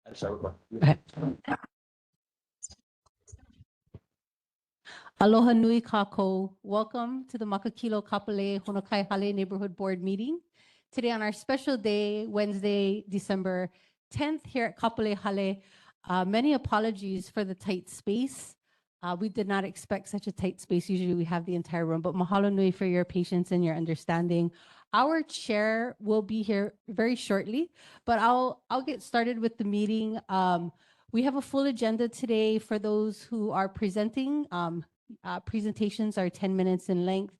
Okay. Aloha nui kako. Welcome to the Makakilo Kapolei Honokai Hale Neighborhood Board meeting. Today on our special day, Wednesday, December 10th here at Kapolei Hale. Many apologies for the tight space. We did not expect such a tight space. Usually we have the entire room, but mahalo nui for your patience and your understanding. Our chair will be here very shortly, but I'll get started with the meeting. We have a full agenda today for those who are presenting. Presentations are 10 minutes in length.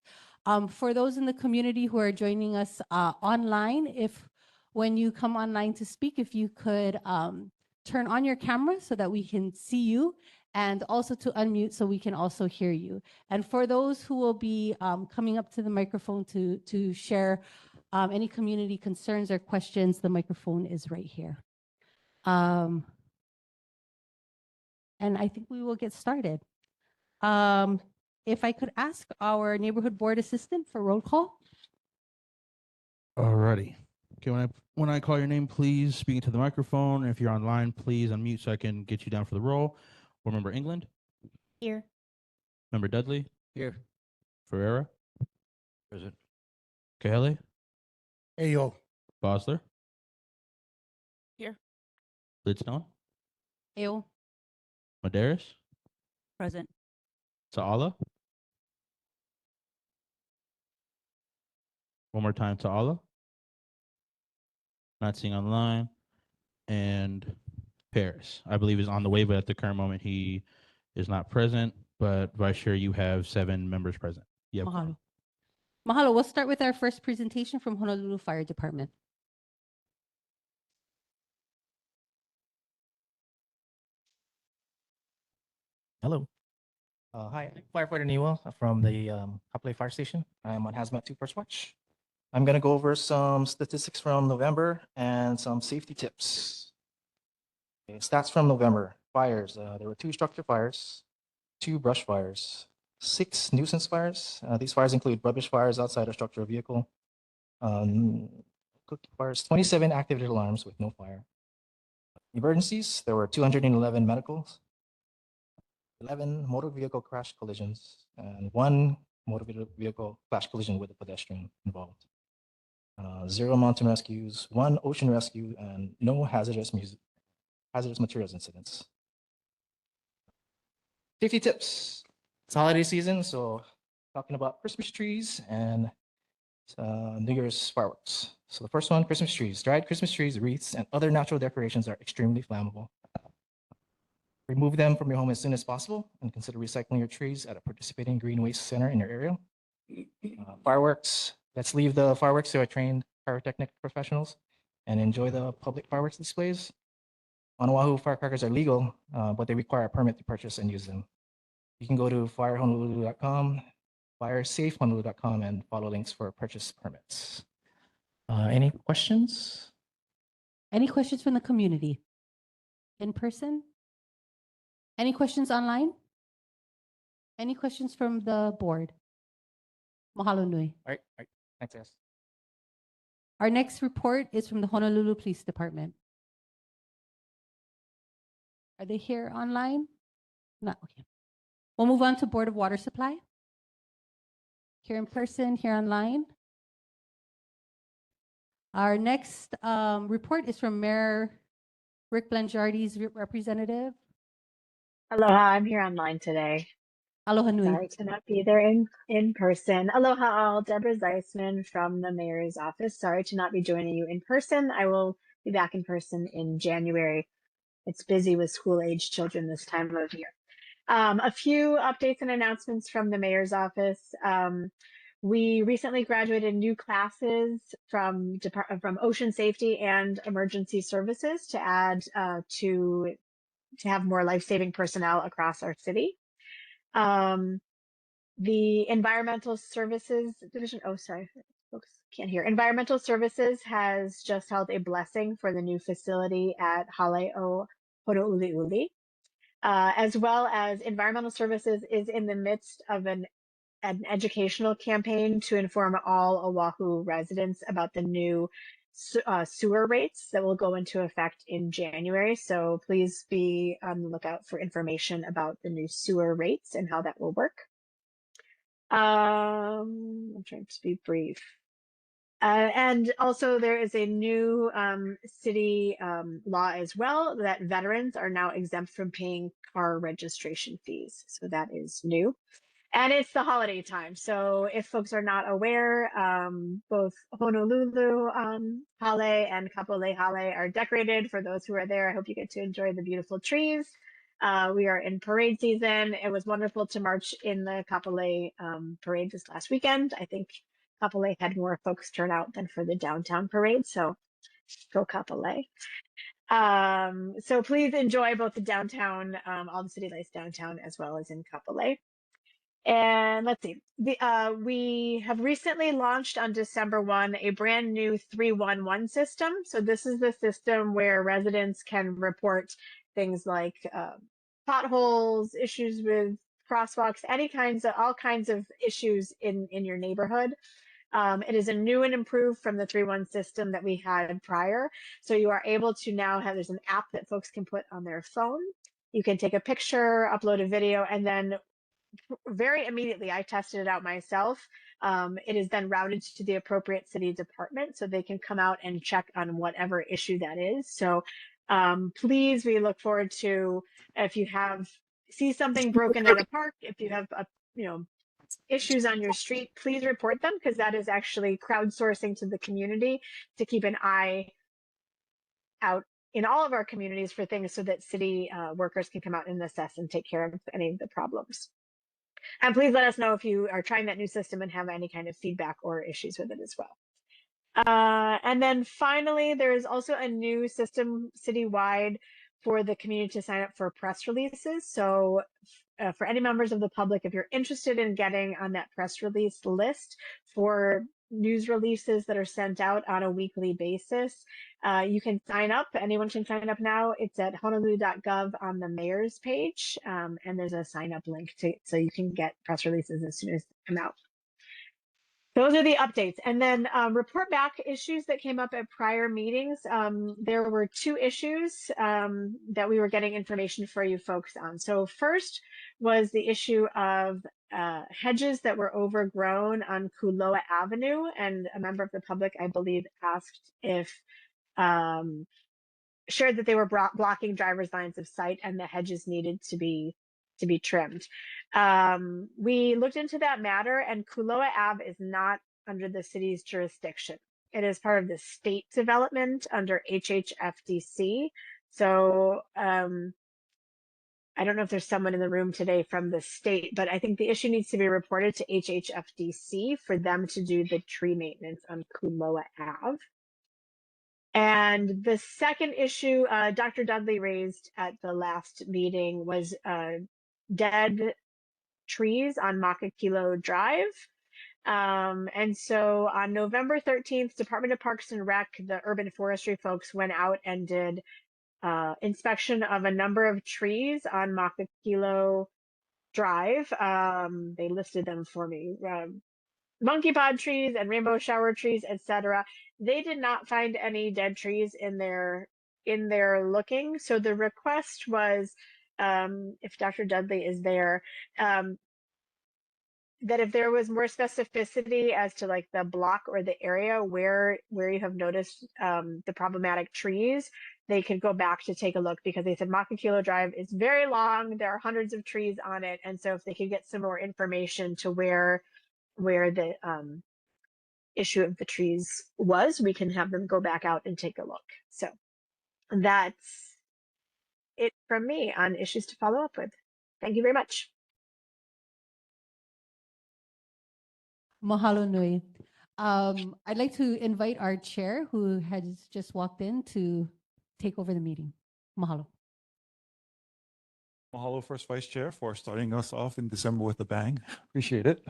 For those in the community who are joining us online, when you come online to speak, if you could turn on your camera so that we can see you, and also to unmute so we can also hear you. And for those who will be coming up to the microphone to share any community concerns or questions, the microphone is right here. And I think we will get started. If I could ask our neighborhood board assistant for roll call. Alrighty. Okay, when I call your name, please speak into the microphone. If you're online, please unmute so I can get you down for the roll. Board Member England. Here. Member Dudley. Here. Ferreira. Present. Hale. Ayo. Bosler. Here. Lidstone. Ayo. Medeiros. Present. Ta'ala. One more time, Ta'ala. Not seeing online. And Paris, I believe, is on the way, but at the current moment, he is not present. But Vice Chair, you have 7 members present. Yep. Mahalo. Mahalo. We'll start with our first presentation from Honolulu Fire Department. Hello. Hi, I'm Firefighter Niwa from the Kapolei Fire Station. I'm on Hazmat 2 First Watch. I'm going to go over some statistics from November and some safety tips. Okay, stats from November. Fires. There were 2 structure fires, 2 brush fires, 6 nuisance fires. These fires include rubbish fires outside a structural vehicle, cookie fires, 27 activated alarms with no fire. Emergencies. There were 211 medicals, 11 motor vehicle crash collisions, and 1 motor vehicle crash collision with a pedestrian involved. 0 mountain rescues, 1 ocean rescue, and no hazardous materials incidents. Safety tips. It's holiday season, so talking about Christmas trees and New Year's fireworks. So the first one, Christmas trees. Dried Christmas trees, wreaths, and other natural decorations are extremely flammable. Remove them from your home as soon as possible and consider recycling your trees at a participating green waste center in your area. Fireworks. Let's leave the fireworks to our trained pyrotechnic professionals and enjoy the public fireworks displays. On Oahu, firecrackers are legal, but they require a permit to purchase and use them. You can go to firehonolulu.com, firesafehonolulu.com, and follow links for purchase permits. Any questions? Any questions from the community? In person? Any questions online? Any questions from the board? Mahalo nui. All right. Thanks, guys. Our next report is from the Honolulu Police Department. Are they here online? No, okay. We'll move on to Board of Water Supply. Here in person, here online. Our next report is from Mayor Rick Blangiardi's representative. Aloha, I'm here online today. Aloha nui. Sorry to not be there in person. Aloha all, Deborah Zeisman from the mayor's office. Sorry to not be joining you in person. I will be back in person in January. It's busy with school-age children this time of year. A few updates and announcements from the mayor's office. We recently graduated new classes from Ocean Safety and Emergency Services to add to have more life-saving personnel across our city. The Environmental Services Division, oh, sorry, folks can't hear. Environmental Services has just held a blessing for the new facility at Hale o Honouliuli. As well as Environmental Services is in the midst of an educational campaign to inform all Oahu residents about the new sewer rates that will go into effect in January. So please be on the lookout for information about the new sewer rates and how that will work. I'm trying to be brief. And also there is a new city law as well that veterans are now exempt from paying car registration fees. So that is new. And it's the holiday time. So if folks are not aware, both Honolulu Hale and Kapolei Hale are decorated. For those who are there, I hope you get to enjoy the beautiful trees. We are in parade season. It was wonderful to march in the Kapolei parade this last weekend. I think Kapolei had more folks turn out than for the downtown parade. So go Kapolei. So please enjoy both the downtown, all the city lights downtown, as well as in Kapolei. And let's see, we have recently launched on December 1 a brand new 311 system. So this is the system where residents can report things like potholes, issues with crosswalks, all kinds of issues in your neighborhood. It is a new and improved from the 311 system that we had prior. So you are able to now there's an app that folks can put on their phone. You can take a picture, upload a video, and then very immediately, I tested it out myself. It is then routed to the appropriate city department so they can come out and check on whatever issue that is. So please, we look forward to, if you see something broken at a park, if you have issues on your street, please report them, because that is actually crowdsourcing to the community to keep an eye out in all of our communities for things so that city workers can come out and assess and take care of any of the problems. And please let us know if you are trying that new system and have any kind of feedback or issues with it as well. And then finally, there is also a new system citywide for the community to sign up for press releases. So for any members of the public, if you're interested in getting on that press release list for news releases that are sent out on a weekly basis, you can sign up. Anyone can sign up now. It's at honolulu.gov on the mayor's page, and there's a sign up link so you can get press releases as soon as they come out. Those are the updates. And then report back issues that came up at prior meetings. There were 2 issues that we were getting information for you folks on. So first was the issue of hedges that were overgrown on Kuloa Avenue. And a member of the public, I believe, asked if, shared that they were blocking driver's lines of sight and the hedges needed to be trimmed. We looked into that matter, and Kuloa Ave is not under the city's jurisdiction. It is part of the state development under HHFDC. So I don't know if there's someone in the room today from the state, but I think the issue needs to be reported to HHFDC for them to do the tree maintenance on Kuloa Ave. And the second issue Dr. Dudley raised at the last meeting was dead trees on Makakilo Drive. And so on November 13th, Department of Parks and Rec, the urban forestry folks went out and did inspection of a number of trees on Makakilo Drive. They listed them for me. Monkey pod trees and rainbow shower trees, etc. They did not find any dead trees in their looking. So the request was, if Dr. Dudley is there, that if there was more specificity as to like the block or the area where you have noticed the problematic trees, they could go back to take a look, because they said Makakilo Drive is very long. There are hundreds of trees on it. And so if they could get some more information to where the issue of the trees was, we can have them go back out and take a look. So that's it from me on issues to follow up with. Thank you very much. Mahalo nui. I'd like to invite our chair, who has just walked in, to take over the meeting. Mahalo. Mahalo, First Vice Chair, for starting us off in December with a bang. Appreciate it.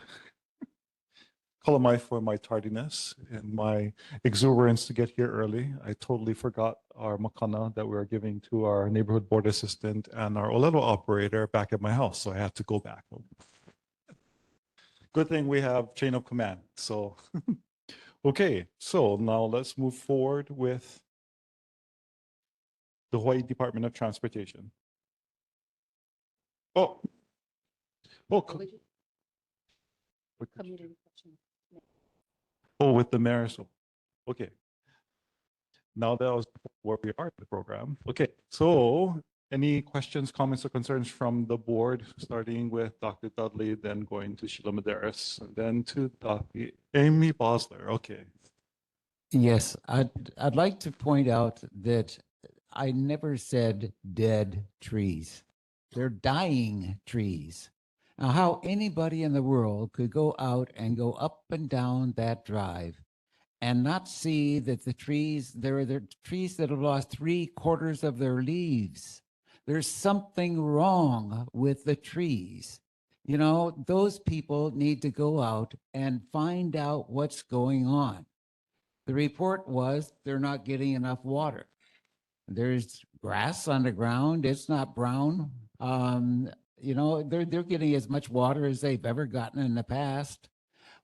Kalamai for my tardiness and my exuberance to get here early. I totally forgot our makana that we were giving to our neighborhood board assistant and our Olelo operator back at my house, so I had to go back. Good thing we have chain of command. So Okay, so now let's move forward with the Hawaii Department of Transportation. Oh, co- with the mayor. So, okay. Now that was where we are in the program. Okay, so any questions, comments, or concerns from the board, starting with Dr. Dudley, then going to Sheila Medeiros, and then to Dr. Amy Bosler. Okay. Yes, I'd like to point out that I never said dead trees. They're dying trees. Now, how anybody in the world could go out and go up and down that drive and not see that the trees, there are trees that have lost 3/4 of their leaves. There's something wrong with the trees. You know, those people need to go out and find out what's going on. The report was they're not getting enough water. There's grass on the ground. It's not brown. You know, they're getting as much water as they've ever gotten in the past.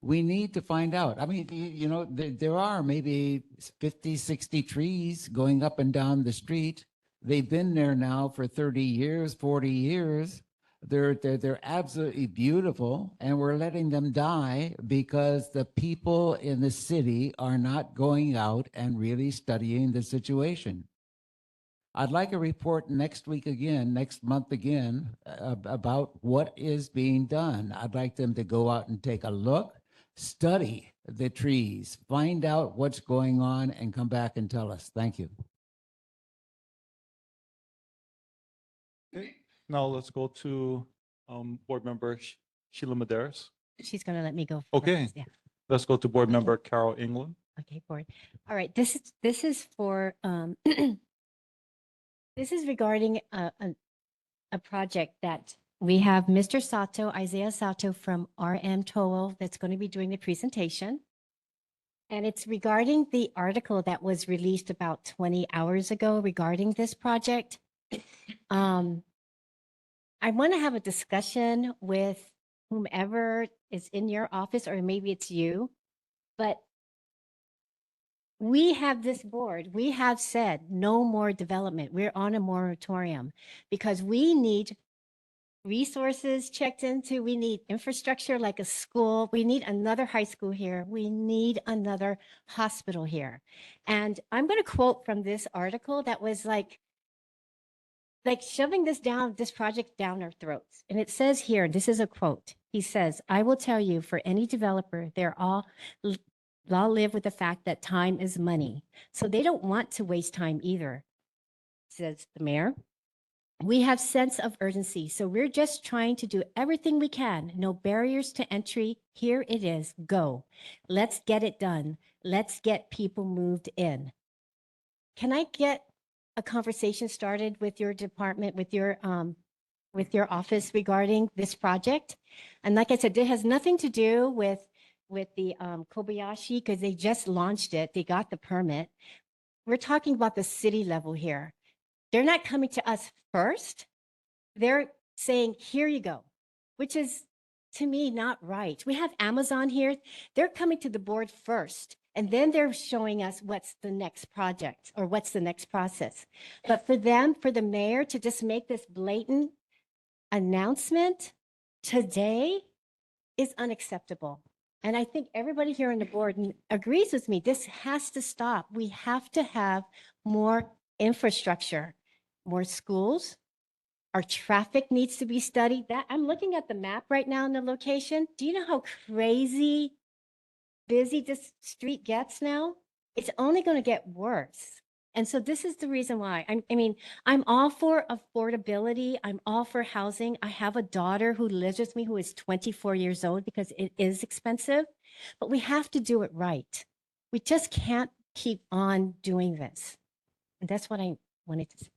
We need to find out. I mean, you know, there are maybe 50, 60 trees going up and down the street. They've been there now for 30 years, 40 years. They're absolutely beautiful, and we're letting them die because the people in the city are not going out and really studying the situation. I'd like a report next week again, next month again, about what is being done. I'd like them to go out and take a look, study the trees, find out what's going on, and come back and tell us. Thank you. Okay. Now let's go to board member Sheila Medeiros. She's going to let me go. Okay. first, Yeah. Let's go to board member Carol England. Okay, board. All right. This is for this is regarding a project that we have Mr. Sato, Isaiah Sato from RM Toll that's going to be doing the presentation. And it's regarding the article that was released about 20 hours ago regarding this project. I want to have a discussion with whomever is in your office, or maybe it's you, but we have this board, we have said no more development. We're on a moratorium because we need resources checked into. We need infrastructure like a school. We need another high school here. We need another hospital here. And I'm going to quote from this article that was like shoving this project down our throats. And it says here, this is a quote. He says, "I will tell you, for any developer, they're all live with the fact that time is money. So they don't want to waste time either," says the mayor. "We have sense of urgency, so we're just trying to do everything we can. No barriers to entry. Here it is. Go. Let's get it done. Let's get people moved in." Can I get a conversation started with your department, with your office regarding this project? And like I said, it has nothing to do with the Kobayashi, because they just launched it. They got the permit. We're talking about the city level here. They're not coming to us first. They're saying, "Here you go," which is, to me, not right. We have Amazon here. They're coming to the board first, and then they're showing us what's the next project or what's the next process. But for them, for the mayor to just make this blatant announcement today is unacceptable. And I think everybody here on the board agrees with me. This has to stop. We have to have more infrastructure, more schools. Our traffic needs to be studied. That I'm looking at the map right now in the location. Do you know how crazy busy this street gets now? It's only going to get worse. And so this is the reason why. I mean, I'm all for affordability. I'm all for housing. I have a daughter who lives with me who is 24 years old because it is expensive, but we have to do it right. We just can't keep on doing this. And that's what I wanted to say.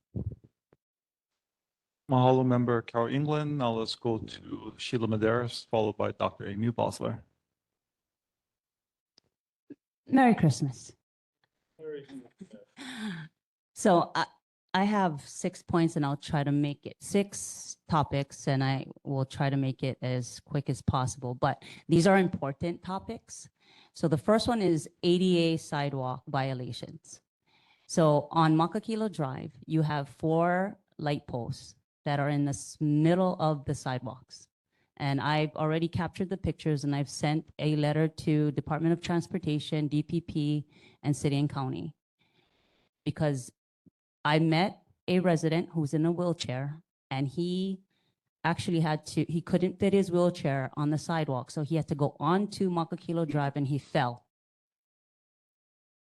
Mahalo member Carol England. Now let's go to Sheila Medeiros, followed by Dr. Amy Bosler. Merry Christmas. So I have 6 points, and I'll try to make it 6 topics, and I will try to make it as quick as possible. But these are important topics. So the first one is ADA sidewalk violations. So on Makakilo Drive, you have 4 light posts that are in the middle of the sidewalks. And I've already captured the pictures and I've sent a letter to Department of Transportation, DPP, and City and County. Because I met a resident who's in a wheelchair and he actually he couldn't fit his wheelchair on the sidewalk. So he had to go onto Makakilo Drive and he fell.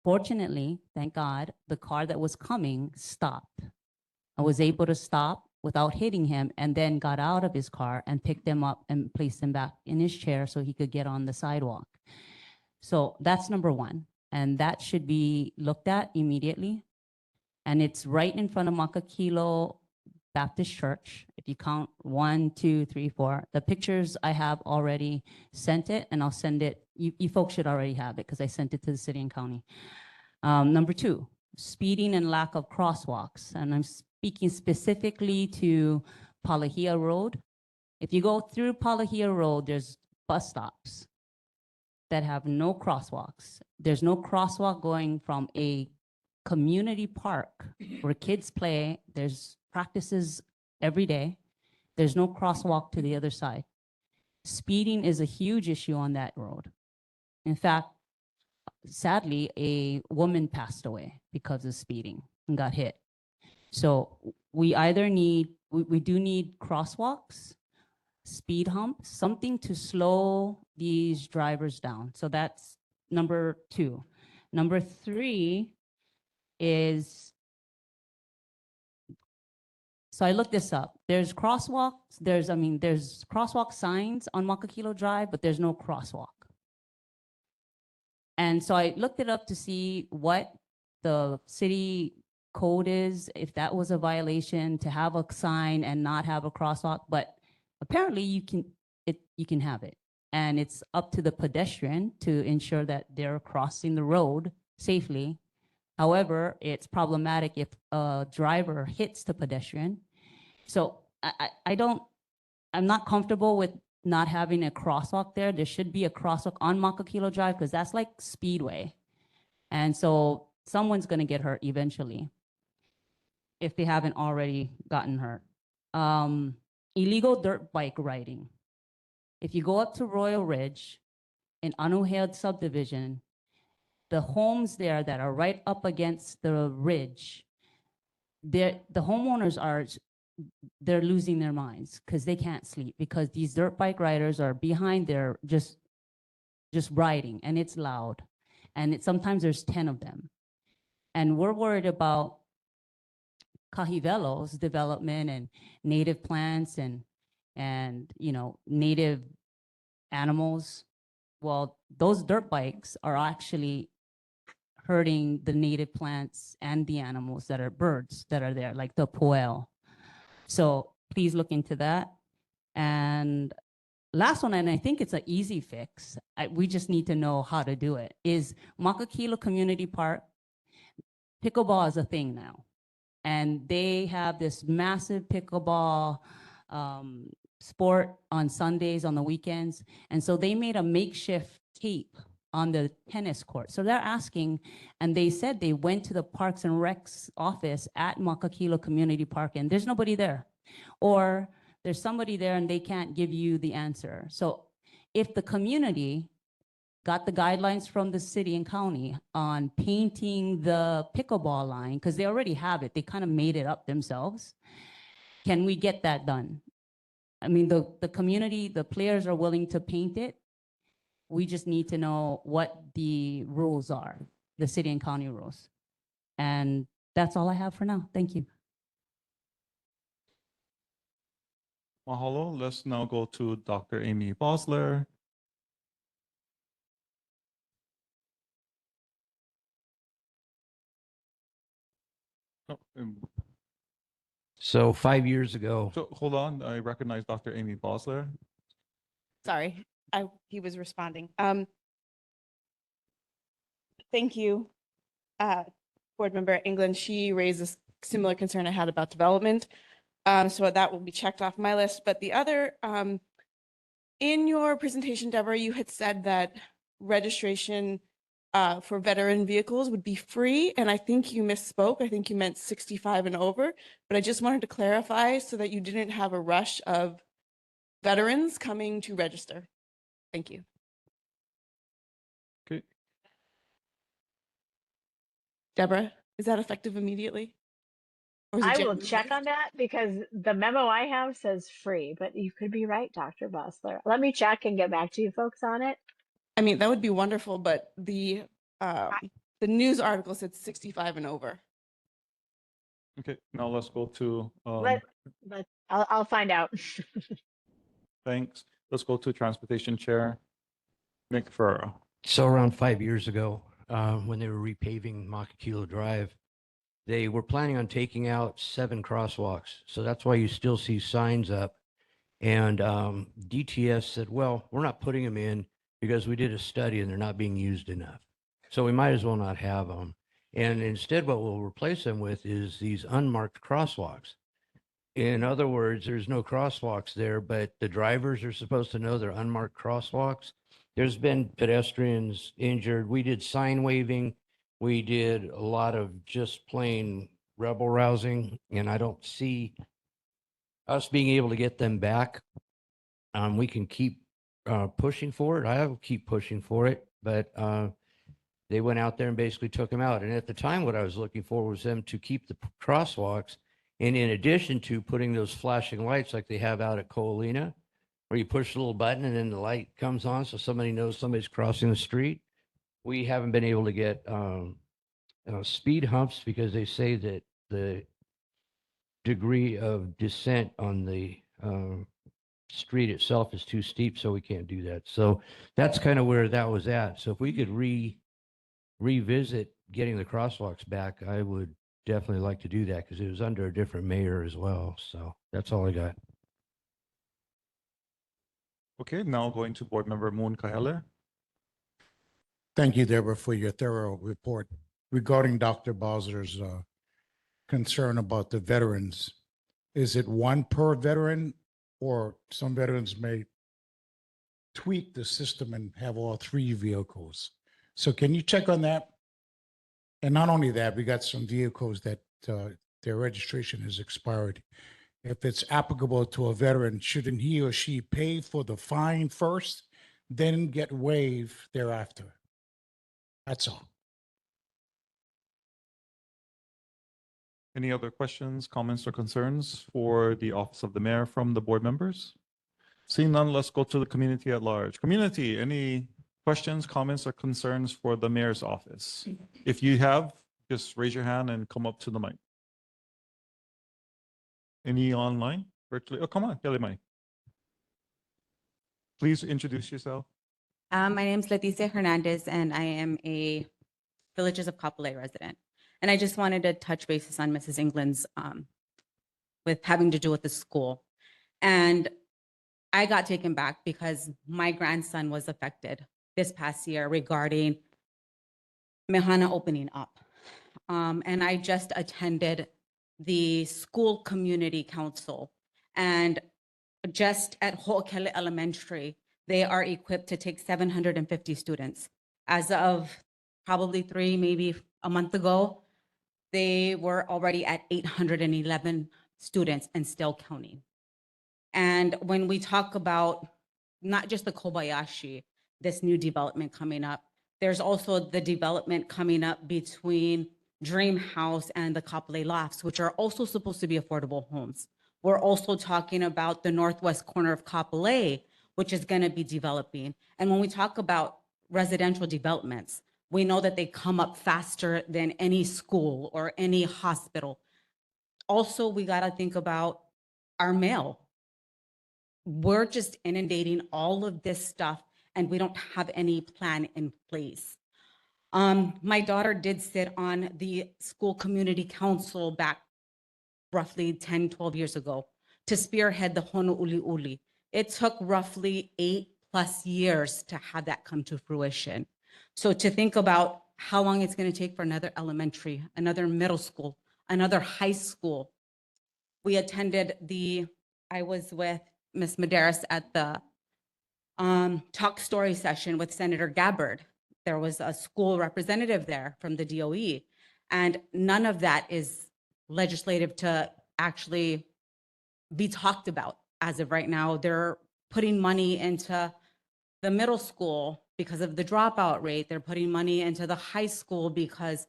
Fortunately, thank God, the car that was coming stopped. I was able to stop without hitting him and then got out of his car and picked him up and placed him back in his chair so he could get on the sidewalk. So that's number 1. And that should be looked at immediately. And it's right in front of Makakilo Baptist Church. If you count 1, 2, 3, 4, the pictures I have already sent it and I'll send it. You folks should already have it because I sent it to the city and county. Number 2, speeding and lack of crosswalks. And I'm speaking specifically to Palahia Road. If you go through Palahia Road, there's bus stops that have no crosswalks. There's no crosswalk going from a community park where kids play. There's practices every day. There's no crosswalk to the other side. Speeding is a huge issue on that road. In fact, sadly, a woman passed away because of speeding and got hit. So we either need, we do need crosswalks, speed humps, something to slow these drivers down. So that's number 2. Number 3 is, so I looked this up. There's crosswalks, there's crosswalk signs on Makakilo Drive, but there's no crosswalk. And so I looked it up to see what the city code is, if that was a violation to have a sign and not have a crosswalk, but apparently you can have it. And it's up to the pedestrian to ensure that they're crossing the road safely. However, it's problematic if a driver hits the pedestrian. So I'm not comfortable with not having a crosswalk there. There should be a crosswalk on Makakilo Drive because that's like Speedway. And so someone's gonna get hurt eventually if they haven't already gotten hurt. Illegal dirt bike riding. If you go up to Royal Ridge in Anuhead subdivision, the homes there that are right up against the ridge, the homeowners they're losing their minds because they can't sleep because these dirt bike riders are behind there just riding and it's loud. And sometimes there's 10 of them. And we're worried about Kahivelo's development and native plants and native animals. Well, those dirt bikes are actually hurting the native plants and the animals that are birds that are there, like the poel. So please look into that. And last one, and I think it's an easy fix, we just need to know how to do it, is Makakilo Community Park. Pickleball is a thing now. And they have this massive pickleball sport on Sundays, on the weekends. And so they made a makeshift tape on the tennis court. So they're asking, and they said they went to the Parks and Recs office at Makakilo Community Park and there's nobody there. Or there's somebody there and they can't give you the answer. So if the community got the guidelines from the city and county on painting the pickleball line, because they already have it, they kind of made it up themselves. Can we get that done? I mean, the community, the players are willing to paint it. We just need to know what the rules are, the city and county rules. And that's all I have for now. Thank you. Mahalo. Let's now go to Dr. Amy Bosler. Oh, So 5 years ago, so hold on, I recognize Dr. Amy Bosler. Sorry, he was responding. Thank you, Board Member England. She raised a similar concern I had about development. So that will be checked off my list. But the other, in your presentation, Deborah, you had said that registration for veteran vehicles would be free. And I think you misspoke. I think you meant 65 and over, but I just wanted to clarify so that you didn't have a rush of veterans coming to register. Thank you. Okay. Deborah, is that effective immediately? Or is it I will January? check on that because the memo I have says free, but you could be right, Dr. Bossler. Let me check and get back to you folks on it. I mean, that would be wonderful, but the news article said 65 and over. Okay, now let's go to, Let I'll find out. thanks. Let's go to Transportation Chair, Nick Ferraro. So around 5 years ago, when they were repaving Makakilo Drive, they were planning on taking out 7 crosswalks. So that's why you still see signs up. And DTS said, well, we're not putting them in because we did a study and they're not being used enough. So we might as well not have them. And instead, what we'll replace them with is these unmarked crosswalks. In other words, there's no crosswalks there, but the drivers are supposed to know they're unmarked crosswalks. There's been pedestrians injured. We did sign waving. We did a lot of just plain rebel rousing, and I don't see us being able to get them back. We can keep pushing for it. I will keep pushing for it, but they went out there and basically took them out. And at the time, what I was looking for was them to keep the crosswalks. And in addition to putting those flashing lights like they have out at Coalina, where you push the little button and then the light comes on so somebody knows somebody's crossing the street, we haven't been able to get speed humps because they say that the degree of descent on the street itself is too steep, so we can't do that. So that's kind of where that was at. So if we could revisit getting the crosswalks back, I would definitely like to do that because it was under a different mayor as well. So that's all I got. Okay, now going to Board Member Hale. Thank you, Deborah, for your thorough report regarding Dr. Bowser's concern about the veterans. Is it one per veteran, or some veterans may tweak the system and have all 3 vehicles? So can you check on that? And not only that, we got some vehicles that their registration has expired. If it's applicable to a veteran, shouldn't he or she pay for the fine first, then get waived thereafter? That's all. Any other questions, comments, or concerns for the Office of the Mayor from the board members? Seeing none, let's go to the community at large. Community, any questions, comments, or concerns for the mayor's office? If you have, just raise your hand and come up to the mic. Any online, virtually? Oh, come on, Mai. Please introduce yourself. My name is Leticia Hernandez, and I am a Villages of Kapolei resident. And I just wanted to touch bases on Mrs. England's with having to do with the school. And I got taken back because my grandson was affected this past year regarding Mehana opening up. And I just attended the school community council, and just at Ho'okele Elementary, they are equipped to take 750 students. As of probably 3, maybe a month ago, they were already at 811 students and still counting. And when we talk about not just the Kobayashi, this new development coming up, there's also the development coming up between Dream House and the Kapolei Lofts, which are also supposed to be affordable homes. We're also talking about the northwest corner of Kapolei, which is going to be developing. And when we talk about residential developments, we know that they come up faster than any school or any hospital. Also, we got to think about our mail. We're just inundating all of this stuff, and we don't have any plan in place. My daughter did sit on the school community council back roughly 10, 12 years ago to spearhead the Hono'uli'uli. It took roughly 8+ years to have that come to fruition. So to think about how long it's going to take for another elementary, another middle school, another high school. We attended I was with Ms. Medeiros at the talk story session with Senator Gabbard. There was a school representative there from the DOE, and none of that is legislative to actually be talked about as of right now. They're putting money into the middle school because of the dropout rate. They're putting money into the high school because,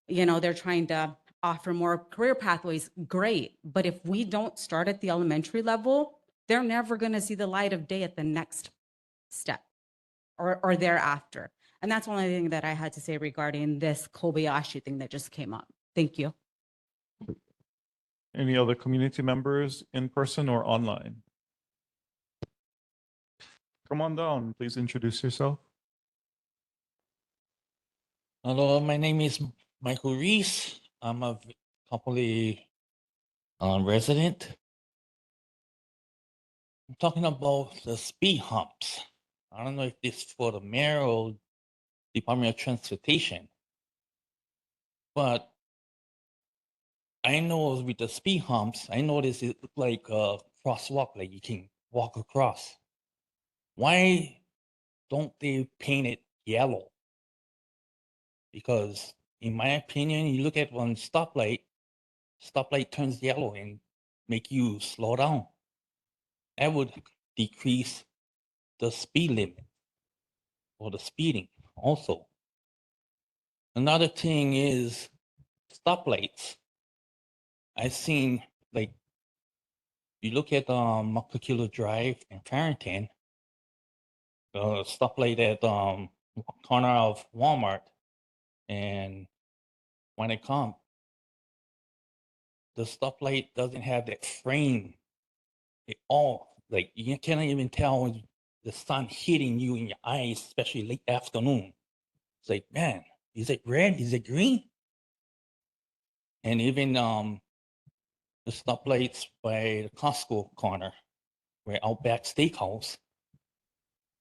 they're trying to offer more career pathways. Great. But if we don't start at the elementary level, they're never going to see the light of day at the next step or thereafter. And that's the only thing that I had to say regarding this Kobayashi thing that just came up. Thank you. Any other community members in person or online? Come on down, please introduce yourself. Hello, my name is Michael Reese. I'm a Kapolei resident. I'm talking about the speed humps. I don't know if this is for the mayor or Department of Transportation, but I know with the speed humps, I noticed it look like a crosswalk, like you can walk across. Why don't they paint it yellow? Because in my opinion, you look at one stoplight turns yellow and make you slow down. That would decrease the speed limit or the speeding also. Another thing is stoplights. I've seen, like, you look at Makakilo Drive in Farrington, stoplight at corner of Walmart, and when I come, the stoplight doesn't have that frame at all. Like, you cannot even tell when the sun hitting you in your eyes, especially late afternoon. It's like, man, is it red? Is it green? And even the stoplights by the Costco corner, where Outback Steakhouse,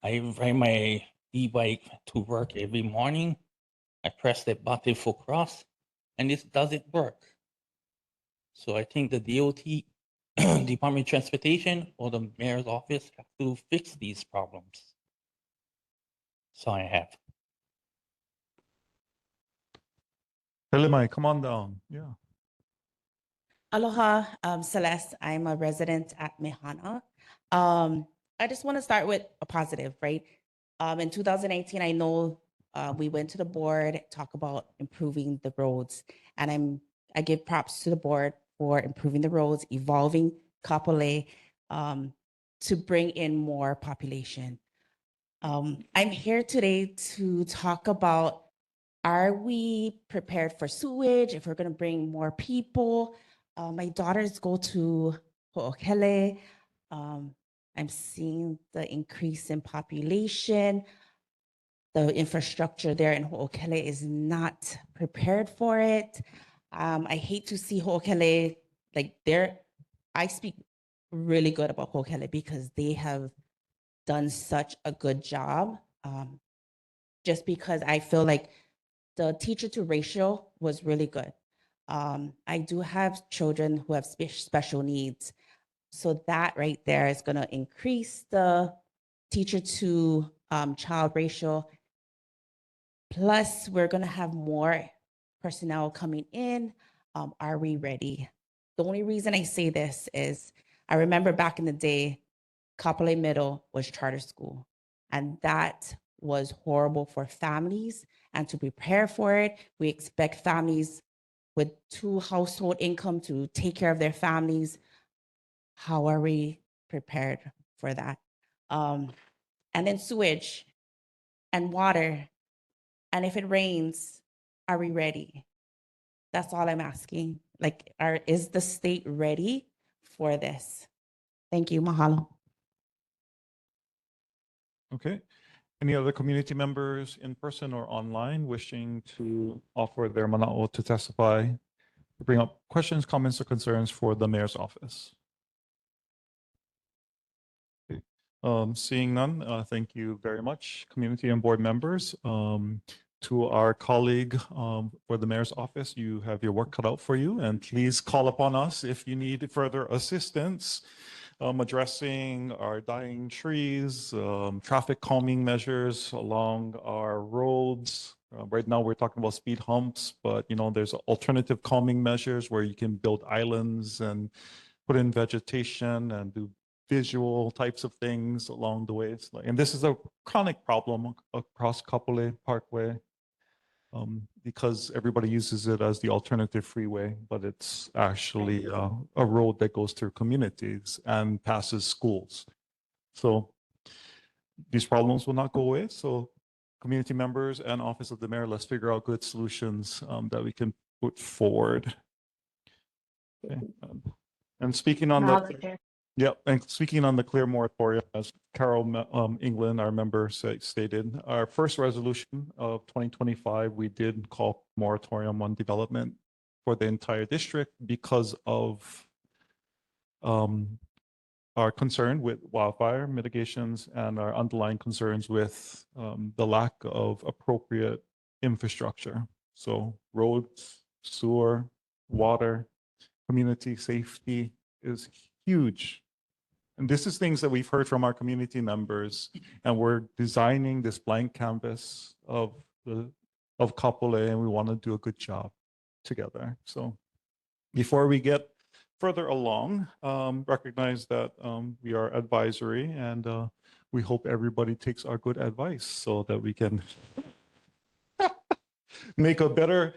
I ride my e-bike to work every morning. I press that button for cross, and it doesn't work. So I think the DOT, Department of Transportation, or the mayor's office have to fix these problems. So I have. Hale, come on down. Yeah. Aloha, Celeste. I'm a resident at Mehana. I just want to start with a positive, right? In 2018, I know we went to the board, talk about improving the roads, and I give props to the board for improving the roads, evolving Kapolei to bring in more population. I'm here today to talk about, are we prepared for sewage if we're going to bring more people? My daughters go to Ho'okele. I'm seeing the increase in population. The infrastructure there in Ho'okele is not prepared for it. I hate to see Ho'okele, I speak really good about Ho'okele because they have done such a good job. Just because I feel like the teacher to ratio was really good. I do have children who have special needs. So that right there is going to increase the teacher to child ratio. Plus, we're going to have more personnel coming in. Are we ready? The only reason I say this is I remember back in the day, Kapolei Middle was charter school, and that was horrible for families. And to prepare for it, we expect families with 2 household income to take care of their families. How are we prepared for that? And then sewage and water. And if it rains, are we ready? That's all I'm asking. Like, is the state ready for this? Thank you. Mahalo. Okay. Any other community members in person or online wishing to offer their mana'o to testify, to bring up questions, comments, or concerns for the mayor's office? Okay. Seeing none, thank you very much, community and board members. To our colleague for the mayor's office, you have your work cut out for you, and please call upon us if you need further assistance. addressing our dying trees, traffic calming measures along our roads. Right now, we're talking about speed humps, but there's alternative calming measures where you can build islands and put in vegetation and do visual types of things along the way. And this is a chronic problem across Kapolei Parkway. Because everybody uses it as the alternative freeway, but it's actually a road that goes through communities and passes schools. So these problems will not go away. So community members and Office of the Mayor, let's figure out good solutions that we can put forward. Okay. And speaking on the Yep, and speaking on the clear moratorium, as Carol England, our member, stated, our first resolution of 2025, we did call moratorium on development for the entire district because of our concern with wildfire mitigations and our underlying concerns with the lack of appropriate infrastructure. So roads, sewer, water, community safety is huge. And this is things that we've heard from our community members, and we're designing this blank canvas of Kapolei, and we want to do a good job together. So before we get further along, recognize that we are advisory, and we hope everybody takes our good advice so that we can make a better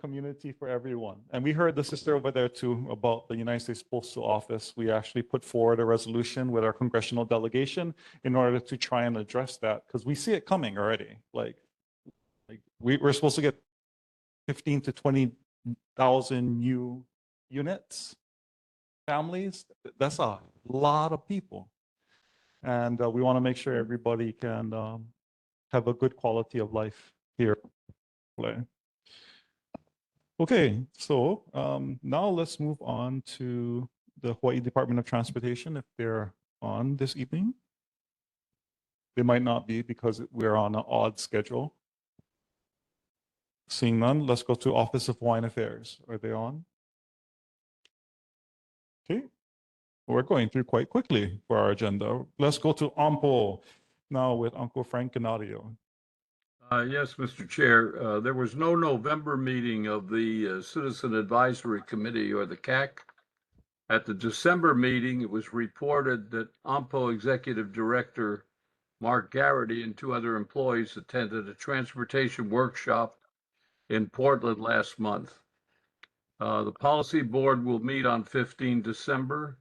community for everyone. And we heard the sister over there too about the United States Postal Office. We actually put forward a resolution with our congressional delegation in order to try and address that, because we see it coming already. Like we're supposed to get 15 to 20,000 new units, families. That's a lot of people. And we want to make sure everybody can have a good quality of life here. Okay, so now let's move on to the Hawaii Department of Transportation, if they're on this evening. They might not be because we're on an odd schedule. Seeing none, let's go to Office of Hawaiian Affairs. Are they on? Okay, we're going through quite quickly for our agenda. Let's go to OMPO now with Uncle Frank Canadio. Yes, Mr. Chair. There was no November meeting of the Citizen Advisory Committee, or the CAC. At the December meeting, it was reported that OMPO Executive Director Mark Garrity and 2 other employees attended a transportation workshop in Portland last month. The Policy Board will meet on 15 December.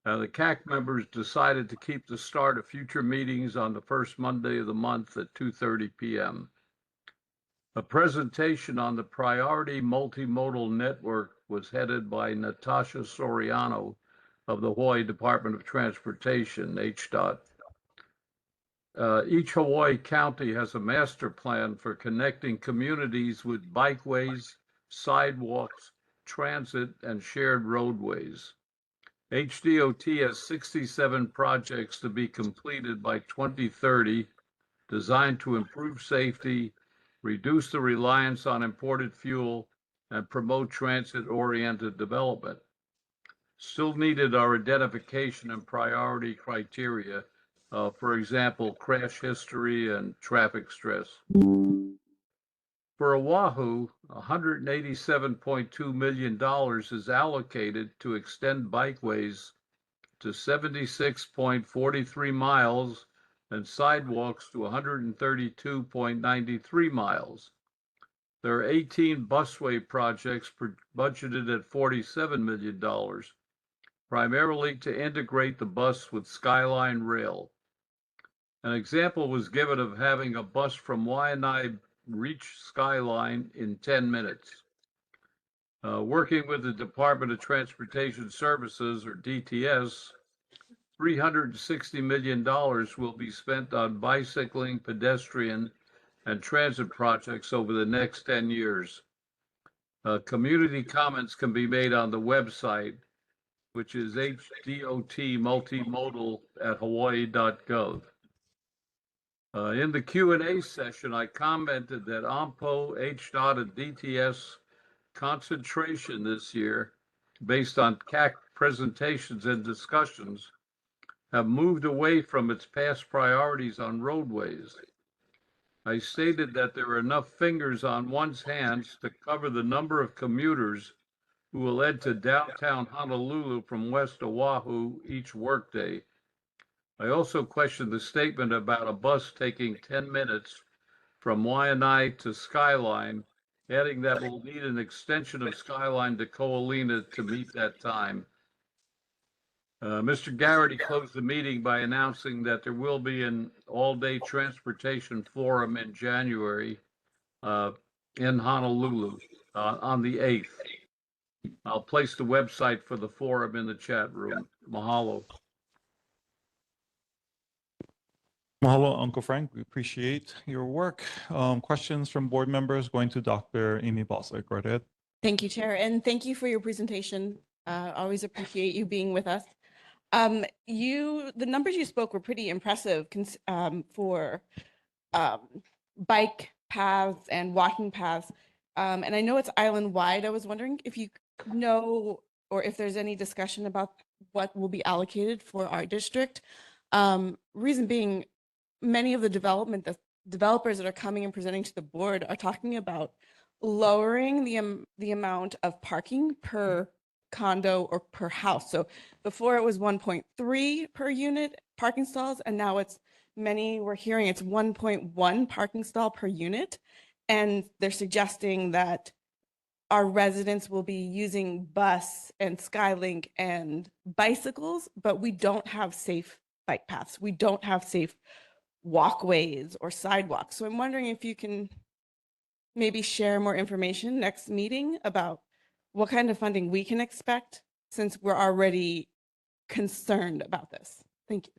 The CAC members decided to keep the start of future meetings on the first Monday of the month at 2:30 p.m. A presentation on the Priority Multimodal Network was headed by Natasha Soriano of the Hawaii Department of Transportation, HDOT. Each Hawaii county has a master plan for connecting communities with bikeways, sidewalks, transit, and shared roadways. HDOT has 67 projects to be completed by 2030, designed to improve safety, reduce the reliance on imported fuel, and promote transit-oriented development. Still needed are identification and priority criteria, for example, crash history and traffic stress. For Oahu, $187.2 million is allocated to extend bikeways to 76.43 miles and sidewalks to 132.93 miles. There are 18 busway projects budgeted at $47 million, primarily to integrate the bus with Skyline Rail. An example was given of having a bus from Waianae reach Skyline in 10 minutes. Working with the Department of Transportation Services, or DTS, $360 million will be spent on bicycling, pedestrian, and transit projects over the next 10 years. Community comments can be made on the website, which is hdotmultimodal@hawaii.gov. In the Q&A session, I commented that OMPO, HDOT, and DTS concentration this year, based on CAC presentations and discussions have moved away from its past priorities on roadways. I stated that there are enough fingers on one's hands to cover the number of commuters who will head to downtown Honolulu from West Oahu each workday. I also questioned the statement about a bus taking 10 minutes from Waianae to Skyline, adding that we'll need an extension of Skyline to Ko'olina to meet that time. Mr. Garrity closed the meeting by announcing that there will be an all-day transportation forum in January in Honolulu on the 8th. I'll place the website for the forum in the chat room. Mahalo. Mahalo, Uncle Frank. We appreciate your work. Questions from board members going to Dr. Amy Bosler. Go ahead. Thank you, Chair, and thank you for your presentation. Always appreciate you being with us. The numbers you spoke were pretty impressive for bike paths and walking paths. And I know it's island-wide. I was wondering if you know, or if there's any discussion about what will be allocated for our district. Reason being, many of the developers that are coming and presenting to the board are talking about lowering the amount of parking per condo or per house. So before it was 1.3 per unit parking stalls, and now we're hearing it's 1.1 parking stall per unit. And they're suggesting that our residents will be using bus and Skylink and bicycles, but we don't have safe bike paths. We don't have safe walkways or sidewalks. So I'm wondering if you can maybe share more information next meeting about what kind of funding we can expect, since we're already concerned about this. Thank you.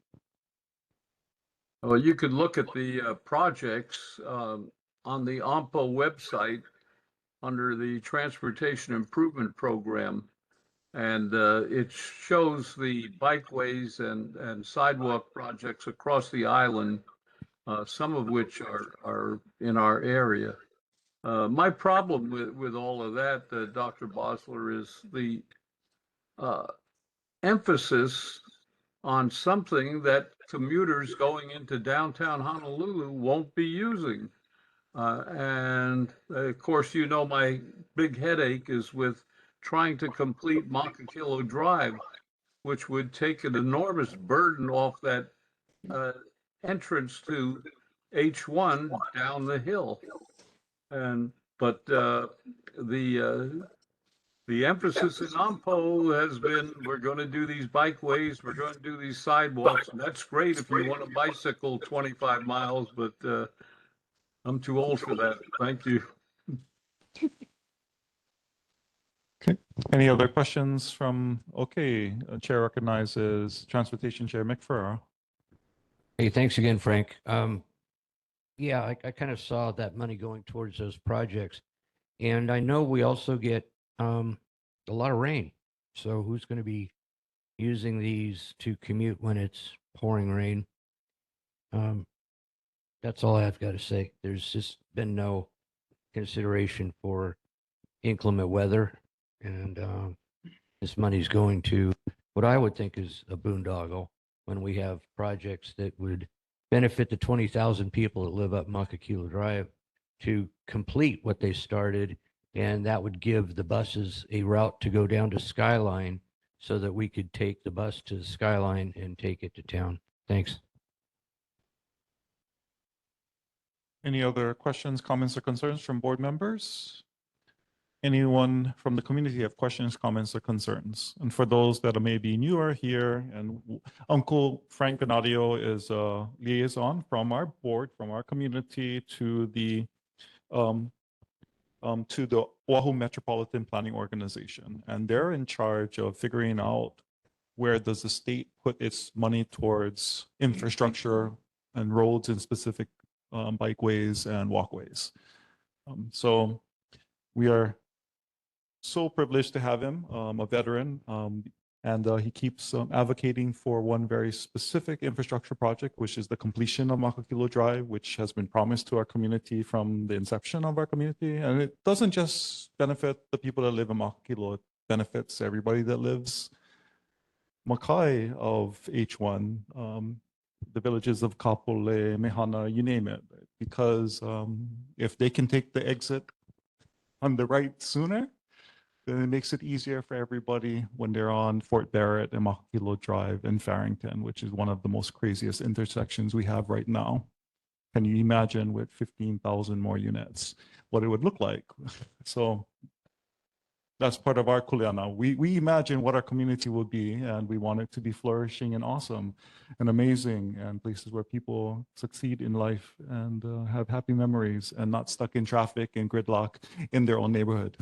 Well, you could look at the projects on the OMPO website under the Transportation Improvement Program, and it shows the bikeways and sidewalk projects across the island, some of which are in our area. My problem with all of that, Dr. Bosler, is the emphasis on something that commuters going into downtown Honolulu won't be using. And of course, you know, my big headache is with trying to complete Makakilo Drive, which would take an enormous burden off that entrance to H1 down the hill. But the emphasis in OMPO has been, we're going to do these bikeways, we're going to do these sidewalks. And that's great if you want to bicycle 25 miles, but I'm too old for that. Thank you. Okay. Any other questions from, Chair recognizes Transportation Chair McFerra. Hey, thanks again, Frank. Yeah, I kind of saw that money going towards those projects. And I know we also get a lot of rain. So who's going to be using these to commute when it's pouring rain? That's all I've got to say. There's just been no consideration for inclement weather. And this money's going to what I would think is a boondoggle when we have projects that would benefit the 20,000 people that live up Makakilo Drive to complete what they started. And that would give the buses a route to go down to Skyline so that we could take the bus to Skyline and take it to town. Thanks. Any other questions, comments, or concerns from board members? Anyone from the community have questions, comments, or concerns? And for those that are maybe newer here, and Uncle Frank Benadio is a liaison from our board, from our community to the Oahu Metropolitan Planning Organization. And they're in charge of figuring out where does the state put its money towards infrastructure and roads in specific bikeways and walkways. So we are so privileged to have him, a veteran, and he keeps advocating for one very specific infrastructure project, which is the completion of Makakilo Drive, which has been promised to our community from the inception of our community. And it doesn't just benefit the people that live in Makakilo, it benefits everybody that lives Makai of H1, the villages of Kapolei, Mehana, you name it, because if they can take the exit on the right sooner, then it makes it easier for everybody when they're on Fort Barrett and Makakilo Drive in Farrington, which is one of the most craziest intersections we have right now. Can you imagine with 15,000 more units, what it would look like? So that's part of our kuleana. We imagine what our community will be, and we want it to be flourishing and awesome and amazing, and places where people succeed in life and have happy memories and not stuck in traffic and gridlock in their own neighborhood.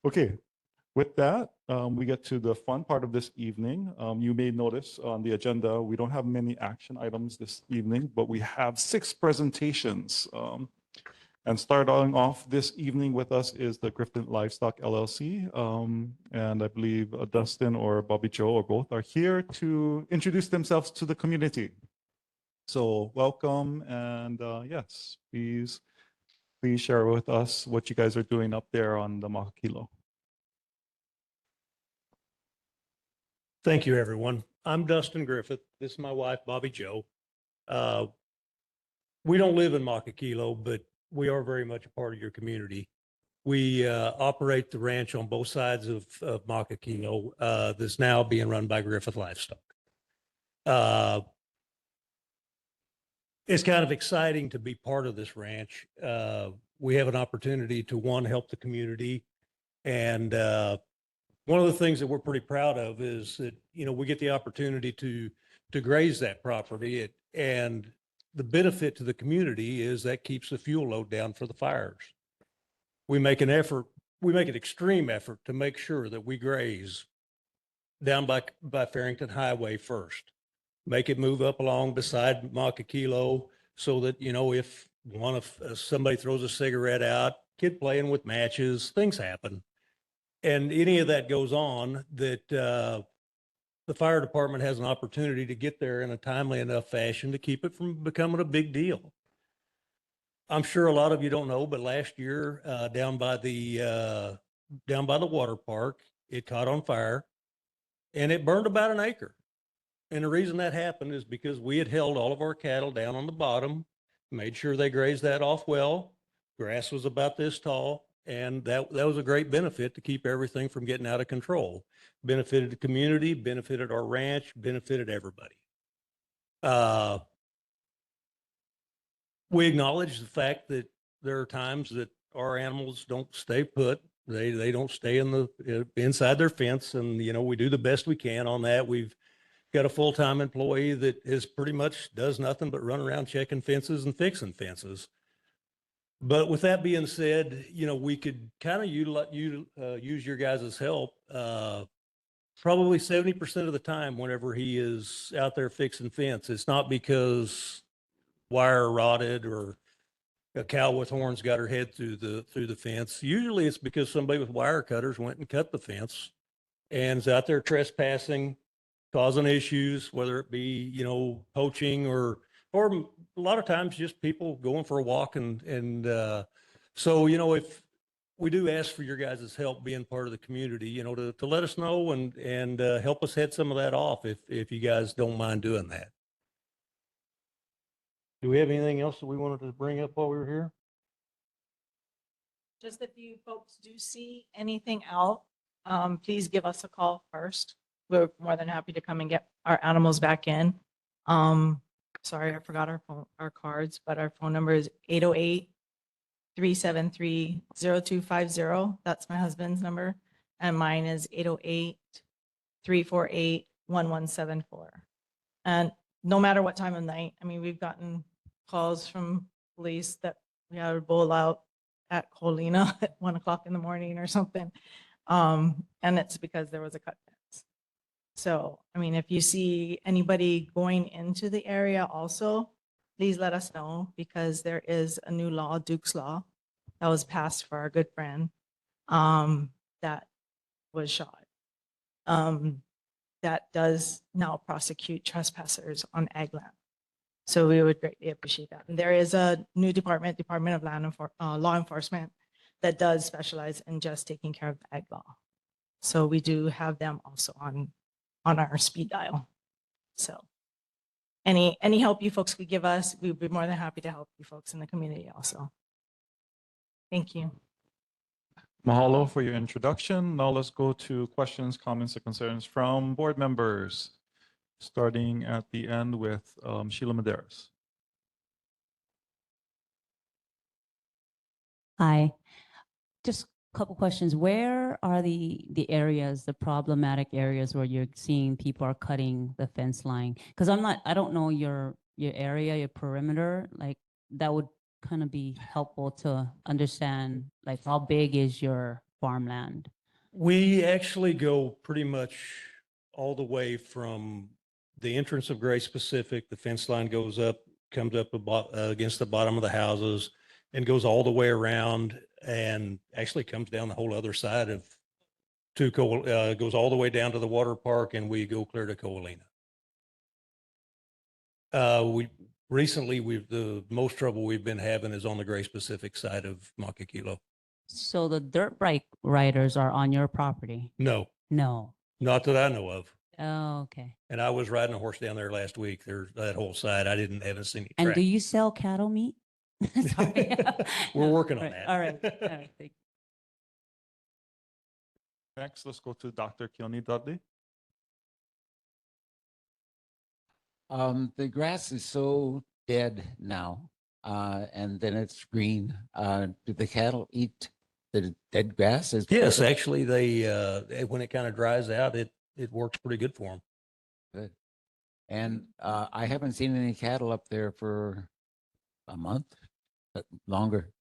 Okay, with that, we get to the fun part of this evening. You may notice on the agenda, we don't have many action items this evening, but we have 6 presentations. And starting off this evening with us is the Griffin Livestock LLC. And I believe Dustin or Bobby Joe or both are here to introduce themselves to the community. So welcome, and yes, please share with us what you guys are doing up there on the Makakilo. Thank you, everyone. I'm Dustin Griffith. This is my wife, Bobby Joe. We don't live in Makakilo, but we are very much a part of your community. We operate the ranch on both sides of Makakilo that's now being run by Griffith Livestock. It's kind of exciting to be part of this ranch. We have an opportunity to, one, help the community. And one of the things that we're pretty proud of is that, you know, we get the opportunity to graze that property. And the benefit to the community is that keeps the fuel load down for the fires. We make an effort, we make an extreme effort to make sure that we graze down by Farrington Highway first. Make it move up along beside Makakilo so that, you know, if somebody throws a cigarette out, kid playing with matches, things happen. And any of that goes on, that the fire department has an opportunity to get there in a timely enough fashion to keep it from becoming a big deal. I'm sure a lot of you don't know, but last year down by the water park, it caught on fire and it burned about an acre. And the reason that happened is because we had held all of our cattle down on the bottom, made sure they grazed that off well. Grass was about this tall, and that was a great benefit to keep everything from getting out of control. Benefited the community, benefited our ranch, benefited everybody. We acknowledge the fact that there are times that our animals don't stay put. They don't stay inside their fence, and you know, we do the best we can on that. We've got a full-time employee that is pretty much does nothing but run around checking fences and fixing fences. But with that being said, you know, we could kind of use your guys' help probably 70% of the time whenever he is out there fixing fence. It's not because wire rotted or a cow with horns got her head through the fence. Usually it's because somebody with wire cutters went and cut the fence and is out there trespassing, causing issues, whether it be, you know, poaching or a lot of times just people going for a walk. And so, you know, if we do ask for your guys' help being part of the community, you know, to let us know and help us head some of that off if you guys don't mind doing that. Do we have anything else that we wanted to bring up while we were here? Just if you folks do see anything out, please give us a call first. We're more than happy to come and get our animals back in. Sorry, I forgot our cards, but our phone number is 808-373-0250. That's my husband's number. And mine is 808-348-1174. And no matter what time of night, I mean, we've gotten calls from police that we had a bull out at Colina at 1 o'clock in the morning or something. And it's because there was a cut fence. So, I mean, if you see anybody going into the area also, please let us know, because there is a new law, Duke's Law, that was passed for our good friend that was shot. That does now prosecute trespassers on ag land. So we would greatly appreciate that. And there is a new Department of Law Enforcement, that does specialize in just taking care of ag law. So we do have them also on our speed dial. So any help you folks could give us, we'd be more than happy to help you folks in the community also. Thank you. Mahalo for your introduction. Now let's go to questions, comments, and concerns from board members, starting at the end with Sheila Medeiros. Hi. Just a couple questions. Where are the areas, the problematic areas where you're seeing people are cutting the fence line? Because I don't know your area, your perimeter. Like that would kind of be helpful to understand. Like how big is your farmland? We actually go pretty much all the way from the entrance of Grace Pacific. The fence line goes up, comes up against the bottom of the houses and goes all the way around and actually comes down the whole other side of goes all the way down to the water park, and we go clear to Coalina. The most trouble we've been having is on the Grace Pacific side of Makakilo. So the dirt bike riders are on your property? No, No. not that I know of. Oh, okay. And I was riding a horse down there last week. There's that whole side. Haven't seen any And track. do you sell cattle meat? Sorry. We're working on Right. that. All right. All right. Thank you. Next, let's go to Dr. Keone Dudley. The grass is so dead now, and then it's green. Do the cattle eat the dead grass? Yes, actually, when it kind of dries out, it works pretty good for them. Good. And I haven't seen any cattle up there for a month, but longer.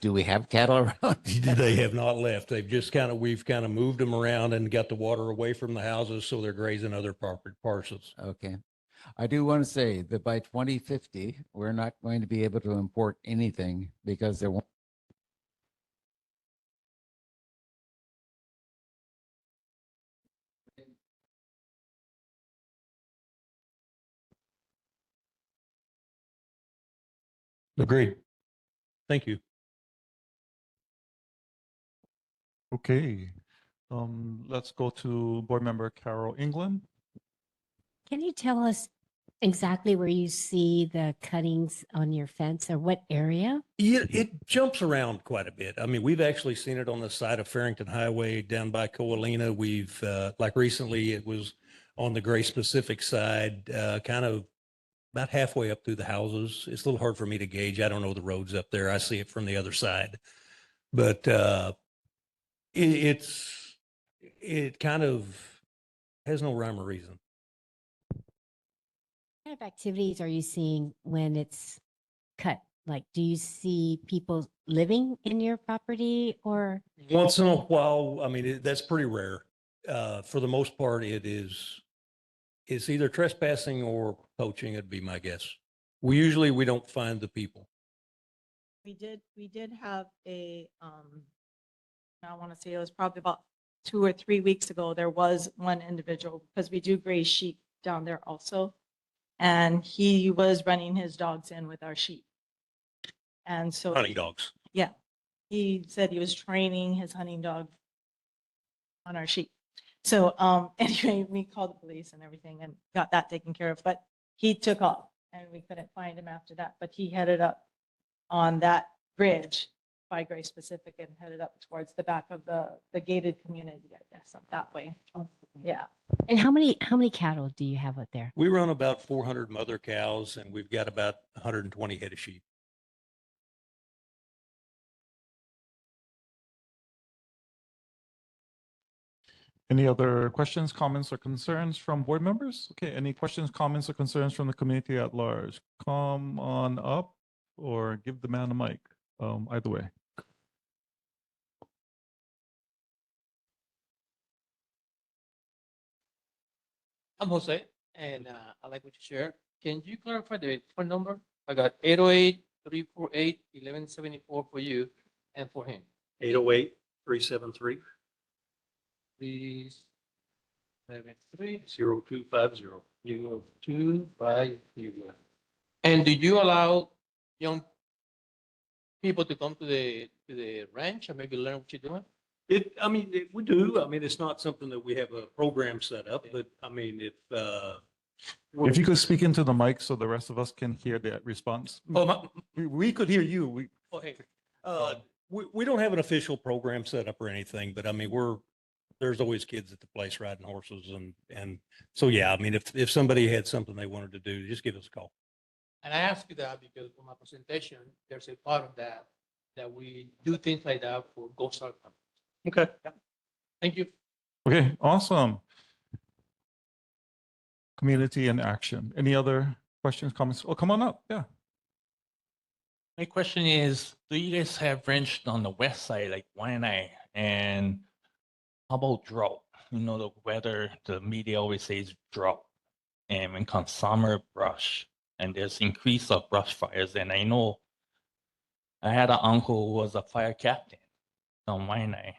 Do we have cattle around? They have not left. We've kind of moved them around and got the water away from the houses, so they're grazing other parcels. Okay. I do want to say that by 2050, we're not going to be able to import anything because there won't. Agreed. Thank you. Okay. Let's go to board member Carol England. Can you tell us exactly where you see the cuttings on your fence or what area? Yeah, it jumps around quite a bit. I mean, we've actually seen it on the side of Farrington Highway down by Coalina. We've, like recently, it was on the Grace Pacific side, kind of about halfway up through the houses. It's a little hard for me to gauge. I don't know the roads up there. I see it from the other side. But it kind of has no rhyme or reason. What kind of activities are you seeing when it's cut? Like, do you see people living in your property or? Once in a while, I mean, that's pretty rare. For the most part, it's either trespassing or poaching, it'd be my guess. We don't find the people. We did have I want to say it was probably about 2 or 3 weeks ago, there was one individual, because we do graze sheep down there also. And he was running his dogs in with our sheep. And so. Hunting dogs. Yeah. He said he was training his hunting dog on our sheep. So anyway, we called the police and everything and got that taken care of, but he took off and we couldn't find him after that, but he headed up on that bridge by Grace Pacific and headed up towards the back of the gated community, I guess, up that way. Yeah. And how many cattle do you have out there? We run about 400 mother cows and we've got about 120 head of sheep. Any other questions, comments, or concerns from board members? Okay, any questions, comments, or concerns from the community at large? Come on up or give the man a mic, either way. I'm Jose, and I like what you share. Can you clarify the phone number? I got 808-348-1174 for you and for him. 808-373. 373 0250. 0250. And do you allow young people to come to the ranch and maybe learn what you're doing? We do. I mean, it's not something that we have a program set up, but I mean, If you could speak into the mic so the rest of us can hear that response. We could hear you. we don't have an official program set up or anything, but I mean, there's always kids at the place riding horses and so, yeah, I mean, if somebody had something they wanted to do, just give us a call. And I ask you that because for my presentation, there's a part of that we do things like that for Ghost Star. Okay. Yeah. Thank you. Okay, awesome. Community in action. Any other questions, comments? Oh, come on up. Yeah. My question is, do you guys have ranch on the west side, like Waianae? And how about drought? You know, the weather, the media always says drought. And when comes summer, brush. And there's increase of brush fires. And I know I had an uncle who was a fire captain on Waianae.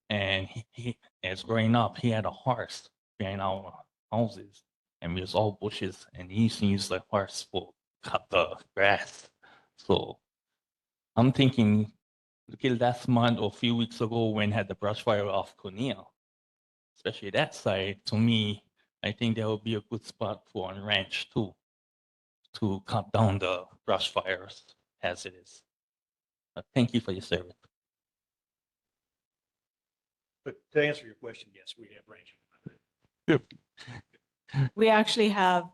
And he as growing up, he had a horse behind our houses. And it was all bushes. And he used to use the horse for cut the grass. So I'm thinking, look at last month or a few weeks ago when had the brush fire off Conneaut, especially that side. To me, I think that would be a good spot for a ranch too, to cut down the brush fires as it is. Thank you for your service. But to answer your question, yes, we have ranch. Yep. We actually have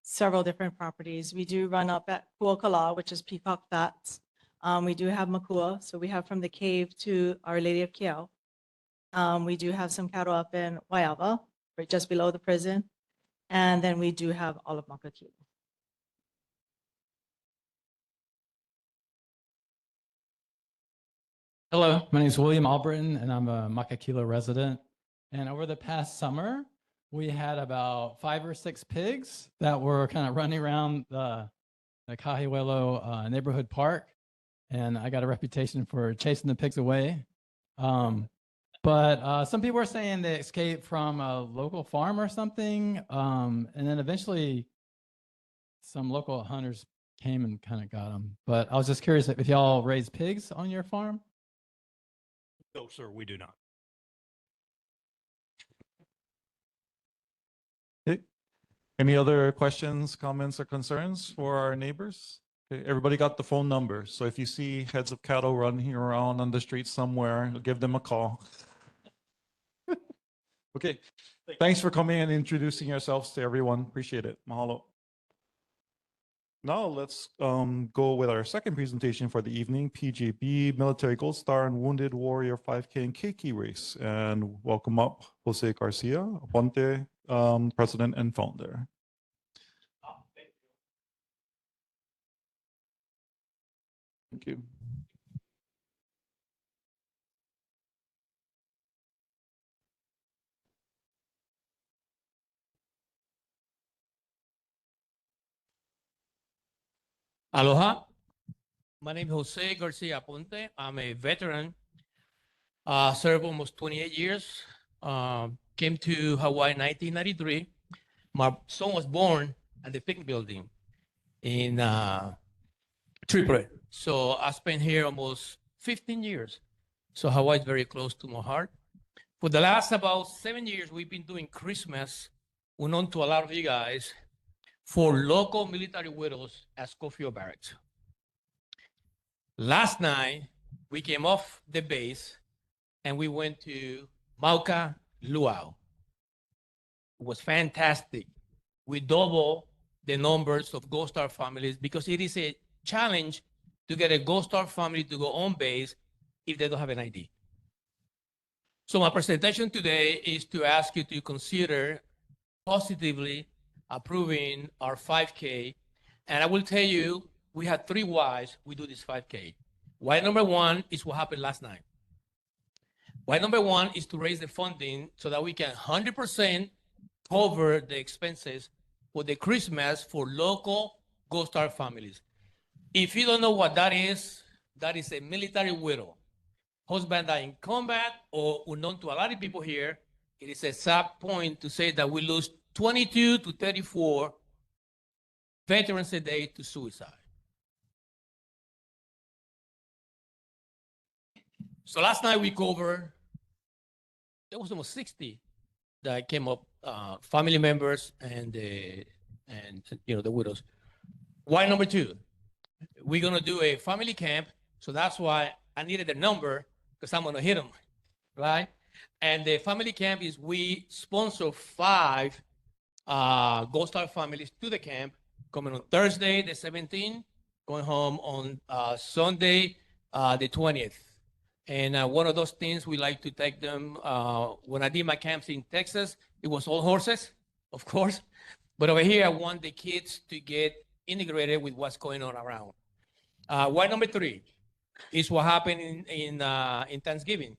several different properties. We do run up at Kuokala, which is Peacock Flats. We do have Makua, so we have from the cave to Our Lady of Kiel. We do have some cattle up in Waiava, right just below the prison. And then we do have all of Makakilo. Hello, my name is William Albritton, and I'm a Makakilo resident. And over the past summer, we had about 5 or 6 pigs that were kind of running around the Kahiwelo neighborhood park. And I got a reputation for chasing the pigs away. But some people are saying they escaped from a local farm or something. And then eventually some local hunters came and kind of got them. But I was just curious if y'all raise pigs on your farm? No, sir, we do not. Okay. Any other questions, comments, or concerns for our neighbors? Okay, everybody got the phone number. So if you see heads of cattle running around on the street somewhere, give them a call. Okay. Thanks for coming and introducing yourselves to everyone. Appreciate it. Mahalo. Now let's go with our second presentation for the evening, PJB Military Gold Star and Wounded Warrior 5K and Keiki race. And welcome up Jose Garcia, Aponte, President and Founder. Thank you. Aloha. My name is Jose Garcia Ponte. I'm a veteran. Served almost 28 years. Came to Hawaii in 1993. My son was born at the picnic building in Tripoli. So I spent here almost 15 years. So Hawaii is very close to my heart. For the last about 7 years, we've been doing Christmas, unknown to a lot of you guys, for local military widows at Schofield Barracks. Last night, we came off the base and we went to Mauka Luau. It was fantastic. We doubled the numbers of Ghost Star families because it is a challenge to get a Ghost Star family to go on base if they don't have an ID. So my presentation today is to ask you to consider positively approving our 5K. And I will tell you, we had 3 whys we do this 5K. Why number 1 is what happened last night. Why number 1 is to raise the funding so that we can 100% cover the expenses for the Christmas for local Ghost Star families. If you don't know what that is a military widow. Husband died in combat, or unknown to a lot of people here, it is a sad point to say that we lose 22 to 34 veterans a day to suicide. So last night we covered, there was almost 60 that came up, family members and the widows. Why number 2? We're gonna do a family camp, so that's why I needed a number because I'm gonna hit them, right? And the family camp is we sponsor 5 Gold Star families to the camp, coming on Thursday the 17th, going home on Sunday the 20th. And one of those things we like to take them, when I did my camps in Texas, it was all horses, of course. But over here, I want the kids to get integrated with what's going on around. Why number 3 is what happened in Thanksgiving.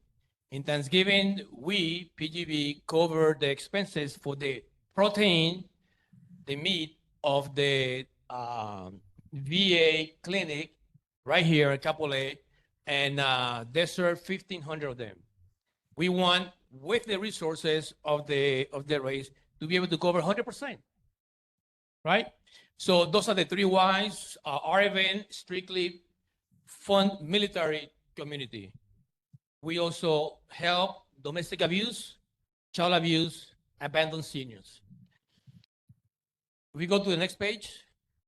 In Thanksgiving, we, PGB, cover the expenses for the protein, the meat of the VA clinic right here at Kapolei, and they serve 1,500 of them. We want, with the resources of the race, to be able to cover 100%, right? So those are the 3 whys. Our event strictly fund military community. We also help domestic abuse, child abuse, abandoned seniors. We go to the next page,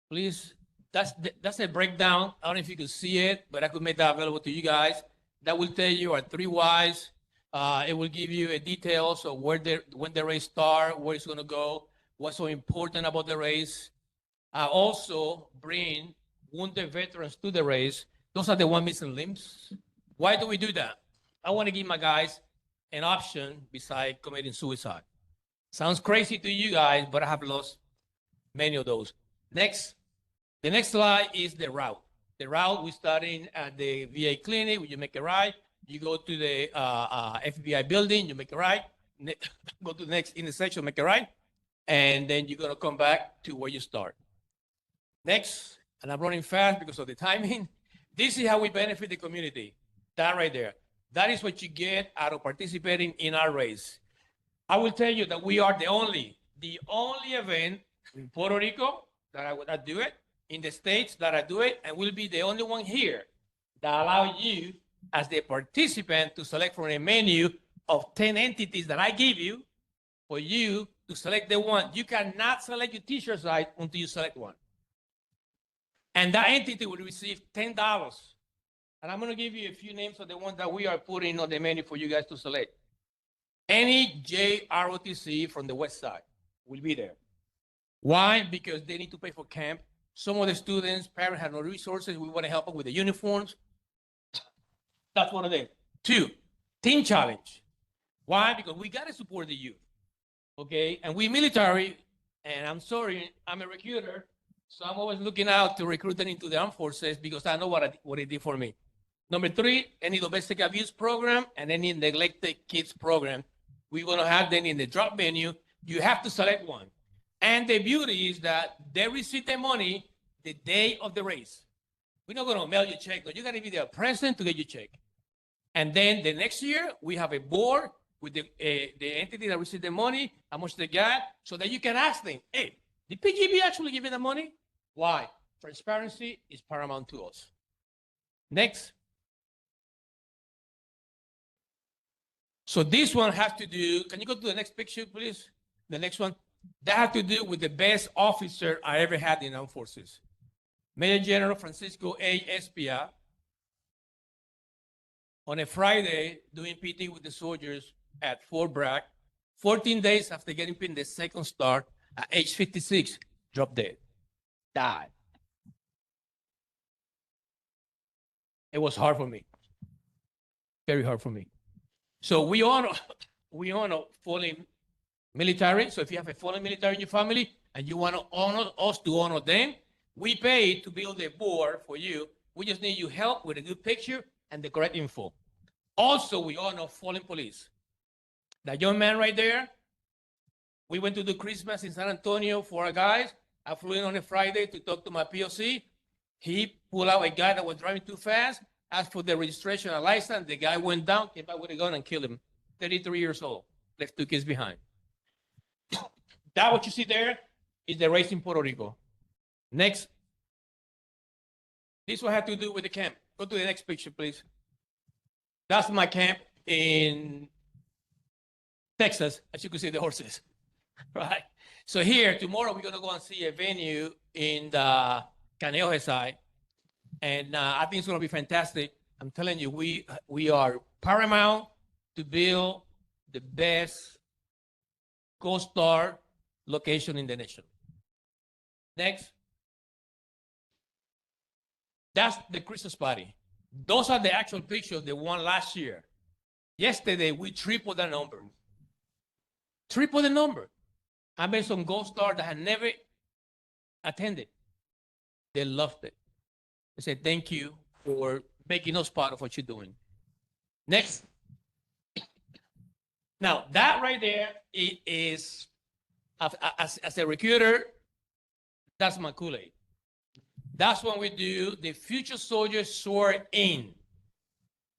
please. That's a breakdown. I don't know if you can see it, but I could make that available to you guys. That will tell you our 3 whys. It will give you a details of when the race start, where it's gonna go, what's so important about the race. I also bring wounded veterans to the race. Those are the ones missing limbs. Why do we do that? I want to give my guys an option besides committing suicide. Sounds crazy to you guys, but I have lost many of those. Next, the next slide is the route. The route, we're starting at the VA clinic, you make a right, you go to the FBI building, you make a right, go to the next intersection, make a right, and then you're gonna come back to where you start. Next, and I'm running fast because of the timing. This is how we benefit the community. That right there. That is what you get out of participating in our race. I will tell you that we are the only event in Puerto Rico that do it, in the States that I do it, and we'll be the only one here that allow you as the participant to select from a menu of 10 entities that I give you for you to select the one. You cannot select your t-shirt size until you select one. And that entity will receive $10. And I'm going to give you a few names of the ones that we are putting on the menu for you guys to select. Any JROTC from the West Side will be there. Why? Because they need to pay for camp. Some of the students, parents have no resources. We want to help them with the uniforms. That's one of them. 2, Team Challenge. Why? Because we got to support the youth. Okay? And we military, and I'm sorry, I'm a recruiter, so I'm always looking out to recruit them into the armed forces because I know what it did for me. Number 3, any domestic abuse program and any neglected kids program. We're going to have them in the drop menu. You have to select one. And the beauty is that they receive the money the day of the race. We're not going to mail you a check. No, you got to be there present to get your check. And then the next year, we have a board with the entity that received the money, how much they got, so that you can ask them, hey, did PGB actually give you the money? Why? Transparency is paramount to us. Next. So this one has to do, can you go to the next picture, please? The next one. That has to do with the best officer I ever had in armed forces. Major General Francisco A. Espia, on a Friday, doing PT with the soldiers at Fort Bragg, 14 days after getting pinned the second star, at age 56, dropped dead, died. It was hard for me, very hard for me. So we honor fallen military. So if you have a fallen military in your family and you want to honor us to honor them, we pay to build a board for you. We just need your help with a good picture and the correct info. Also, we honor fallen police. That young man right there, we went to do Christmas in San Antonio for our guys. I flew in on a Friday to talk to my POC. He pulled out a guy that was driving too fast, asked for the registration and license. The guy went down, came back with a gun and killed him. 33 years old, left 2 kids behind. That what you see there is the race in Puerto Rico. Next. This will have to do with the camp. Go to the next picture, please. That's my camp in Texas, as you can see the horses, right? So here, tomorrow, we're gonna go and see a venue in the Kaneohe side. And I think it's gonna be fantastic. I'm telling you, we are paramount to build the best Gold Star location in the nation. Next. That's the Christmas party. Those are the actual pictures, the one last year. Yesterday, we tripled the number. Triple the number. I met some Gold Stars that had never attended. They loved it. They said, thank you for making us part of what you're doing. Next. Now, that right there, it is, as a recruiter, that's my Kool-Aid. That's when we do the future soldiers sworn in.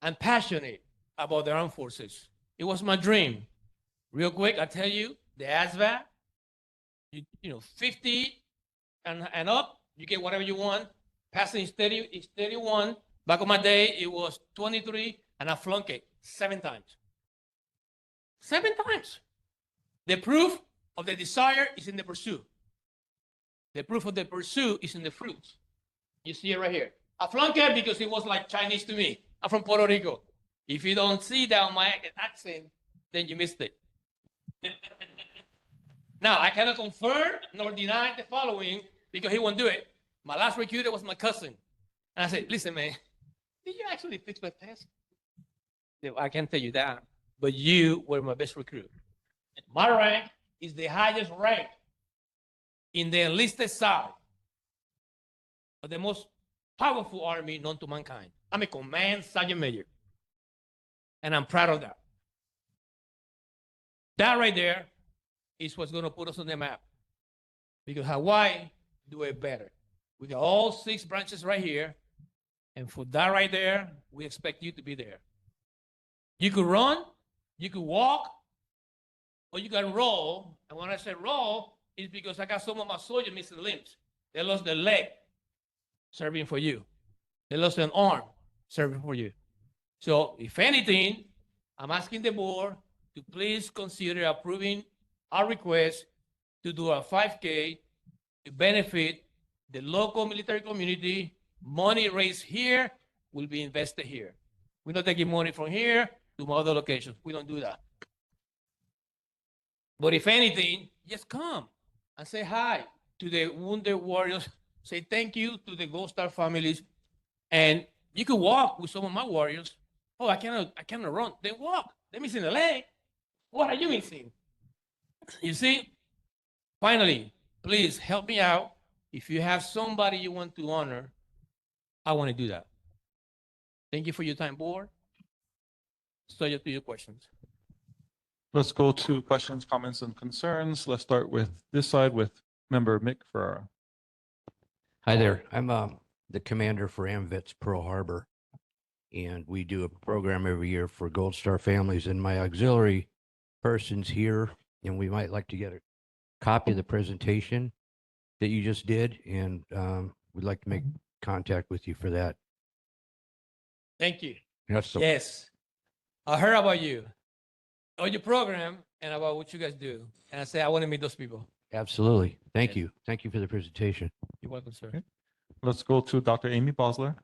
I'm passionate about the armed forces. It was my dream. Real quick, I tell you, the ASVAB, you know, 50 and up, you get whatever you want. Passing is 30, is 31. Back in my day, it was 23, and I flunked it 7 times. 7 times. The proof of the desire is in the pursuit. The proof of the pursuit is in the fruits. You see it right here. I flunked it because it was like Chinese to me. I'm from Puerto Rico. If you don't see that on my accent, then you missed it. Now, I cannot confirm nor deny the following because he won't do it. My last recruiter was my cousin. And I said, listen, man, did you actually fix my test? I can't tell you that, but you were my best recruit. My rank is the highest rank in the enlisted side of the most powerful army known to mankind. I'm a command sergeant major, and I'm proud of that. That right there is what's going to put us on the map, because Hawaii do it better. We got all 6 branches right here, and for that right there, we expect you to be there. You could run, you could walk, or you can roll. And when I say roll, it's because I got some of my soldiers missing limbs. They lost their leg serving for you. They lost an arm serving for you. So if anything, I'm asking the board to please consider approving our request to do a 5K to benefit the local military community. Money raised here will be invested here. We're not taking money from here to other locations. We don't do that. But if anything, just come and say hi to the wounded warriors. Say thank you to the Gold Star families. And you can walk with some of my warriors. Oh, I cannot run. Then walk. They're missing a leg. What are you missing? You see? Finally, please help me out. If you have somebody you want to honor, I want to do that. Thank you for your time, board. Subject to your questions. Let's go to questions, comments, and concerns. Let's start with this side with member Mick Ferrara. Hi there. I'm the commander for AMVETS Pearl Harbor, and we do a program every year for Gold Star families. And my auxiliary person's here, and we might like to get a copy of the presentation that you just did, and we'd like to make contact with you for that. Thank you. Yes. Yes. I heard about you, on your program, and about what you guys do. And I say, I want to meet those people. Absolutely. Thank you. Thank you for the presentation. You're welcome, sir. Okay. Let's go to Dr. Amy Bosler.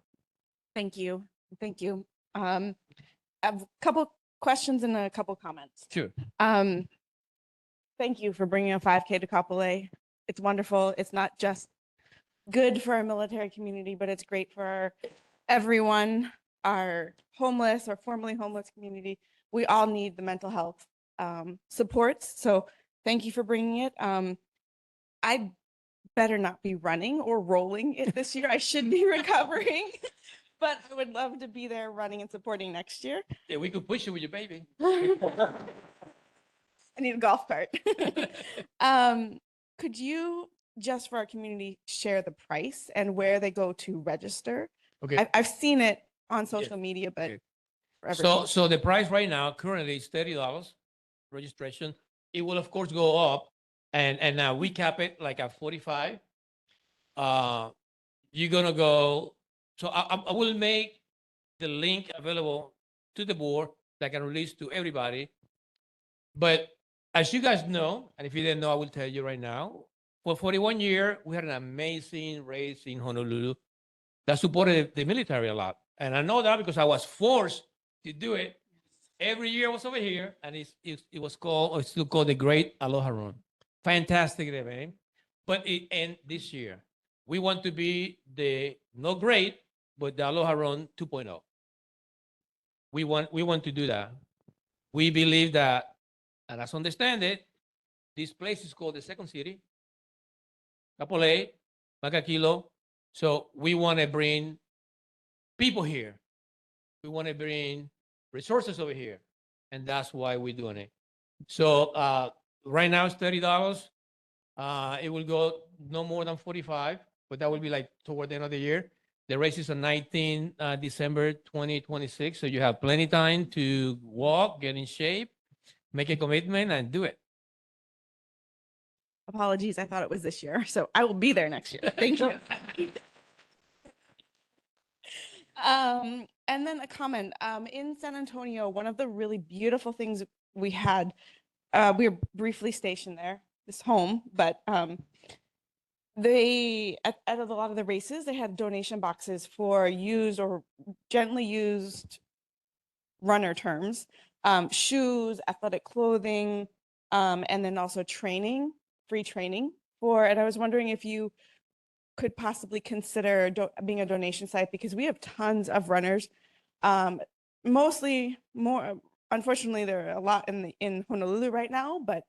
Thank you. Thank you. I have a couple questions and a couple comments. Sure. Thank you for bringing a 5K to Kapolei. It's wonderful. It's not just good for our military community, but it's great for everyone, our homeless or formerly homeless community. We all need the mental health supports. So thank you for bringing it. I better not be running or rolling it this year. I should be recovering, but I would love to be there running and supporting next year. Yeah, we could push you with your baby. I need a golf cart. Could you, just for our community, share the price and where they go to register? Okay. I've seen it on social media, but for everyone. So the price right now currently is $30 registration. It will of course go up, and now we cap it like at 45. You're gonna go. So I will make the link available to the board that I can release to everybody. But as you guys know, and if you didn't know, I will tell you right now, for 41 years, we had an amazing race in Honolulu that supported the military a lot. And I know that because I was forced to do it. Every year I was over here, and it was called, or it's still called the Great Aloha Run. Fantastic event. But it end this year. We want to be the, not great, but the Aloha Run 2.0. We want to do that. We believe that, and as I understand it, this place is called the second city, Kapolei, Makakilo. So we want to bring people here. We want to bring resources over here. And that's why we're doing it. So right now it's $30. It will go no more than 45, but that will be like toward the end of the year. The race is on 19 December 2026. So you have plenty of time to walk, get in shape, make a commitment, and do it. Apologies, I thought it was this year. So I will be there next year. Thank you. And then a comment. In San Antonio, one of the really beautiful things we had, we were briefly stationed there, this home, but they, at a lot of the races, they had donation boxes for used or gently used runner terms, shoes, athletic clothing, and then also training, free training for, and I was wondering if you could possibly consider being a donation site, because we have tons of runners, mostly more, unfortunately, there are a lot in Honolulu right now, but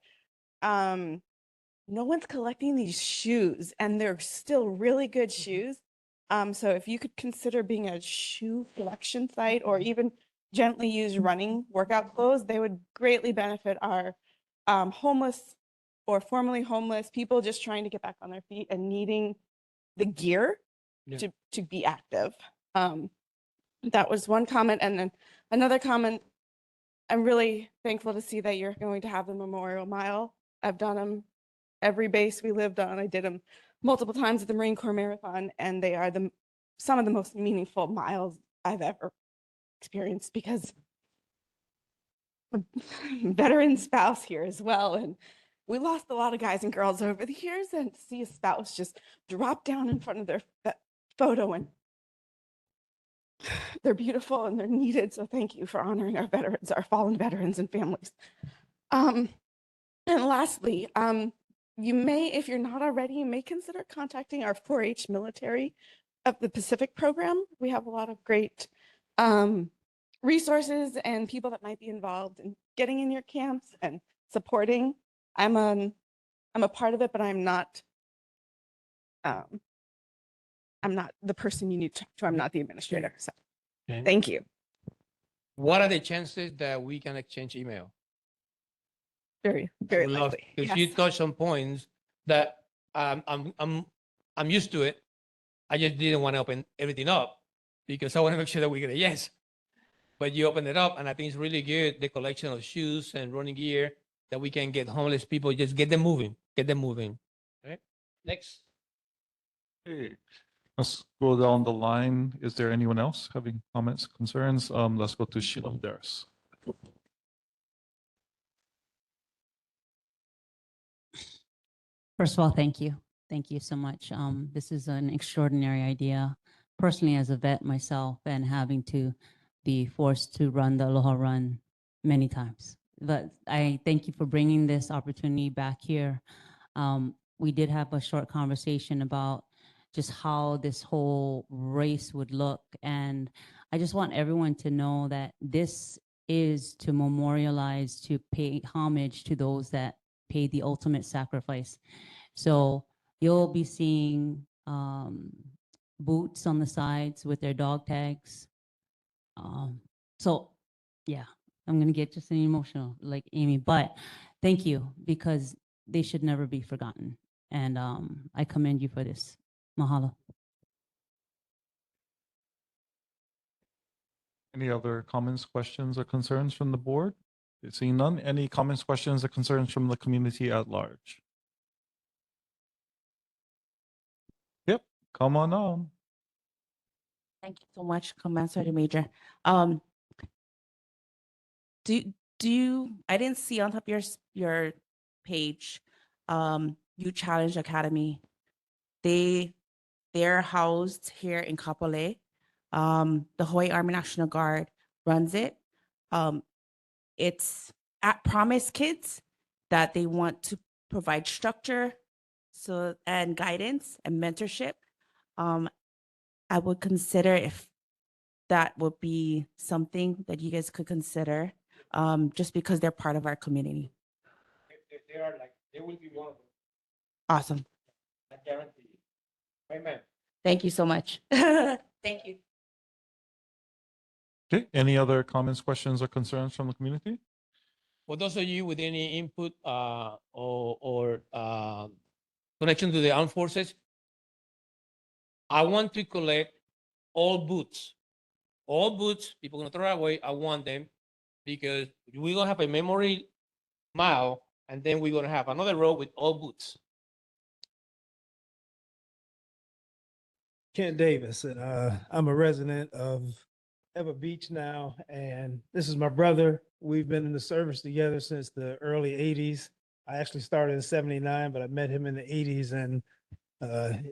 no one's collecting these shoes, and they're still really good shoes. So if you could consider being a shoe collection site or even gently used running workout clothes, they would greatly benefit our homeless or formerly homeless people just trying to get back on their feet and needing the gear to be active. That was one comment. And then another comment, I'm really thankful to see that you're going to have the Memorial Mile. I've done them every base we lived on. I did them multiple times at the Marine Corps Marathon, and they are some of the most meaningful miles I've ever experienced, because I'm a veteran spouse here as well. And we lost a lot of guys and girls over the years, and to see a spouse just drop down in front of their photo, and they're beautiful and they're needed. So thank you for honoring our veterans, our fallen veterans and families. And lastly, you may, if you're not already, you may consider contacting our 4-H military of the Pacific program. We have a lot of great resources and people that might be involved in getting in your camps and supporting. I'm a part of it, but I'm not the person you need to talk to. I'm not the administrator. So thank you. What are the chances that we can exchange email? Very, very likely. Because you touched some points that I'm used to it. I just didn't want to open everything up because I want to make sure that we get a yes. But you opened it up, and I think it's really good, the collection of shoes and running gear that we can get homeless people, just get them moving, All right, next. Okay, let's go down the line. Is there anyone else having comments, concerns? Let's go to Sheila Daris. First of all, thank you. Thank you so much. This is an extraordinary idea. Personally, as a vet myself, and having to be forced to run the Aloha Run many times. But I thank you for bringing this opportunity back here. We did have a short conversation about just how this whole race would look. And I just want everyone to know that this is to memorialize, to pay homage to those that paid the ultimate sacrifice. So you'll be seeing boots on the sides with their dog tags. So yeah, I'm gonna get just emotional like Amy, but thank you, because they should never be forgotten. And I commend you for this. Mahalo. Any other comments, questions, or concerns from the board? Seeing none, any comments, questions, or concerns from the community at large? Yep, come on on. Thank you so much, Commensurate Major. do you, I didn't see on top of your page, You Challenge Academy. They're housed here in Kapolei. The Hawaii Army National Guard runs it. It's at Promise Kids that they want to provide structure and guidance and mentorship. I would consider if that would be something that you guys could consider, just because they're part of our community. They will be one of them. Awesome. I guarantee you. Amen. Thank you so much. Thank you. Okay, any other comments, questions, or concerns from the community? For those of you with any input or connection to the armed forces, I want to collect all boots. All boots, people gonna throw it away. I want them because we're gonna have a memory mile, and then we're gonna have another row with all boots. Kent Davis, and I'm a resident of Ever Beach now, and this is my brother. We've been in the service together since the early 80s. I actually started in 79, but I met him in the 80s, and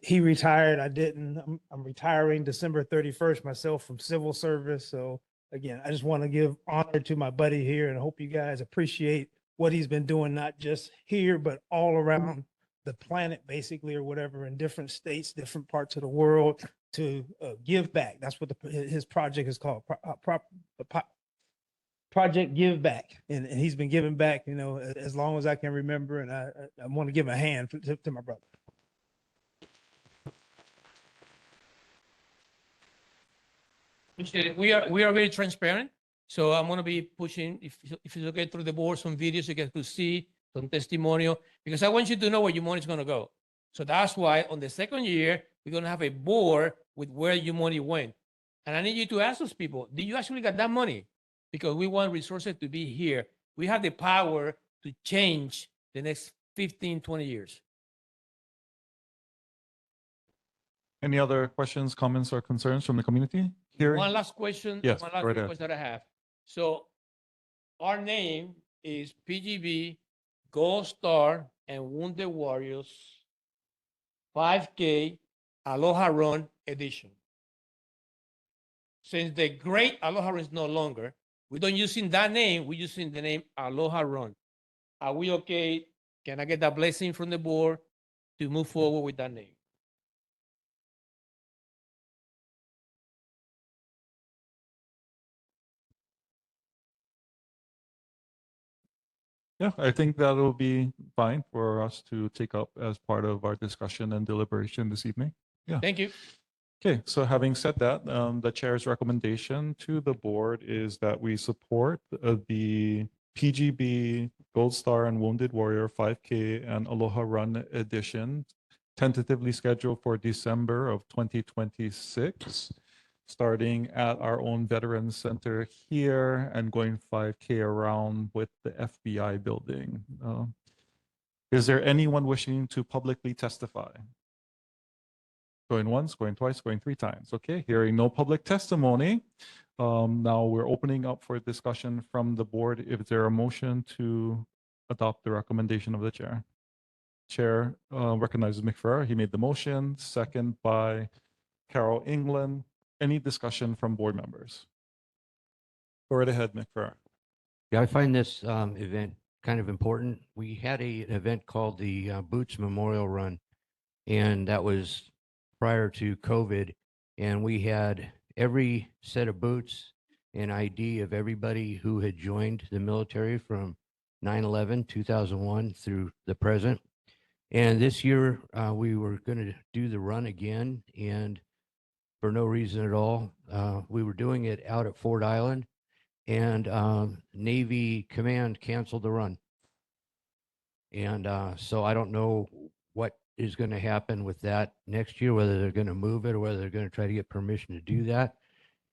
he retired. I didn't. I'm retiring December 31st myself from civil service. So again, I just want to give honor to my buddy here, and I hope you guys appreciate what he's been doing, not just here, but all around the planet, basically, or whatever, in different states, different parts of the world, to give back. That's what his project is called, Project Give Back. And he's been giving back, as long as I can remember. And I want to give a hand to my brother. Appreciate it. We are very transparent. So I'm going to be pushing, if it's okay, through the board, some videos you get to see, some testimonial, because I want you to know where your money is going to go. So that's why on the second year, we're going to have a board with where your money went. And I need you to ask those people, did you actually get that money? Because we want resources to be here. We have the power to change the next 15, 20 years. Any other questions, comments, or concerns from the community? One last question. Yes, One last right ahead. request that I have. So our name is PGB Gold Star and Wounded Warriors 5K Aloha Run Edition. Since the great Aloha Run is no longer, we don't using that name, we're using the name Aloha Run. Are we okay? Can I get that blessing from the board to move forward with that name? Yeah, I think that'll be fine for us to take up as part of our discussion and deliberation this evening. Yeah. Thank you. Okay, so having said that, the chair's recommendation to the board is that we support the PGB Gold Star and Wounded Warrior 5K and Aloha Run edition, tentatively scheduled for December of 2026, starting at our own Veterans Center here and going 5K around with the FBI building. Is there anyone wishing to publicly testify? Going once, going twice, going three times. Okay, hearing no public testimony. Now we're opening up for discussion from the board. Is there a motion to adopt the recommendation of the chair? Chair recognizes McFerrer. He made the motion, second by Carol England. Any discussion from board members? Go right ahead, McFerrer. Yeah, I find this event kind of important. We had an event called the Boots Memorial Run, and that was prior to COVID. And we had every set of boots and ID of everybody who had joined the military from 9/11, 2001 through the present. And this year we were going to do the run again, and for no reason at all, we were doing it out at Ford Island, and Navy Command canceled the run. And so I don't know what is going to happen with that next year, whether they're going to move it or whether they're going to try to get permission to do that.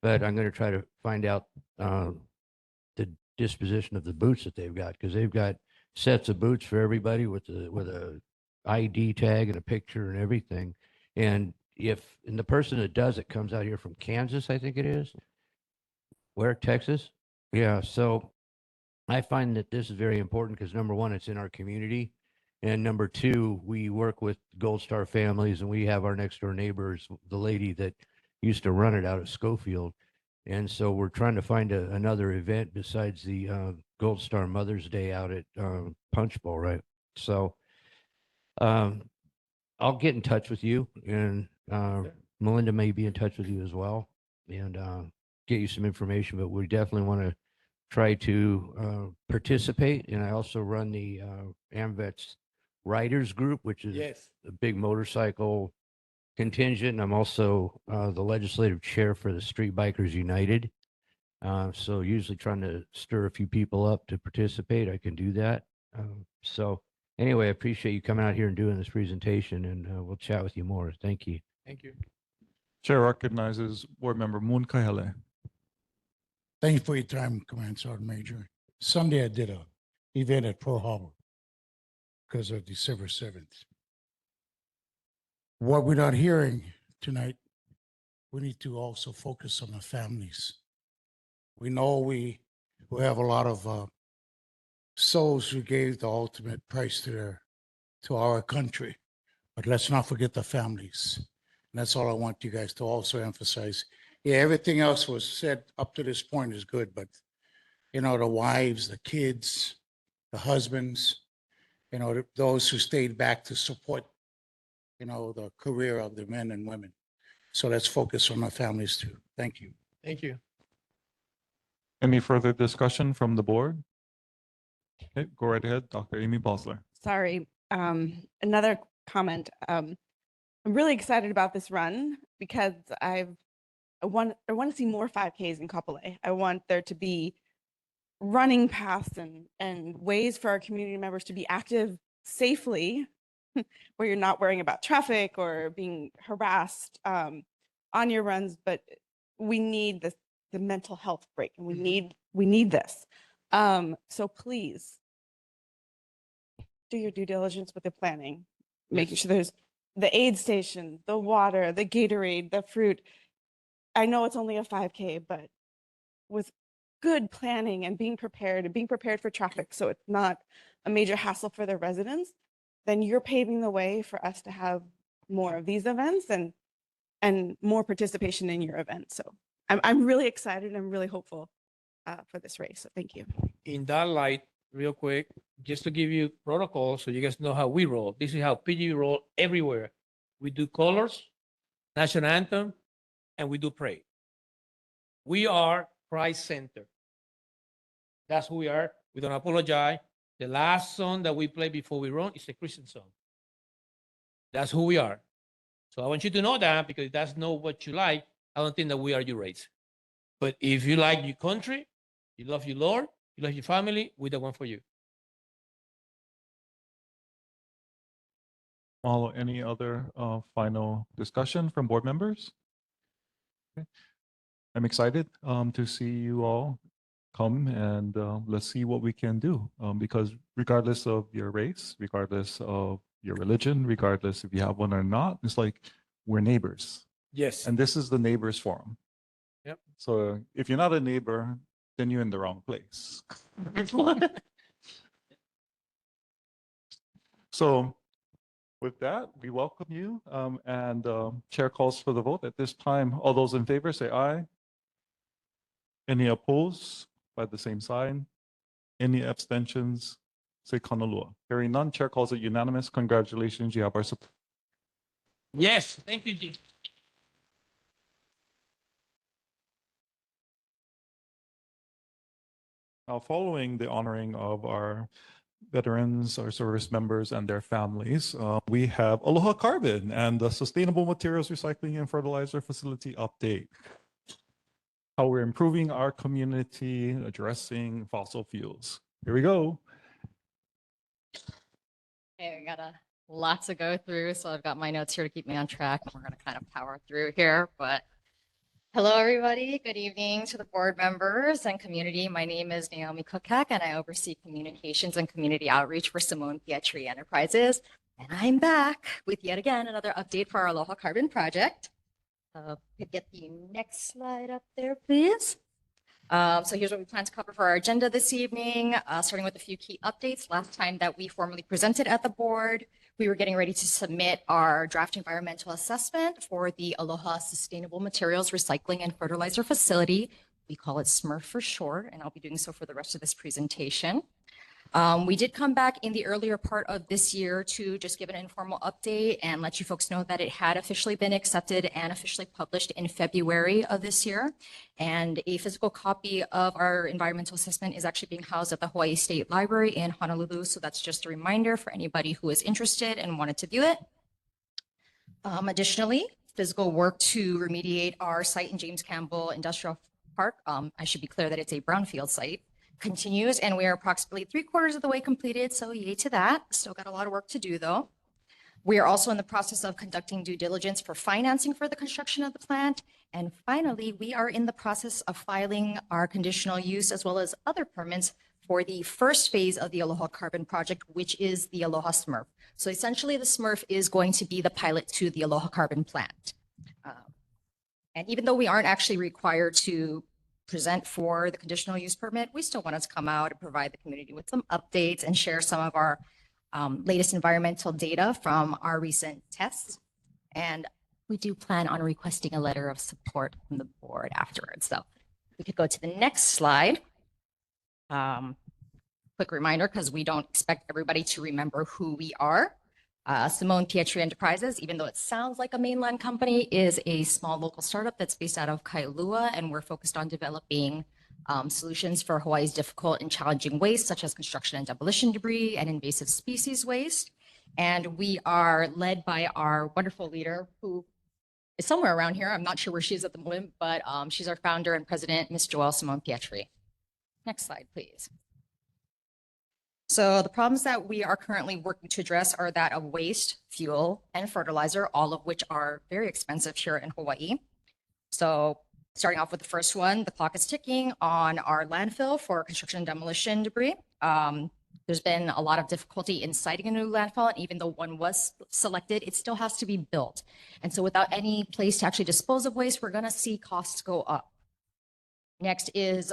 But I'm going to try to find out the disposition of the boots that they've got, because they've got sets of boots for everybody with a ID tag and a picture and everything. And the person that does it comes out here from Kansas, I think it is. Where? Texas? Yeah. So I find that this is very important because number one, it's in our community. And number two, we work with Gold Star families and we have our next door neighbors, the lady that used to run it out at Schofield. And so we're trying to find another event besides the Gold Star Mother's Day out at Punch Bowl, right? So I'll get in touch with you and Melinda may be in touch with you as well and get you some information, but we definitely want to try to participate. And I also run the AMVETS Riders Group, which is Yes. a big motorcycle contingent. And I'm also the legislative chair for the Street Bikers United. So usually trying to stir a few people up to participate. I can do that. So anyway, I appreciate you coming out here and doing this presentation and we'll chat with you more. Thank you. Thank you. Chair recognizes Board Member Honokai Hale. Thank you for your time, Command Sergeant Major. Sunday I did a event at Pearl Harbor because of December 7th. What we're not hearing tonight, we need to also focus on the families. We know we have a lot of souls who gave the ultimate price to our country, but let's not forget the families. And that's all I want you guys to also emphasize. Yeah, everything else was said up to this point is good, but you know, the wives, the kids, the husbands, you know, those who stayed back to support, you know, the career of the men and women. So let's focus on our families too. Thank you. Thank you. Any further discussion from the board? Okay, go right ahead, Dr. Amy Bosler. Sorry, another comment. I'm really excited about this run because I want to see more 5Ks in Kapolei. I want there to be running paths and ways for our community members to be active safely where you're not worrying about traffic or being harassed on your runs, but we need the mental health break and we need this. So please do your due diligence with the planning, making sure there's the aid station, the water, the Gatorade, the fruit. I know it's only a 5K, but with good planning and being prepared for traffic so it's not a major hassle for the residents, then you're paving the way for us to have more of these events and more participation in your event. So I'm really excited. I'm really hopeful for this race. So thank you. In that light, real quick, just to give you protocol so you guys know how we roll. This is how PG roll everywhere. We do colors, national anthem, and we do pray. We are Christ Center. That's who we are. We don't apologize. The last song that we play before we run is a Christian song. That's who we are. So I want you to know that because that's not what you like. I don't think that we are your race. But if you like your country, you love your Lord, you love your family, we're the one for you. Mahalo. Any other final discussion from board members? Okay. I'm excited to see you all come and let's see what we can do because regardless of your race, regardless of your religion, regardless if you have one or not, it's like we're neighbors. Yes. And this is the neighbors forum. Yep. So if you're not a neighbor, then you're in the wrong place. So with that, we welcome you and chair calls for the vote at this time. All those in favor say aye. Any opposed by the same sign? Any abstentions? Say kanalua. Hearing none, chair calls it unanimous. Congratulations, you have our support. Yes. Thank you, G. Now, following the honoring of our veterans, our service members, and their families, we have Aloha Carbon and the Sustainable Materials Recycling and Fertilizer Facility update. How we're improving our community, addressing fossil fuels. Here we go. Okay, we got a lot to go through, so I've got my notes here to keep me on track. We're going to kind of power through here, but hello, everybody. Good evening to the board members and community. My name is Naomi Cookhack, and I oversee communications and community outreach for Simone Pietri Enterprises. And I'm back with yet again another update for our Aloha Carbon project. Could get the next slide up there, please. So here's what we plan to cover for our agenda this evening, starting with a few key updates. Last time that we formally presented at the board, we were getting ready to submit our draft environmental assessment for the Aloha Sustainable Materials Recycling and Fertilizer Facility. We call it SMRF for short, and I'll be doing so for the rest of this presentation. We did come back in the earlier part of this year to just give an informal update and let you folks know that it had officially been accepted and officially published in February of this year. And a physical copy of our environmental assessment is actually being housed at the Hawaii State Library in Honolulu. So that's just a reminder for anybody who is interested and wanted to view it. Additionally, physical work to remediate our site in James Campbell Industrial Park, I should be clear that it's a brownfield site, continues, and we are approximately 3/4 of the way completed, so yay to that. Still got a lot of work to do though. We are also in the process of conducting due diligence for financing for the construction of the plant. And finally, we are in the process of filing our conditional use as well as other permits for the first phase of the Aloha Carbon Project, which is the Aloha SMRF. So essentially the SMRF is going to be the pilot to the Aloha Carbon plant. And even though we aren't actually required to present for the conditional use permit, we still want to come out and provide the community with some updates and share some of our latest environmental data from our recent tests. And we do plan on requesting a letter of support from the board afterwards. So we could go to the next slide. Quick reminder, because we don't expect everybody to remember who we are. Simone Pietri Enterprises, even though it sounds like a mainland company, is a small local startup that's based out of Kailua, and we're focused on developing solutions for Hawaii's difficult and challenging waste, such as construction and demolition debris and invasive species waste. And we are led by our wonderful leader, who is somewhere around here. I'm not sure where she is at the moment, but she's our founder and president, Ms. Joelle Simone Pietri. Next slide, please. So the problems that we are currently working to address are that of waste, fuel, and fertilizer, all of which are very expensive here in Hawaii. So starting off with the first one, the clock is ticking on our landfill for construction and demolition debris. There's been a lot of difficulty in siting a new landfill, and even though one was selected, it still has to be built. And so without any place to actually dispose of waste, we're going to see costs go up. Next is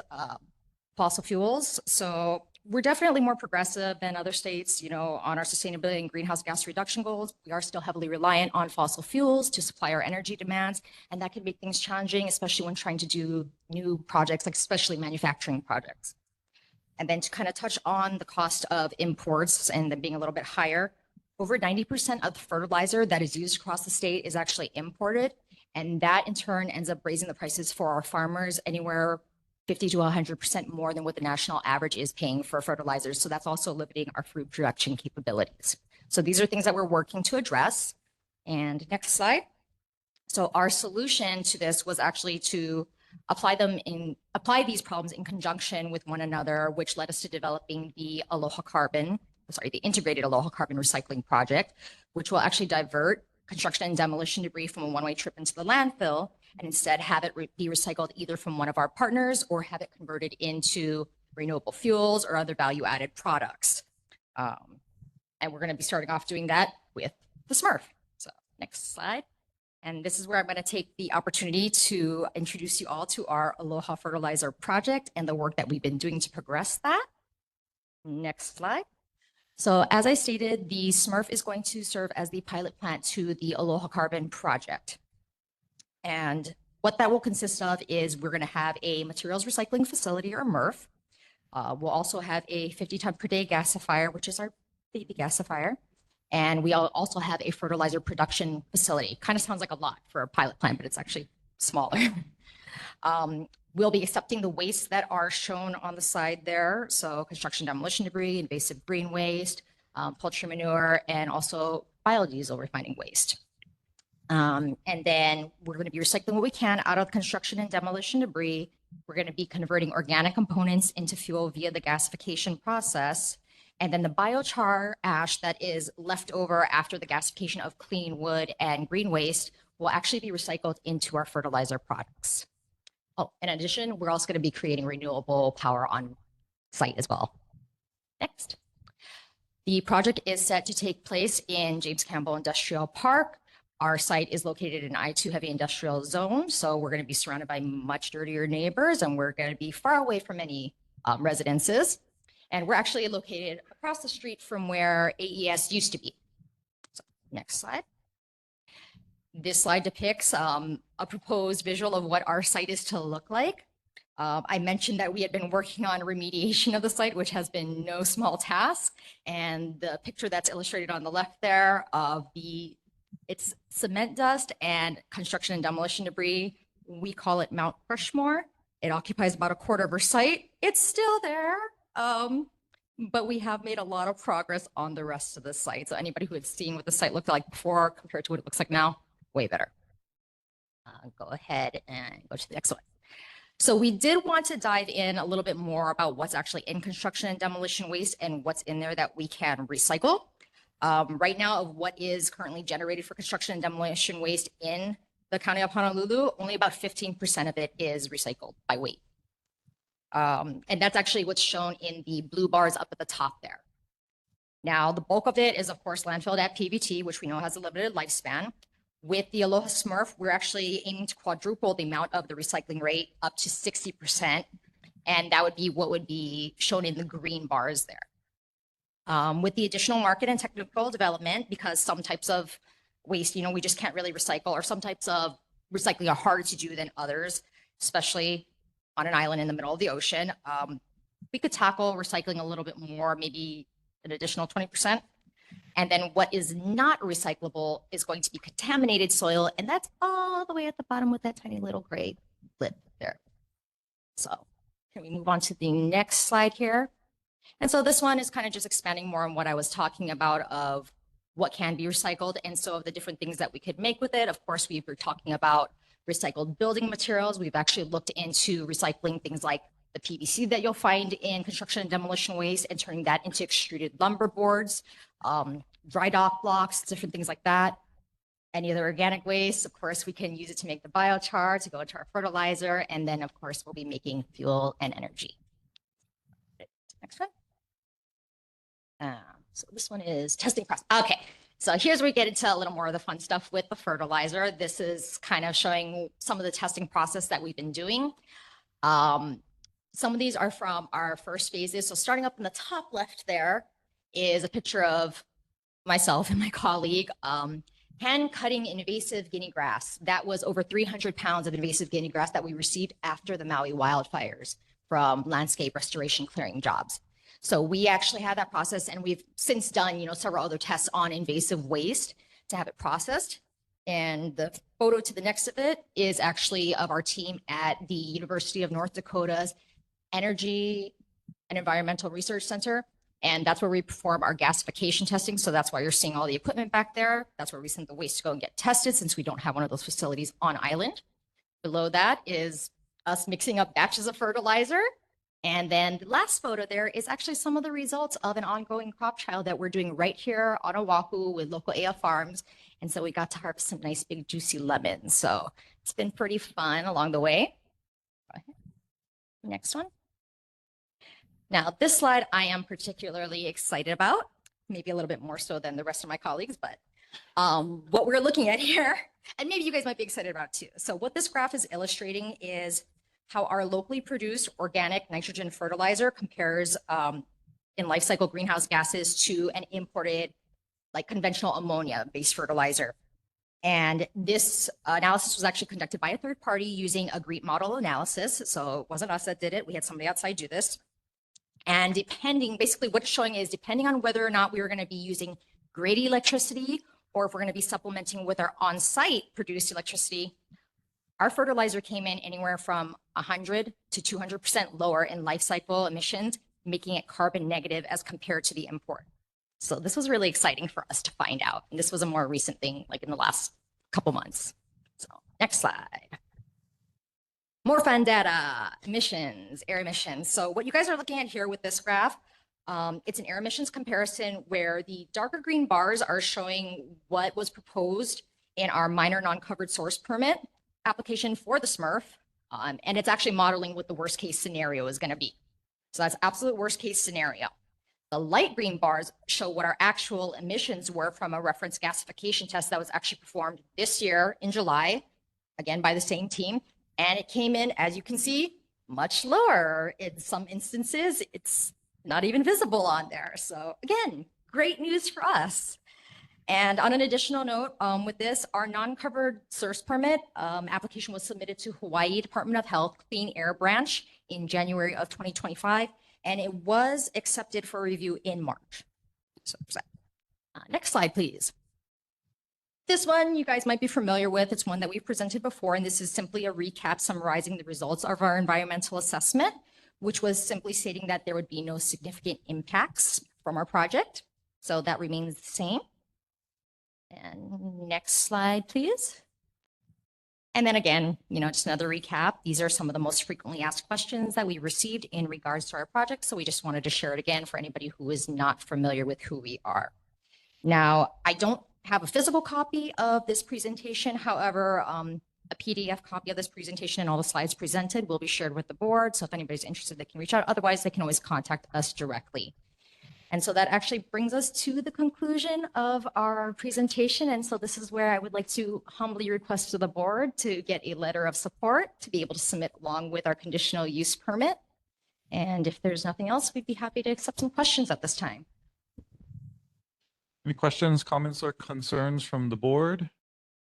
fossil fuels. So we're definitely more progressive than other states, you know, on our sustainability and greenhouse gas reduction goals. We are still heavily reliant on fossil fuels to supply our energy demands, and that can make things challenging, especially when trying to do new projects, like especially manufacturing projects. And then to kind of touch on the cost of imports and them being a little bit higher, over 90% of the fertilizer that is used across the state is actually imported, and that in turn ends up raising the prices for our farmers anywhere 50 to 100% more than what the national average is paying for fertilizers. So that's also limiting our food production capabilities. So these are things that we're working to address. And next slide. So our solution to this was actually to apply these problems in conjunction with one another, which led us to developing the the integrated Aloha Carbon Recycling Project, which will actually divert construction and demolition debris from a one-way trip into the landfill, and instead have it be recycled either from one of our partners or have it converted into renewable fuels or other value-added products. And we're going to be starting off doing that with the SMRF. So next slide. And this is where I'm going to take the opportunity to introduce you all to our Aloha Fertilizer Project and the work that we've been doing to progress that. Next slide. So as I stated, the SMRF is going to serve as the pilot plant to the Aloha Carbon Project. And what that will consist of is we're going to have a materials recycling facility, or MRF. We'll also have a 50-ton per day gasifier, which is our baby gasifier. And we also have a fertilizer production facility. Kind of sounds like a lot for a pilot plant, but it's actually smaller. We'll be accepting the wastes that are shown on the side there. So construction demolition debris, invasive green waste, poultry manure, and also biodiesel refining waste. And then we're going to be recycling what we can out of construction and demolition debris. We're going to be converting organic components into fuel via the gasification process. And then the biochar ash that is left over after the gasification of clean wood and green waste will actually be recycled into our fertilizer products. Oh, in addition, we're also going to be creating renewable power on site as well. Next. The project is set to take place in James Campbell Industrial Park. Our site is located in I-2 heavy industrial zone, so we're going to be surrounded by much dirtier neighbors, and we're going to be far away from any residences. And we're actually located across the street from where AES used to be. So, next slide. This slide depicts a proposed visual of what our site is to look like. I mentioned that we had been working on remediation of the site, which has been no small task. And the picture that's illustrated on the left there of it's cement dust and construction and demolition debris. We call it Mount Rushmore. It occupies about a quarter of our site. It's still there, but we have made a lot of progress on the rest of the site. So anybody who had seen what the site looked like before compared to what it looks like now, way better. Go ahead and go to the next one. So we did want to dive in a little bit more about what's actually in construction and demolition waste and what's in there that we can recycle. Right now, of what is currently generated for construction and demolition waste in the County of Honolulu, only about 15% of it is recycled by weight. And that's actually what's shown in the blue bars up at the top there. Now, the bulk of it is, of course, landfilled at PVT, which we know has a limited lifespan. With the Aloha Smurf, we're actually aiming to quadruple the amount of the recycling rate up to 60%. And that would be what would be shown in the green bars there. With the additional market and technical development, because some types of waste, we just can't really recycle, or some types of recycling are harder to do than others, especially on an island in the middle of the ocean. We could tackle recycling a little bit more, maybe an additional 20%. And then what is not recyclable is going to be contaminated soil. And that's all the way at the bottom with that tiny little gray lip there. So can we move on to the next slide here? And so this one is kind of just expanding more on what I was talking about of what can be recycled. And so of the different things that we could make with it, of course, we were talking about recycled building materials. We've actually looked into recycling things like the PVC that you'll find in construction and demolition waste and turning that into extruded lumber boards, dry dock blocks, different things like that. Any other organic waste, of course, we can use it to make the biochar, to go into our fertilizer, and then, of course, we'll be making fuel and energy. Next one. So this one is testing process. Okay, so here's where we get into a little more of the fun stuff with the fertilizer. This is kind of showing some of the testing process that we've been doing. Some of these are from our first phases. So starting up in the top left there is a picture of myself and my colleague hand cutting invasive guinea grass. That was over 300 pounds of invasive guinea grass that we received after the Maui wildfires from landscape restoration clearing jobs. So we actually had that process, and we've since done, several other tests on invasive waste to have it processed. And the photo to the next of it is actually of our team at the University of North Dakota's Energy and Environmental Research Center. And that's where we perform our gasification testing. So that's why you're seeing all the equipment back there. That's where we send the waste to go and get tested, since we don't have one of those facilities on island. Below that is us mixing up batches of fertilizer. And then the last photo there is actually some of the results of an ongoing crop trial that we're doing right here on Oahu with local AF farms. And so we got to harvest some nice big juicy lemons. So it's been pretty fun along the way. Next one. Now this slide I am particularly excited about, maybe a little bit more so than the rest of my colleagues, but what we're looking at here, and maybe you guys might be excited about too. So what this graph is illustrating is how our locally produced organic nitrogen fertilizer compares in life cycle greenhouse gases to an imported, like conventional ammonia-based fertilizer. And this analysis was actually conducted by a third party using a GREET model analysis. So it wasn't us that did it. We had somebody outside do this. And basically what it's showing is depending on whether or not we were going to be using grid electricity or if we're going to be supplementing with our on-site produced electricity, our fertilizer came in anywhere from 100 to 200% lower in life cycle emissions, making it carbon negative as compared to the import. So this was really exciting for us to find out. And this was a more recent thing, like in the last couple months. So next slide. More fun data, emissions, air emissions. So what you guys are looking at here with this graph, it's an air emissions comparison where the darker green bars are showing what was proposed in our minor non-covered source permit application for the Smurf. And it's actually modeling what the worst case scenario is going to be. So that's absolute worst case scenario. The light green bars show what our actual emissions were from a reference gasification test that was actually performed this year in July, again by the same team. And it came in, as you can see, much lower. In some instances, it's not even visible on there. So again, great news for us. And on an additional note, with this, our non-covered source permit application was submitted to Hawaii Department of Health Clean Air Branch in January of 2025, and it was accepted for review in March. So, next slide, please. This one you guys might be familiar with. It's one that we've presented before, and this is simply a recap summarizing the results of our environmental assessment, which was simply stating that there would be no significant impacts from our project. So that remains the same. And next slide, please. And then again, just another recap. These are some of the most frequently asked questions that we received in regards to our project. So we just wanted to share it again for anybody who is not familiar with who we are. Now, I don't have a physical copy of this presentation. However, a PDF copy of this presentation and all the slides presented will be shared with the board. So if anybody's interested, they can reach out. Otherwise, they can always contact us directly. And so that actually brings us to the conclusion of our presentation. And so this is where I would like to humbly request to the board to get a letter of support to be able to submit along with our conditional use permit. And if there's nothing else, we'd be happy to accept some questions at this time. Any questions, comments, or concerns from the board?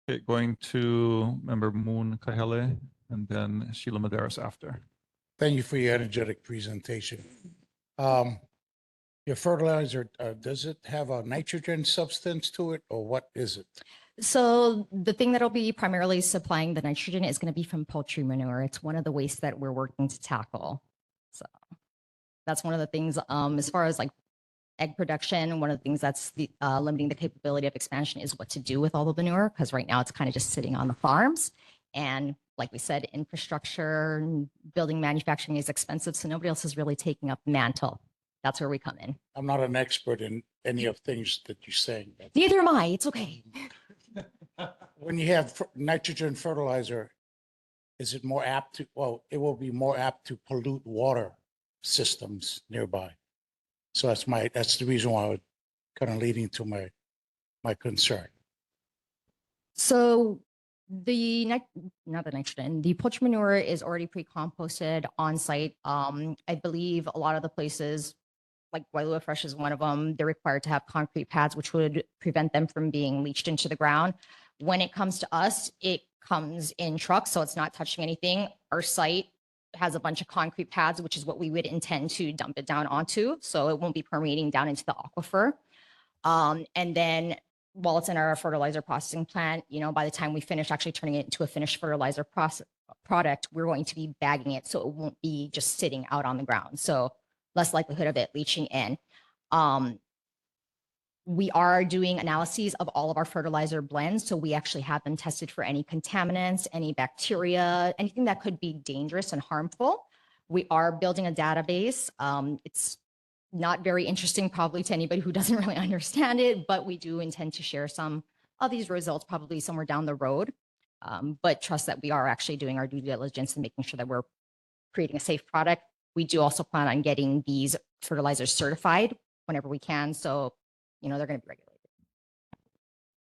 Okay, going to Member Moon Kahele and then Sheila Maderas after. Thank you for your energetic presentation. Your fertilizer, does it have a nitrogen substance to it, or what is it? So the thing that'll be primarily supplying the nitrogen is going to be from poultry manure. It's one of the wastes that we're working to tackle. So that's one of the things, as far as like egg production, one of the things that's limiting the capability of expansion is what to do with all the manure, because right now it's kind of just sitting on the farms. And like we said, infrastructure, building manufacturing is expensive, so nobody else is really taking up the mantle. That's where we come in. I'm not an expert in any of things that you're saying. Neither am I. It's okay. When you have nitrogen fertilizer, is it more apt to, well, it will be more apt to pollute water systems nearby. So that's the reason why I was kind of leading to my concern. So not the nitrogen, the poultry manure is already pre-composted on site. I believe a lot of the places, like Wailua Fresh is one of them, they're required to have concrete pads, which would prevent them from being leached into the ground. When it comes to us, it comes in trucks, so it's not touching anything. Our site has a bunch of concrete pads, which is what we would intend to dump it down onto, so it won't be permeating down into the aquifer. And then while it's in our fertilizer processing plant, by the time we finish actually turning it into a finished fertilizer product, we're going to be bagging it, so it won't be just sitting out on the ground. So less likelihood of it leaching in. We are doing analyses of all of our fertilizer blends. So we actually have them tested for any contaminants, any bacteria, anything that could be dangerous and harmful. We are building a database. It's not very interesting probably to anybody who doesn't really understand it, but we do intend to share some of these results probably somewhere down the road. But trust that we are actually doing our due diligence and making sure that we're creating a safe product. We do also plan on getting these fertilizers certified whenever we can. So, they're going to be regulated.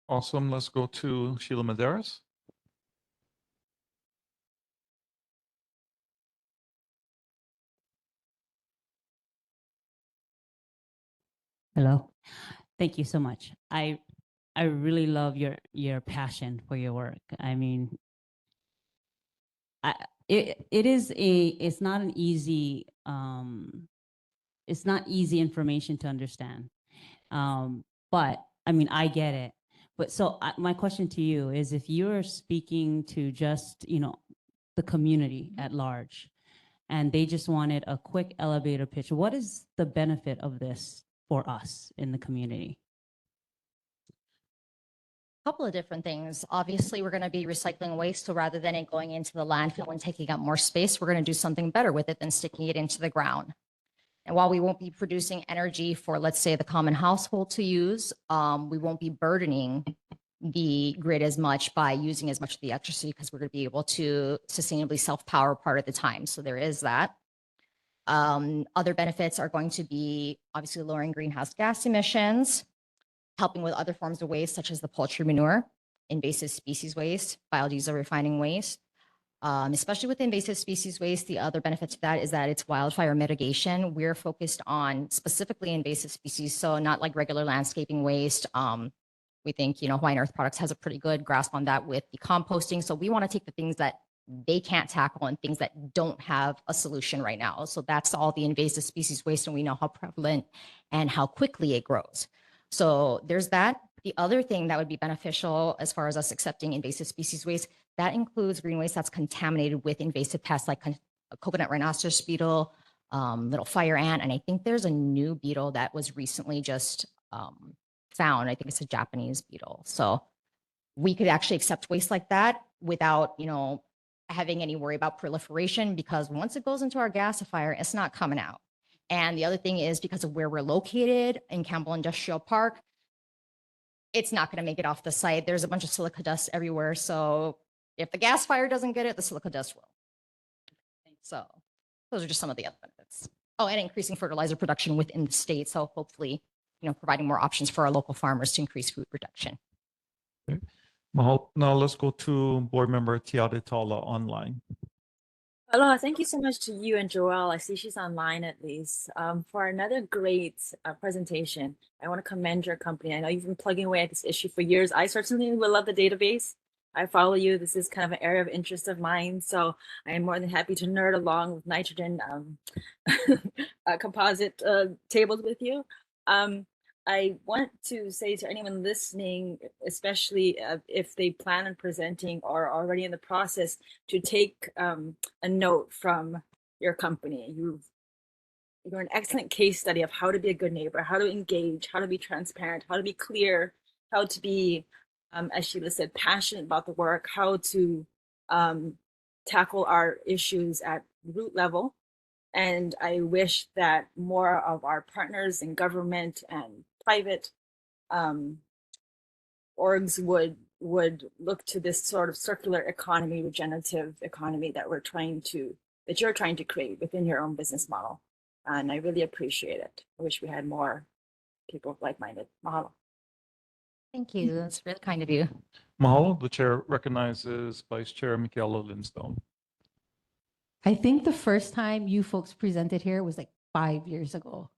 Awesome. Let's go to Sheila Maderas. Hello. Thank you so much. I really love your passion for your work. I mean, it's not an easy information to understand. But I mean, I get it. But so my question to you is, if you're speaking to just, the community at large, and they just wanted a quick elevator pitch, what is the benefit of this for us in the community? A couple of different things. Obviously, we're going to be recycling waste. So rather than it going into the landfill and taking up more space, we're going to do something better with it than sticking it into the ground. And while we won't be producing energy for, let's say, the common household to use, we won't be burdening the grid as much by using as much of the electricity, because we're going to be able to sustainably self-power part of the time. So there is that. Other benefits are going to be obviously lowering greenhouse gas emissions, helping with other forms of waste, such as the poultry manure, invasive species waste, biodiesel refining waste. Especially with invasive species waste, the other benefit to that is that it's wildfire mitigation. We're focused on specifically invasive species, so not like regular landscaping waste. We think, Hawaiian Earth Products has a pretty good grasp on that with the composting. So we want to take the things that they can't tackle and things that don't have a solution right now. So that's all the invasive species waste, and we know how prevalent and how quickly it grows. So there's that. The other thing that would be beneficial as far as us accepting invasive species waste, that includes green waste that's contaminated with invasive pests like a coconut rhinoceros beetle, little fire ant, and I think there's a new beetle that was recently just found. I think it's a Japanese beetle. So we could actually accept waste like that without, having any worry about proliferation, because once it goes into our gasifier, it's not coming out. And the other thing is, because of where we're located in Campbell Industrial Park, it's not going to make it off the site. There's a bunch of silica dust everywhere. So if the gasifier doesn't get it, the silica dust will. So those are just some of the other benefits. Oh, and increasing fertilizer production within the state. So hopefully, providing more options for our local farmers to increase food production. Okay. Mahalo. Now let's go to board member Tiare Tala online. Aloha, thank you so much to you and Joelle. I see she's online at least, for another great presentation. I want to commend your company. I know you've been plugging away at this issue for years. I certainly will love the database. I follow you. This is kind of an area of interest of mine. So I am more than happy to nerd along with nitrogen composite tables with you. I want to say to anyone listening, especially if they plan on presenting or are already in the process, to take a note from your company. You're an excellent case study of how to be a good neighbor, how to engage, how to be transparent, how to be clear, how to be, as Sheila said, passionate about the work, how to tackle our issues at root level. And I wish that more of our partners in government and private orgs would look to this sort of circular economy, regenerative economy that you're trying to create within your own business model. And I really appreciate it. I wish we had more people like-minded. Mahalo. Thank you. That's really kind of you. Mahalo. The chair recognizes Vice Chair Michaela Lindstone. I think the first time you folks presented here was like 5 years ago.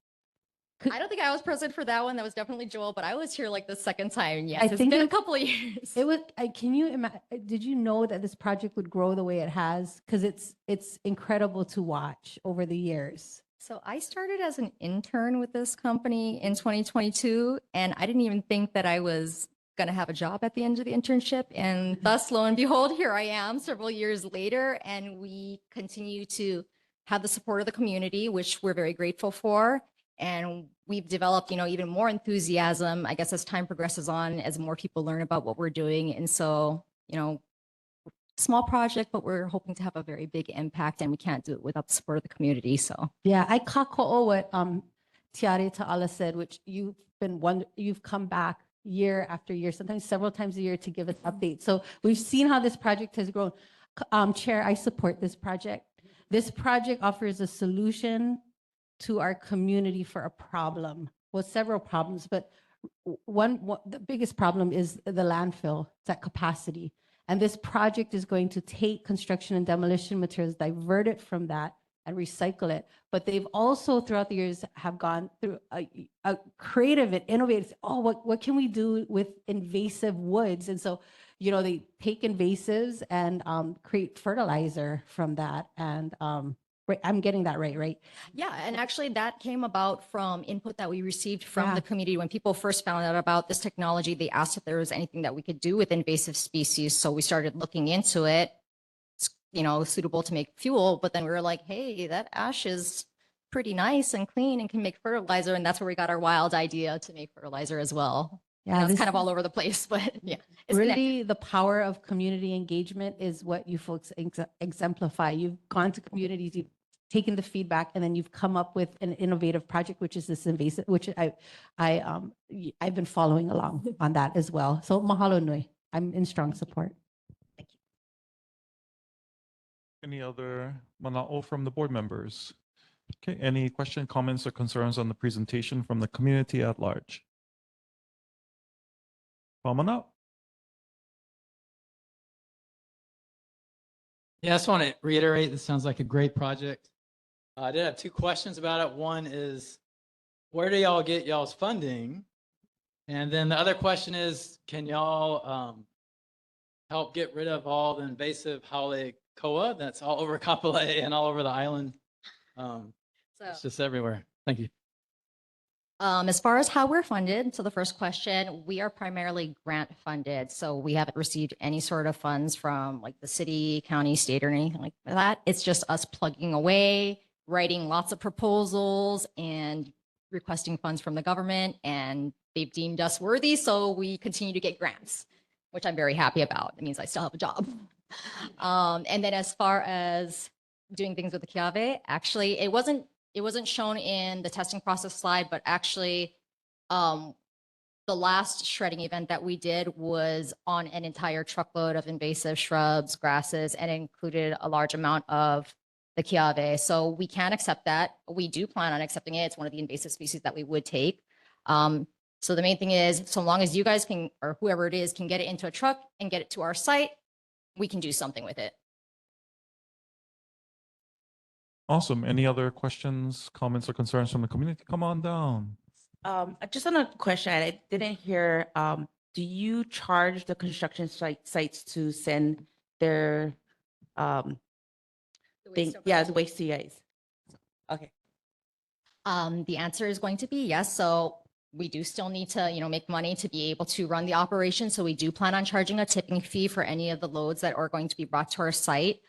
I don't think I was present for that one. That was definitely Joel, but I was here like the second time. Yes, I it's think been a couple of years. It was. Can you imagine? Did you know that this project would grow the way it has? Because it's incredible to watch over the years. So I started as an intern with this company in 2022, and I didn't even think that I was going to have a job at the end of the internship. And thus, lo and behold, here I am several years later, and we continue to have the support of the community, which we're very grateful for. And we've developed, even more enthusiasm, I guess, as time progresses on, as more people learn about what we're doing. And so, small project, but we're hoping to have a very big impact, and we can't do it without the support of the community. So yeah, I kako'o what Tiare Ta'ala said, which you've come back year after year, sometimes several times a year, to give us updates. So we've seen how this project has grown. Chair, I support this project. This project offers a solution to our community for a problem. Well, several problems, but the biggest problem is the landfill. It's at capacity. And this project is going to take construction and demolition materials, divert it from that, and recycle it. But they've also, throughout the years, have gone through a creative and innovative, what can we do with invasive woods? And so, they take invasives and create fertilizer from that. And right, I'm getting that right? yeah, and actually that came about from input that we received from Yeah. the community. When people first found out about this technology, they asked if there was anything that we could do with invasive species. So we started looking into it. It's, suitable to make fuel, but then we were like, hey, that ash is pretty nice and clean and can make fertilizer. And that's where we got our wild idea to make fertilizer as well. Yeah, It's this kind of is- all over the place, but yeah. It's Really, the power of community engagement is what you folks exemplify. You've gone to communities, you've taken the feedback, and then you've come up with an innovative project, which is this invasive, which I've been following along on that as well. So mahalo nui. I'm in strong support. Any other mana'o from the board members? Okay, any question, comments, or concerns on the presentation from the community at large? Come on up. Yeah, I just want to reiterate, this sounds like a great project. I did have two questions about it. One is, where do y'all get y'all's funding? And then the other question is, can y'all help get rid of all the invasive Hale koa that's all over Kapolei and all over the island? It's just everywhere. Thank you. As far as how we're funded, so the first question, we are primarily grant funded. So we haven't received any sort of funds from like the city, county, state, or anything like that. It's just us plugging away, writing lots of proposals and requesting funds from the government. And they've deemed us worthy. So we continue to get grants, which I'm very happy about. It means I still have a job. And then as far as doing things with the Kiave, actually, it wasn't shown in the testing process slide, but actually the last shredding event that we did was on an entire truckload of invasive shrubs, grasses, and it included a large amount of the Kiave. So we can accept that. We do plan on accepting it. It's one of the invasive species that we would take. So the main thing is, so long as you guys can, or whoever it is, can get it into a truck and get it to our site, we can do something with it. Awesome. Any other questions, comments, or concerns from the community? Come on down. Just on a question, I didn't hear, do you charge the construction sites to send their, the waste to you guys? Okay. The answer is going to be yes. So we do still need to, make money to be able to run the operation. So we do plan on charging a tipping fee for any of the loads that are going to be brought to our site.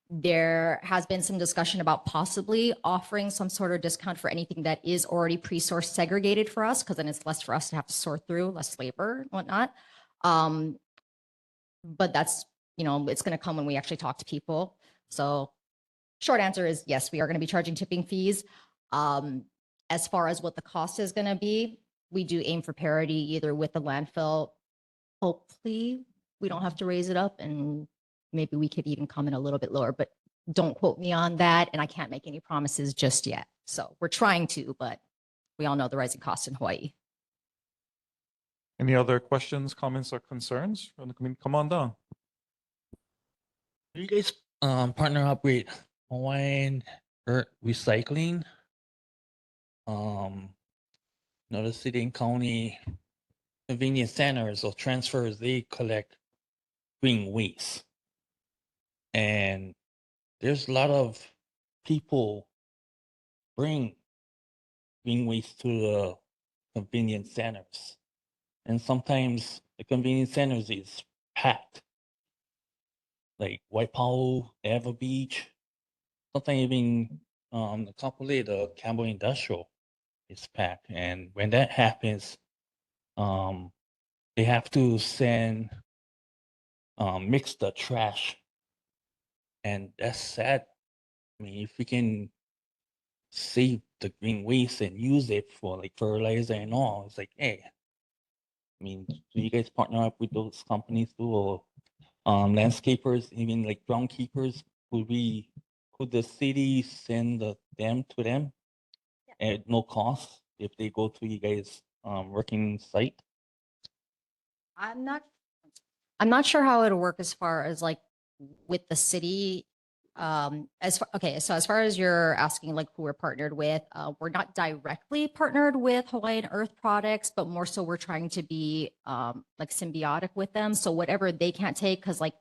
There has been some discussion about possibly offering some sort of discount for anything that is already pre-sourced segregated for us, because then it's less for us to have to sort through, less labor and whatnot. But that's, it's going to come when we actually talk to people. So short answer is yes, we are going to be charging tipping fees. As far as what the cost is going to be, we do aim for parity either with the landfill. Hopefully we don't have to raise it up, and maybe we could even come in a little bit lower, but don't quote me on that. And I can't make any promises just yet. So we're trying to, but we all know the rising costs in Hawaii. Any other questions, comments, or concerns from the community? Come on down. Do you guys partner up with Hawaiian Earth Recycling? The city and county convenience centers or transfers, they collect green waste. And there's a lot of people bring green waste to the convenience centers. And sometimes the convenience centers is packed. Like Waipahu, Eva Beach, sometimes even the Kapolei, the Campbell Industrial is packed. And when that happens, they have to mix the trash. And that's sad. I mean, if we can save the green waste and use it for like fertilizer and all, it's like, hey, I mean, do you guys partner up with those companies too, or landscapers, even like groundkeepers? Could the city send them to them at no cost if they go to you guys working site? I'm not sure how it'll work as far as like with the city. So as far as you're asking, like who we're partnered with, we're not directly partnered with Hawaiian Earth Products, but more so we're trying to be like symbiotic with them. So whatever they can't take, because like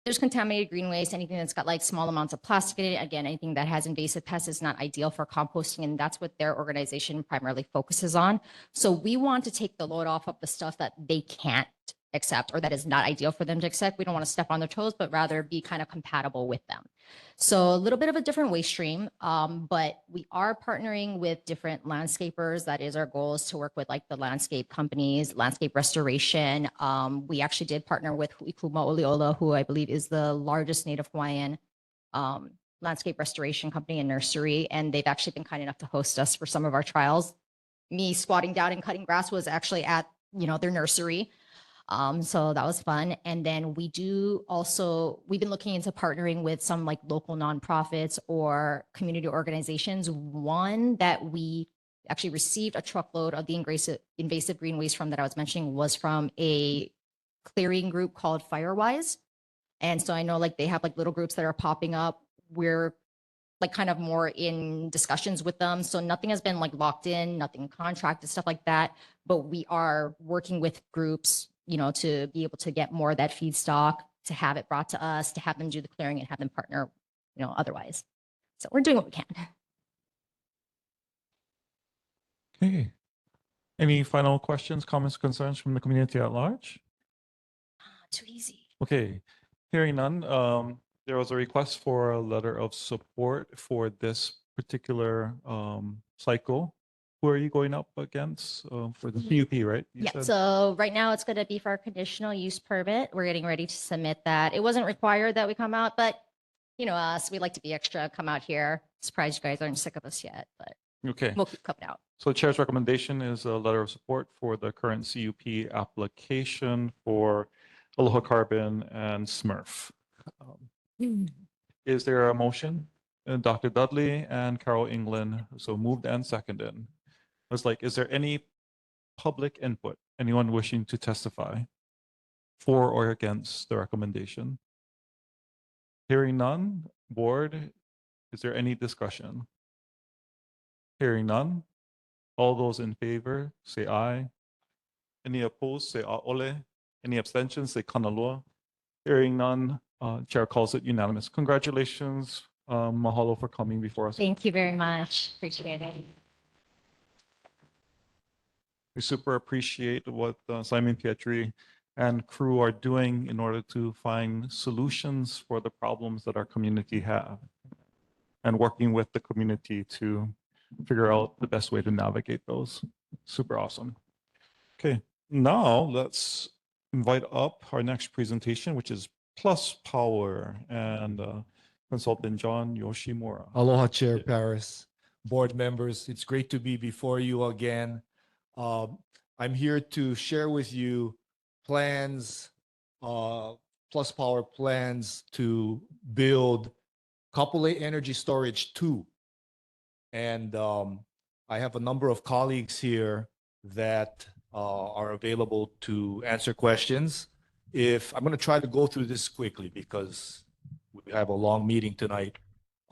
there's contaminated green waste, anything that's got like small amounts of plastic in it. Again, anything that has invasive pests is not ideal for composting, and that's what their organization primarily focuses on. So we want to take the load off of the stuff that they can't accept or that is not ideal for them to accept. We don't want to step on their toes, but rather be kind of compatible with them. So a little bit of a different waste stream, but we are partnering with different landscapers. That is our goal, is to work with like the landscape companies, landscape restoration. We actually did partner with Huikuma Oliola, who I believe is the largest Native Hawaiian landscape restoration company and nursery. And they've actually been kind enough to host us for some of our trials. Me squatting down and cutting grass was actually at, their nursery. So that was fun. And then we've been looking into partnering with some like local nonprofits or community organizations. One that we actually received a truckload of the invasive green waste from that I was mentioning was from a clearing group called Firewise. And so I know like they have like little groups that are popping up. We're like kind of more in discussions with them. So nothing has been like locked in, nothing contracted, stuff like that. But we are working with groups, to be able to get more of that feedstock, to have it brought to us, to have them do the clearing and have them partner, otherwise. So we're doing what we can. Okay. Any final questions, comments, concerns from the community at large? Too easy. Okay, hearing none, there was a request for a letter of support for this particular cycle. Who are you going up against for the CUP, right? You Yeah, said? so right now it's going to be for our conditional use permit. We're getting ready to submit that. It wasn't required that we come out, but us, we like to be extra, come out here. Surprised you guys aren't sick of us yet, but Okay. we'll keep coming out. So the chair's recommendation is a letter of support for the current CUP application for Aloha Carbon and Smurf. Is there a motion? Dr. Dudley and Carol England, so moved and seconded. I was like, is there any public input? Anyone wishing to testify for or against the recommendation? Hearing none, board, is there any discussion? Hearing none, all those in favor, say aye. Any opposed, say ole. Any abstentions, say kanaloa. Hearing none, chair calls it unanimous. Congratulations, mahalo for coming before us. Thank you very much. Appreciate it. We super appreciate what Simon Pietri and crew are doing in order to find solutions for the problems that our community have and working with the community to figure out the best way to navigate those. Super awesome. Okay, now let's invite up our next presentation, which is Plus Power, and consultant John Yoshimura. Aloha, Chair Paris, board members. It's great to be before you again. I'm here to share with you plans, Plus Power plans to build Kapolei Energy Storage 2. And I have a number of colleagues here that are available to answer questions. I'm going to try to go through this quickly because we have a long meeting tonight.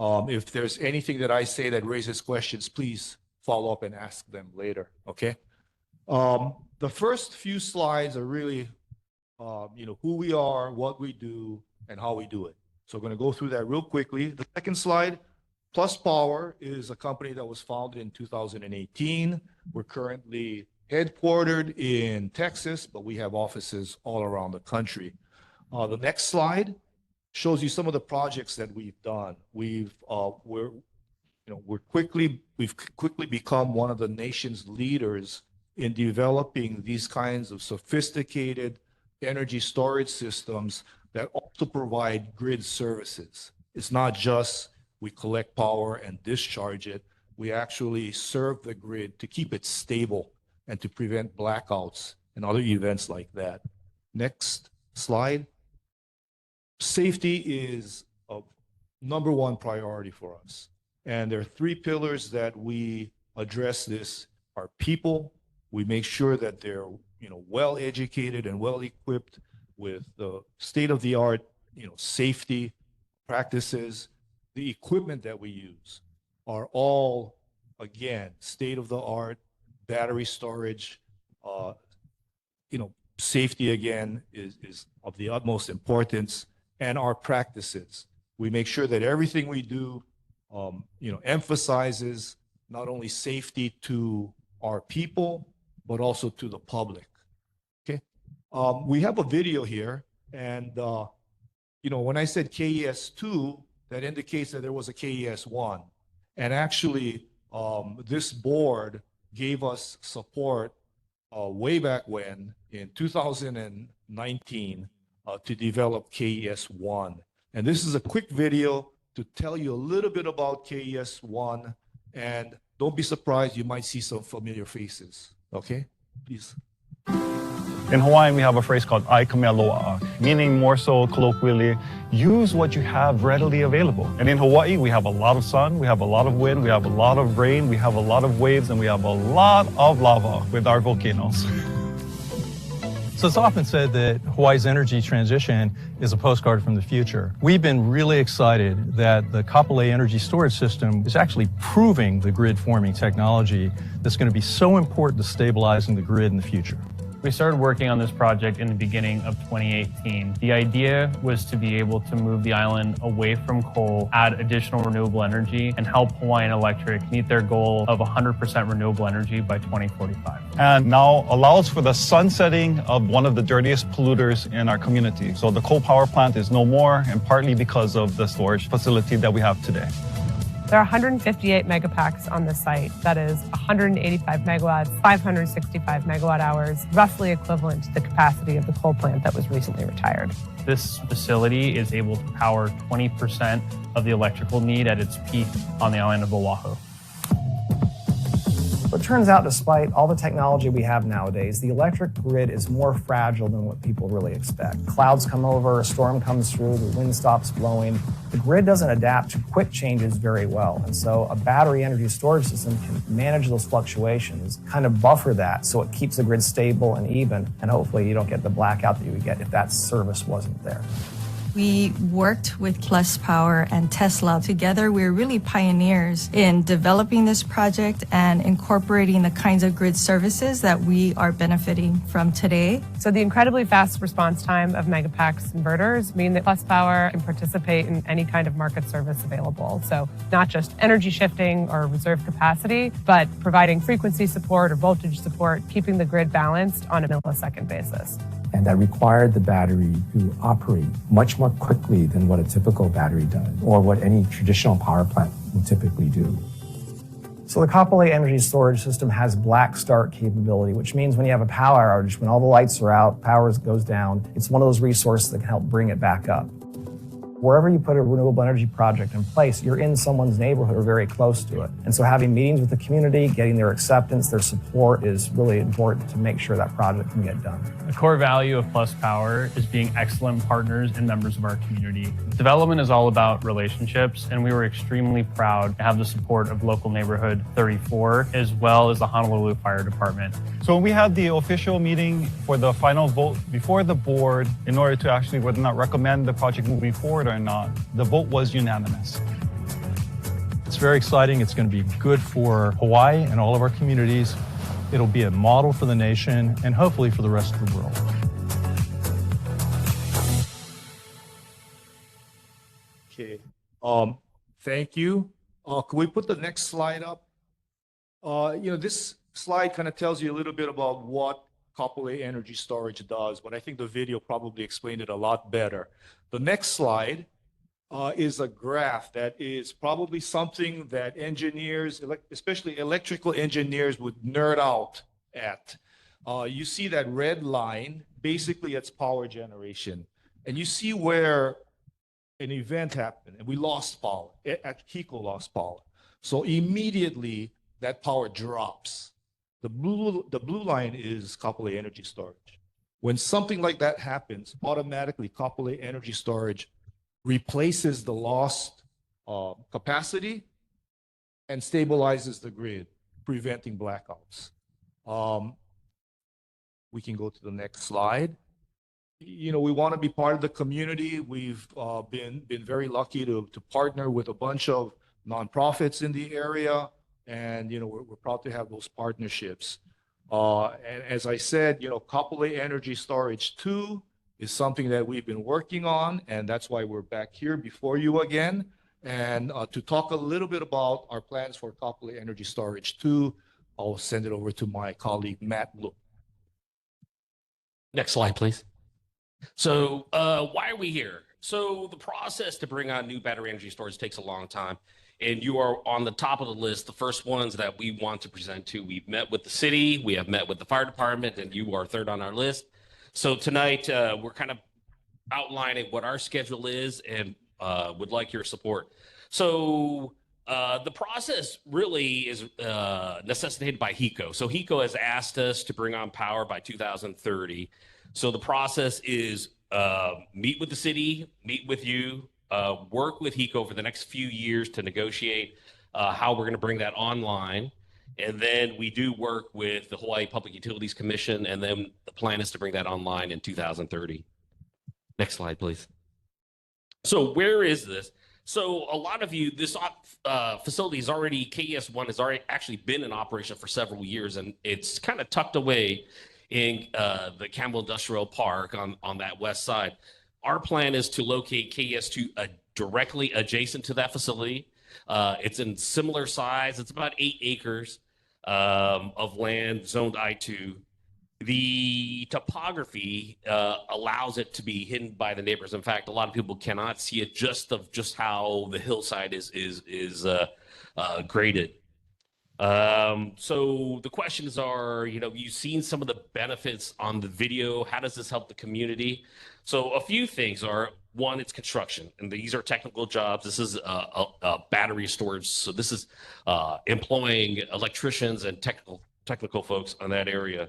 If there's anything that I say that raises questions, please follow up and ask them later, okay? The first few slides are really, who we are, what we do, and how we do it. So I'm going to go through that real quickly. The second slide, Plus Power is a company that was founded in 2018. We're currently headquartered in Texas, but we have offices all around the country. The next slide shows you some of the projects that we've done. We've quickly become one of the nation's leaders in developing these kinds of sophisticated energy storage systems that also provide grid services. It's not just we collect power and discharge it. We actually serve the grid to keep it stable and to prevent blackouts and other events like that. Next slide. Safety is a #1 priority for us. And there are 3 pillars that we address this. Our people, we make sure that they're well educated and well equipped with the state-of-the-art safety practices. The equipment that we use are all, again, state-of-the-art, battery storage. Safety, again, is of the utmost importance. And our practices. We make sure that everything we do, emphasizes not only safety to our people, but also to the public. Okay. We have a video here, and when I said KES2, that indicates that there was a KES1. And actually, this board gave us support way back when in 2019 to develop KES1. And this is a quick video to tell you a little bit about KES1. And don't be surprised, you might see some familiar faces. Okay, please. In Hawaiian, we have a phrase called "ai kamealoa," meaning more so colloquially, use what you have readily available. And in Hawaii, we have a lot of sun, we have a lot of wind, we have a lot of rain, we have a lot of waves, and we have a lot of lava with our volcanoes. So it's often said that Hawaii's energy transition is a postcard from the future. We've been really excited that the Kapolei energy storage system is actually proving the grid forming technology that's going to be so important to stabilizing the grid in the future. We started working on this project in the beginning of 2018. The idea was to be able to move the island away from coal, add additional renewable energy, and help Hawaiian Electric meet their goal of 100% renewable energy by 2045. And now allows for the sunsetting of one of the dirtiest polluters in our community. So the coal power plant is no more, and partly because of the storage facility that we have today. There are 158 megapacks on the site. That is 185 megawatts, 565 megawatt hours, roughly equivalent to the capacity of the coal plant that was recently retired. This facility is able to power 20% of the electrical need at its peak on the island of Oahu. But it turns out, despite all the technology we have nowadays, the electric grid is more fragile than what people really expect. Clouds come over, a storm comes through, the wind stops blowing. The grid doesn't adapt to quick changes very well. And so a battery energy storage system can manage those fluctuations, kind of buffer that so it keeps the grid stable and even, and hopefully you don't get the blackout that you would get if that service wasn't there. We worked with Plus Power and Tesla. Together, we're really pioneers in developing this project and incorporating the kinds of grid services that we are benefiting from today. So the incredibly fast response time of Megapacks inverters mean that Plus Power can participate in any kind of market service available. So not just energy shifting or reserve capacity, but providing frequency support or voltage support, keeping the grid balanced on a millisecond basis. And that required the battery to operate much more quickly than what a typical battery does, or what any traditional power plant would typically do. So the Kapolei energy storage system has black start capability, which means when you have a power outage, when all the lights are out, power goes down, it's one of those resources that can help bring it back up. Wherever you put a renewable energy project in place, you're in someone's neighborhood or very close to it. And so having meetings with the community, getting their acceptance, their support is really important to make sure that project can get done. The core value of Plus Power is being excellent partners and members of our community. Development is all about relationships, and we were extremely proud to have the support of local neighborhood 34, as well as the Honolulu Fire Department. So we had the official meeting for the final vote before the board in order to actually whether or not recommend the project moving forward or not. The vote was unanimous. It's very exciting. It's going to be good for Hawaii and all of our communities. It'll be a model for the nation and hopefully for the rest of the world. Okay. Thank you. Can we put the next slide up? This slide kind of tells you a little bit about what Kapolei Energy Storage does, but I think the video probably explained it a lot better. The next slide is a graph that is probably something that engineers, especially electrical engineers, would nerd out at. You see that red line, basically it's power generation. And you see where an event happened and we lost power, Hiko lost power. So immediately that power drops. The blue line is Kapolei Energy Storage. When something like that happens, automatically Kapolei Energy Storage replaces the lost capacity and stabilizes the grid, preventing blackouts. We can go to the next slide. We want to be part of the community. We've been very lucky to partner with a bunch of nonprofits in the area. And, we're proud to have those partnerships. And as I said, Kapolei Energy Storage 2 is something that we've been working on, and that's why we're back here before you again. And to talk a little bit about our plans for Kapolei Energy Storage 2, I'll send it over to my colleague, Matt Look. Next slide, please. So why are we here? So the process to bring on new battery energy storage takes a long time. And you are on the top of the list, the first ones that we want to present to. We've met with the city, we have met with the fire department, and you are third on our list. So tonight, we're kind of outlining what our schedule is and would like your support. So The process really is necessitated by HECO. So HECO has asked us to bring on power by 2030. So the process is meet with the city, meet with you, work with HECO for the next few years to negotiate how we're going to bring that online. And then we do work with the Hawaii Public Utilities Commission, and then the plan is to bring that online in 2030. Next slide, please. So where is this? So a lot of you, this facility is already, KES-1 has already actually been in operation for several years, and it's kind of tucked away in the Campbell Industrial Park on that west side. Our plan is to locate KES-2 directly adjacent to that facility. It's in similar size. It's about 8 acres of land zoned I-2. The topography allows it to be hidden by the neighbors. In fact, a lot of people cannot see it just how the hillside is graded. So the questions are, you've seen some of the benefits on the video. How does this help the community? So a few things are, one, it's construction, and these are technical jobs. This is a battery storage. So this is employing electricians and technical folks on that area.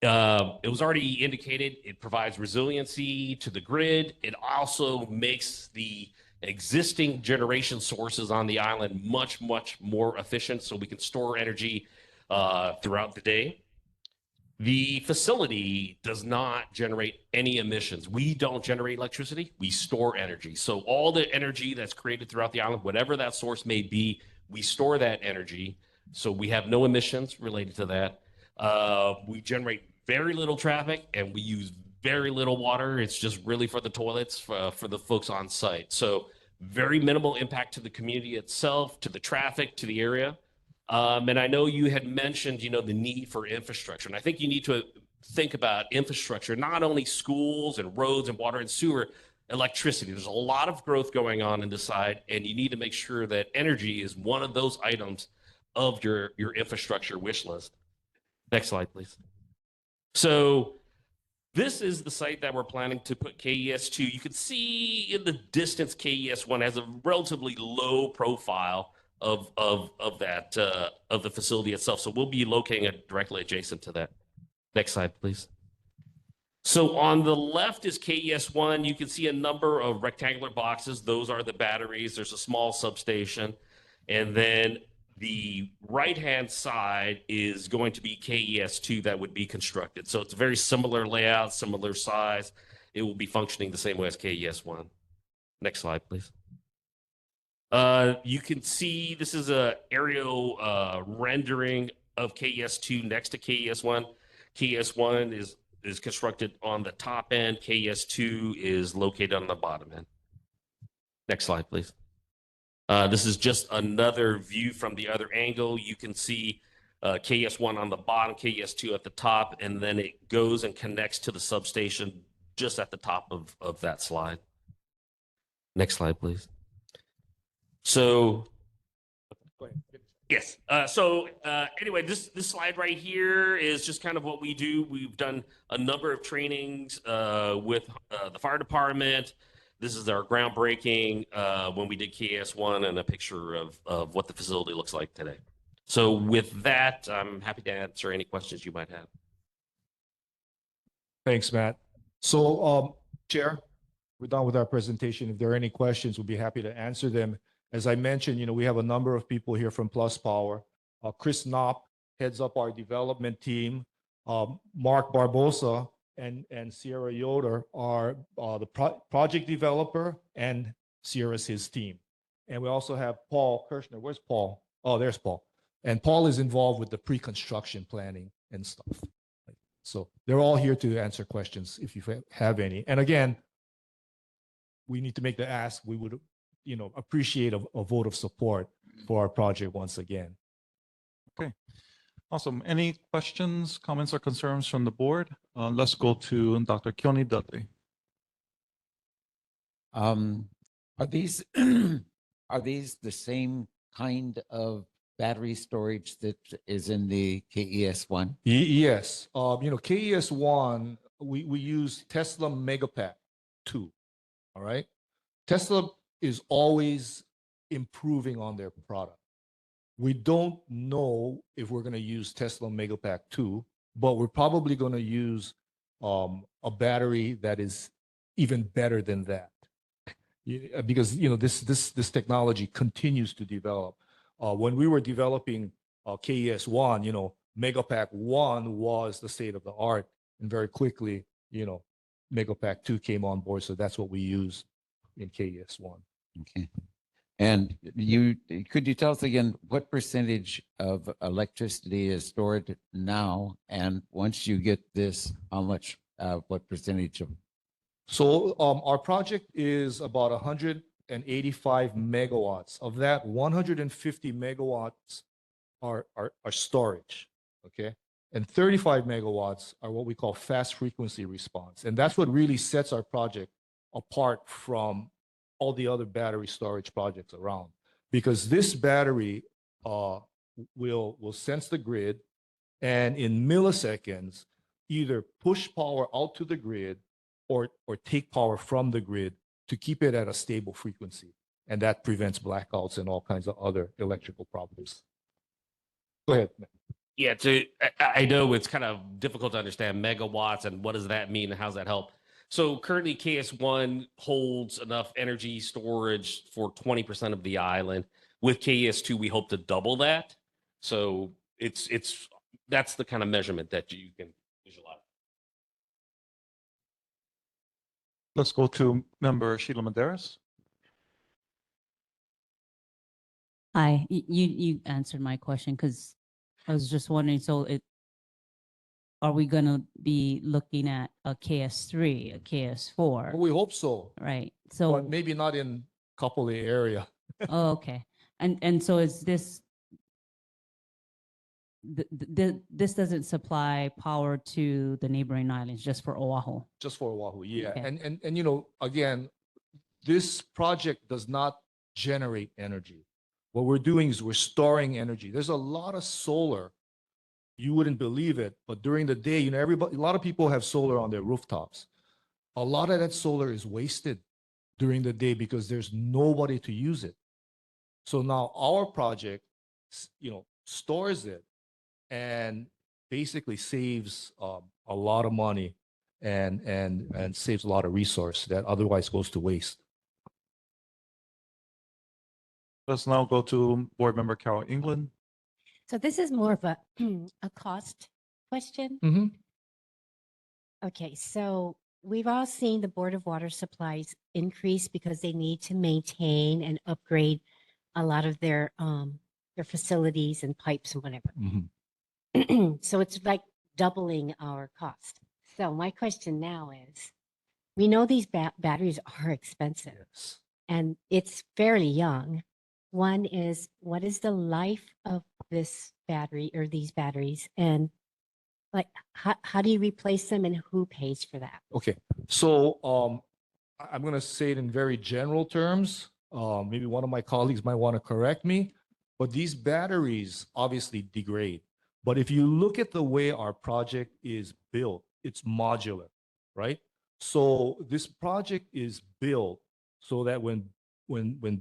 It was already indicated, it provides resiliency to the grid. It also makes the existing generation sources on the island much, much more efficient, so we can store energy throughout the day. The facility does not generate any emissions. We don't generate electricity, we store energy. So all the energy that's created throughout the island, whatever that source may be, we store that energy. So we have no emissions related to that. We generate very little traffic, and we use very little water. It's just really for the toilets for the folks on site. So very minimal impact to the community itself, to the traffic, to the area. And I know you had mentioned, the need for infrastructure. And I think you need to think about infrastructure, not only schools and roads and water and sewer, electricity. There's a lot of growth going on in this side, and you need to make sure that energy is one of those items of your infrastructure wish list. Next slide, please. So this is the site that we're planning to put KES-2. You can see in the distance KES-1 has a relatively low profile of the facility itself. So we'll be locating it directly adjacent to that. Next slide, please. So on the left is KES-1. You can see a number of rectangular boxes. Those are the batteries. There's a small substation. And then the right-hand side is going to be KES-2 that would be constructed. So it's a very similar layout, similar size. It will be functioning the same way as KES-1. Next slide, please. You can see this is an aerial rendering of KES-2 next to KES-1. KES-1 is constructed on the top end. KES-2 is located on the bottom end. Next slide, please. This is just another view from the other angle. You can see KES-1 on the bottom, KES-2 at the top, and then it goes and connects to the substation just at the top of that slide. Next slide, please. So, yes. Anyway, this slide right here is just kind of what we do. We've done a number of trainings with the fire department. This is our groundbreaking when we did KES-1 and a picture of what the facility looks like today. So with that, I'm happy to answer any questions you might have. Thanks, Matt. So, Chair, we're done with our presentation. If there are any questions, we'll be happy to answer them. As I mentioned, we have a number of people here from Plus Power. Chris Knopp heads up our development team. Mark Barbosa and Sierra Yoder are the project developer, and Sierra's his team. And we also have Paul Kirshner. Where's Paul? Oh, there's Paul. And Paul is involved with the pre-construction planning and stuff. So they're all here to answer questions if you have any. And again, we need to make the ask. We would, appreciate a vote of support for our project once again. Okay. Awesome. Any questions, comments, or concerns from the board? Let's go to Dr. Keone Dudley. Are these the same kind of battery storage that is in the KES-1? Yes. KES-1, we use Tesla Megapack 2. All right. Tesla is always improving on their product. We don't know if we're going to use Tesla Megapack 2, but we're probably going to use a battery that is even better than that. Because this technology continues to develop. When we were developing KES-1, Megapack 1 was the state of the art, and very quickly, Megapack 2 came on board, so that's what we use in KES-1. Okay. And could you tell us again what percentage of electricity is stored now? And once you get this, how much, what percentage of? So our project is about 185 megawatts. Of that, 150 megawatts are storage, okay? And 35 megawatts are what we call fast frequency response. And that's what really sets our project apart from all the other battery storage projects around. Because this battery will sense the grid and in milliseconds either push power out to the grid or take power from the grid to keep it at a stable frequency. And that prevents blackouts and all kinds of other electrical problems. Go ahead. Yeah, I know it's kind of difficult to understand megawatts and what does that mean and how does that help? So currently KS1 holds enough energy storage for 20% of the island. With KS2, we hope to double that. So that's the kind of measurement that you can visualize. Let's go to member Sheila Medeiros. Hi, you answered my question because I was just wondering, so are we going to be looking at a KS3, a KS4? Well, we hope so. Right. So but maybe not in Kapolei area. Oh, okay. And so is this this doesn't supply power to the neighboring islands, just for Oahu? Just for Oahu, yeah. Okay. And again, this project does not generate energy. What we're doing is we're storing energy. There's a lot of solar. You wouldn't believe it, but during the day, a lot of people have solar on their rooftops. A lot of that solar is wasted during the day because there's nobody to use it. So now our project, stores it and basically saves a lot of money and saves a lot of resource that otherwise goes to waste. Let's now go to board member Carol England. So this is more of a cost question. Mm-hmm. Okay, so we've all seen the Board of Water Supplies increase because they need to maintain and upgrade a lot of their facilities and pipes and whatever. Mm-hmm. So it's like doubling our cost. So my question now is, we know these batteries are expensive, Yes. and it's fairly young. One is, what is the life of this battery or these batteries? And like, how do you replace them and who pays for that? Okay, so I'm going to say it in very general terms. Maybe one of my colleagues might want to correct me, but these batteries obviously degrade. But if you look at the way our project is built, it's modular, right? So this project is built so that when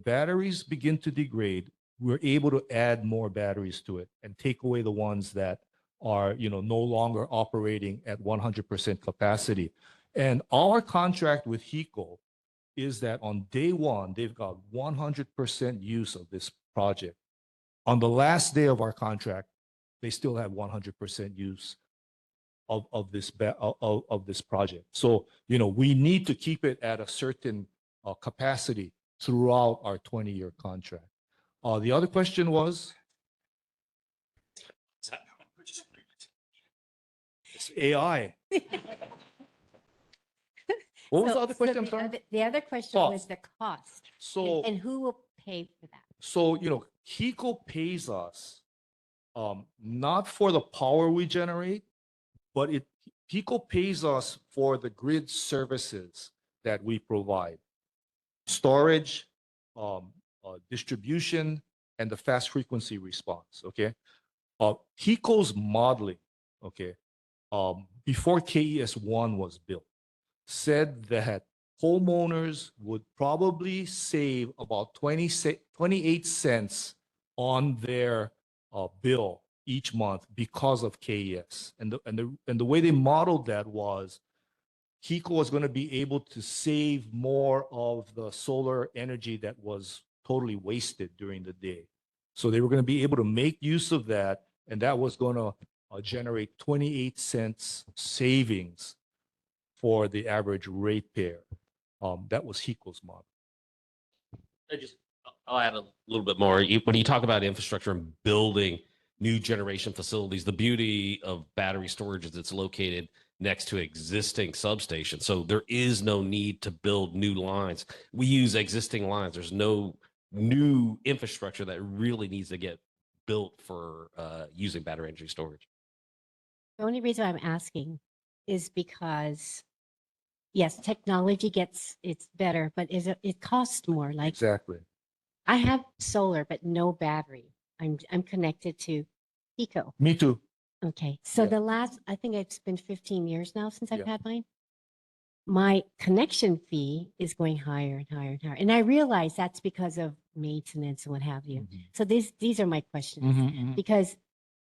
batteries begin to degrade, we're able to add more batteries to it and take away the ones that are no longer operating at 100% capacity. And our contract with HECO is that on day one, they've got 100% use of this project. On the last day of our contract, they still have 100% use of this project. So we need to keep it at a certain capacity throughout our 20-year contract. The other question was? It's AI. What was the other question? I'm sorry. The other question was the cost. So and who will pay for that? So HECO pays us not for the power we generate, but HECO pays us for the grid services that we provide: storage, distribution, and the fast frequency response. Okay, HECO's modeling, okay, before KES-1 was built, said that homeowners would probably save about 28 cents on their bill each month because of KES. And the way they modeled that was HECO was going to be able to save more of the solar energy that was totally wasted during the day. So they were going to be able to make use of that, and that was going to generate 28 cents savings for the average ratepayer. That was HECO's model. I'll add a little bit more. When you talk about infrastructure and building new generation facilities, the beauty of battery storage is it's located next to existing substations. So there is no need to build new lines. We use existing lines. There's no new infrastructure that really needs to get built for using battery energy storage. The only reason I'm asking is because, yes, technology it's better, but it costs more. Like Exactly. I have solar, but no battery. I'm connected to Eco. Me too. Okay. So Yeah. I think it's been 15 years now since I've Yeah. had mine. My connection fee is going higher and higher and higher. And I realize that's because of maintenance and what have you. Mhm. So these are my questions Mhm. because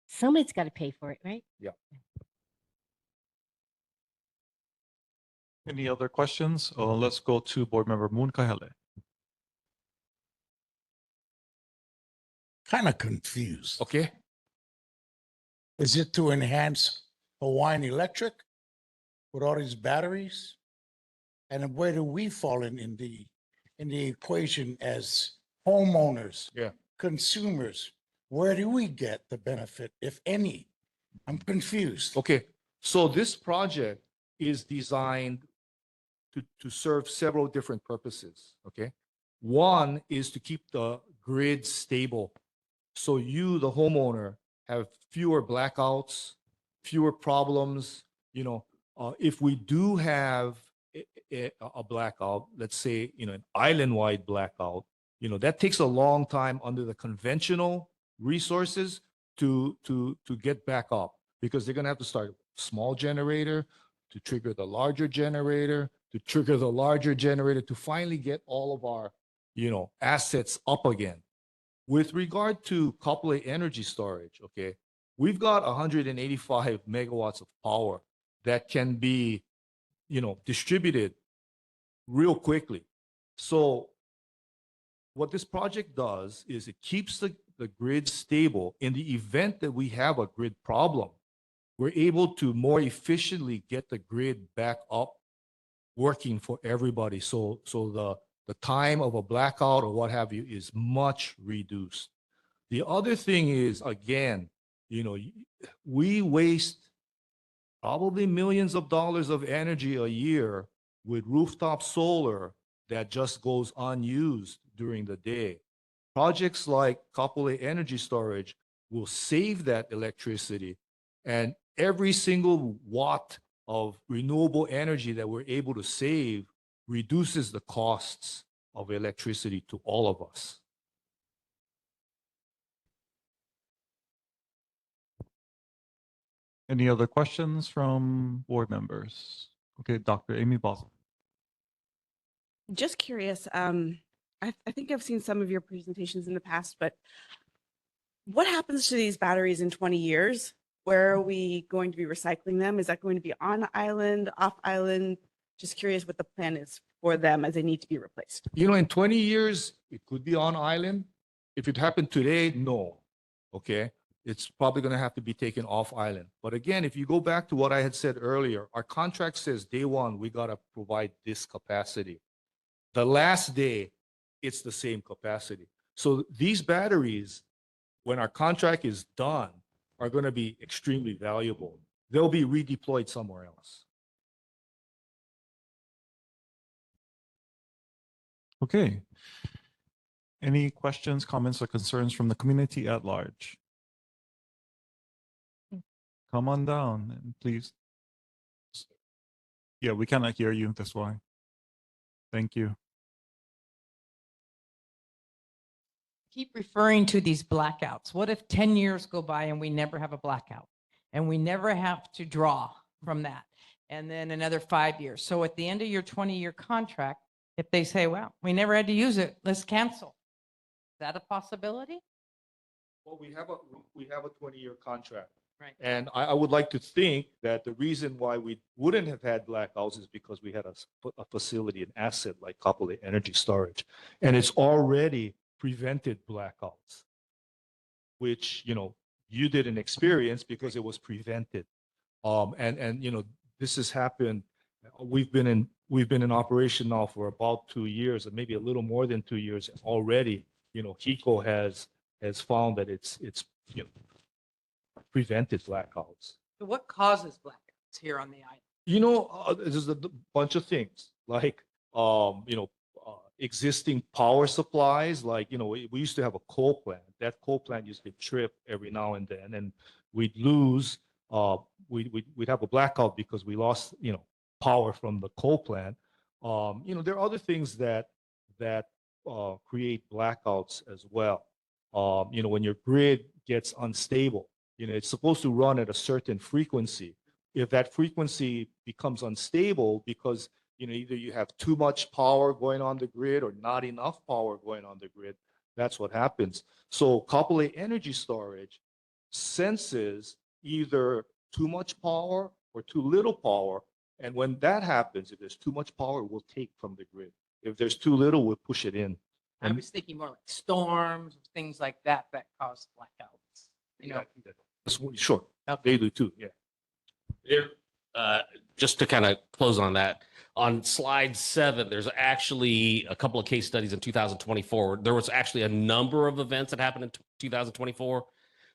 somebody's got to pay for it, right? Yeah. Any other questions? Let's go to board member Moon Hale. Kind of confused. Okay. Is it to enhance Hawaiian Electric with all these batteries? And then where do we fall in the equation as homeowners, Yeah. consumers? Where do we get the benefit, if any? I'm confused. Okay. So this project is designed to serve several different purposes. Okay. One is to keep the grid stable. So you, the homeowner, have fewer blackouts, fewer problems. If we do have a blackout, let's say, an island-wide blackout, that takes a long time under the conventional resources to get back up, because they're going to have to start a small generator to trigger the larger generator, to trigger the larger generator, to finally get all of our, assets up again. With regard to Kapolei energy storage, okay, we've got 185 megawatts of power that can be, distributed real quickly. So what this project does is it keeps the grid stable. In the event that we have a grid problem, we're able to more efficiently get the grid back up working for everybody. So the time of a blackout or what have you is much reduced. The other thing is, again, we waste probably millions of dollars of energy a year with rooftop solar that just goes unused during the day. Projects like Kapolei energy storage will save that electricity, and every single watt of renewable energy that we're able to save reduces the costs of electricity to all of us. Any other questions from board members? Okay, Dr. Amy Boswell. Just curious, I think I've seen some of your presentations in the past, but what happens to these batteries in 20 years? Where are we going to be recycling them? Is that going to be on island, off island? Just curious what the plan is for them as they need to be replaced. In 20 years, it could be on island. If it happened today, no. Okay. It's probably going to have to be taken off island. But again, if you go back to what I had said earlier, our contract says day one, we got to provide this capacity. The last day, it's the same capacity. So these batteries, when our contract is done, are going to be extremely valuable. They'll be redeployed somewhere else. Okay. Any questions, comments, or concerns from the community at large? Come on down, please. Yeah, we cannot hear you. That's why. Thank you. Keep referring to these blackouts. What if 10 years go by and we never have a blackout and we never have to draw from that? and then another 5 years. So at the end of your 20-year contract, if they say, well, we never had to use it, let's cancel. Is that a possibility? Well, we have a 20-year contract. Right. And I would like to think that the reason why we wouldn't have had blackouts is because we had a facility, an asset like Kapolei Energy Storage, and it's already prevented blackouts, which, you didn't experience because it was prevented. And this has happened. We've been in operation now for about 2 years, and maybe a little more than 2 years already. HECO has found that it's prevented blackouts. So what causes blackouts here on the island? There's a bunch of things like, existing power supplies. Like, we used to have a coal plant. That coal plant used to trip every now and then, and we'd lose, we'd have a blackout because we lost, power from the coal plant. There are other things that create blackouts as well. When your grid gets unstable, it's supposed to run at a certain frequency. If that frequency becomes unstable because either you have too much power going on the grid or not enough power going on the grid, that's what happens. So Kapolei Energy Storage senses either too much power or too little power. And when that happens, if there's too much power, we'll take from the grid. If there's too little, we'll push it in. I was thinking more like storms, things like that cause blackouts. Sure, they do too. Yeah. Just to kind of close on that, on slide 7, there's actually a couple of case studies in 2024. There was actually a number of events that happened in 2024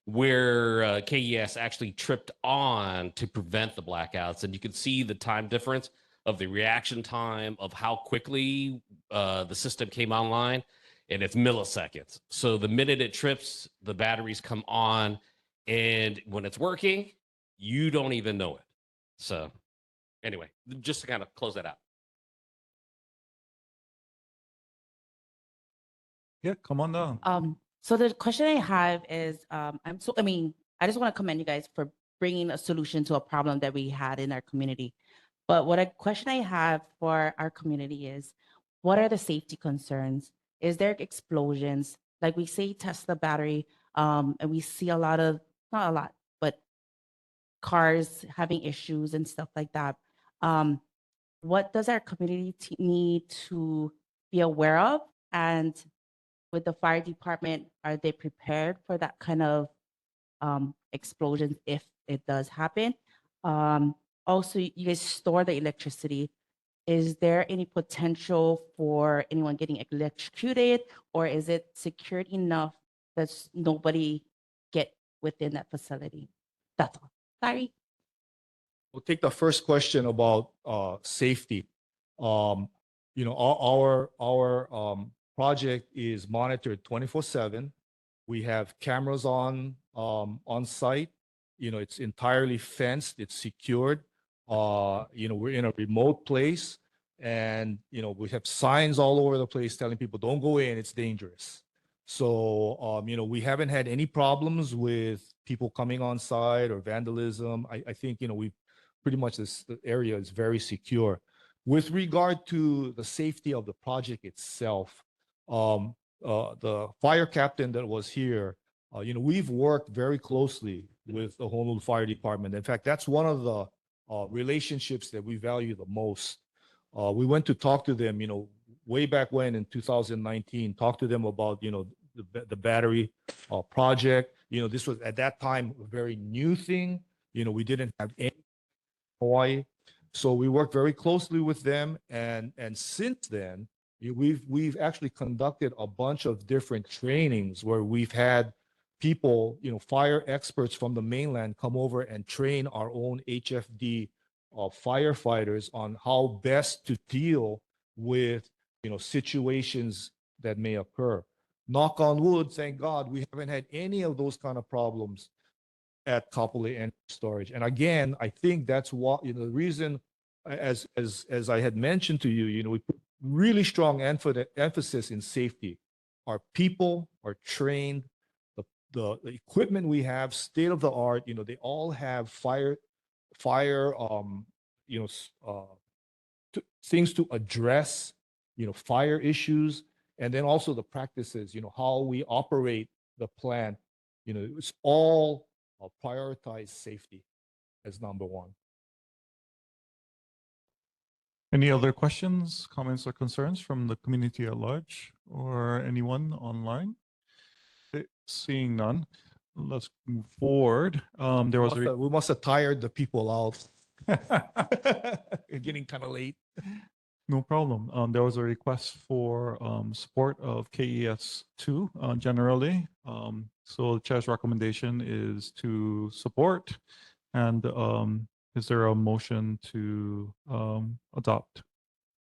where KES actually tripped on to prevent the blackouts. And you can see the time difference of the reaction time of how quickly the system came online, and it's milliseconds. So the minute it trips, the batteries come on, and when it's working, you don't even know it. So anyway, just to kind of close that out. Yeah, come on down. So the question I have is, I just want to commend you guys for bringing a solution to a problem that we had in our community. But a question I have for our community is, what are the safety concerns? Is there explosions? Like we say Tesla battery, and we see not a lot, but cars having issues and stuff like that. What does our community need to be aware of? And with the fire department, are they prepared for that kind of explosions if it does happen? Also, you guys store the electricity. Is there any potential for anyone getting electrocuted, or is it secured enough that nobody get within that facility? That's all. Sorry. We'll take the first question about safety. Our project is monitored 24/7. We have cameras on site. It's entirely fenced. It's secured. We're in a remote place, and we have signs all over the place telling people don't go in. It's dangerous. So we haven't had any problems with people coming on site or vandalism. I think we pretty much the area is very secure. With regard to the safety of the project itself, the fire captain that was here, we've worked very closely with the Honolulu Fire Department. In fact, that's one of the relationships that we value the most. We went to talk to them, way back when in 2019, talk to them about, the battery project. This was at that time a very new thing. We didn't have any Hawaii. So we worked very closely with them. And since then, we've actually conducted a bunch of different trainings where we've had people, fire experts from the mainland come over and train our own HFD firefighters on how best to deal with, situations that may occur. Knock on wood, thank God, we haven't had any of those kind of problems at Kapolei Energy Storage. And again, I think that's what, the reason, as I had mentioned to you, we put really strong emphasis in safety. Our people are trained. The equipment we have, state of the art. They all have fire things to address, fire issues, and then also the practices, how we operate the plant. It's all prioritize safety as number one. Any other questions, comments, or concerns from the community at large or anyone online? Seeing none, let's move forward. There was We must have tired the people out. It's getting kind of late. no problem. There was a request for support of KES 2 generally. So the chair's recommendation is to support. And is there a motion to adopt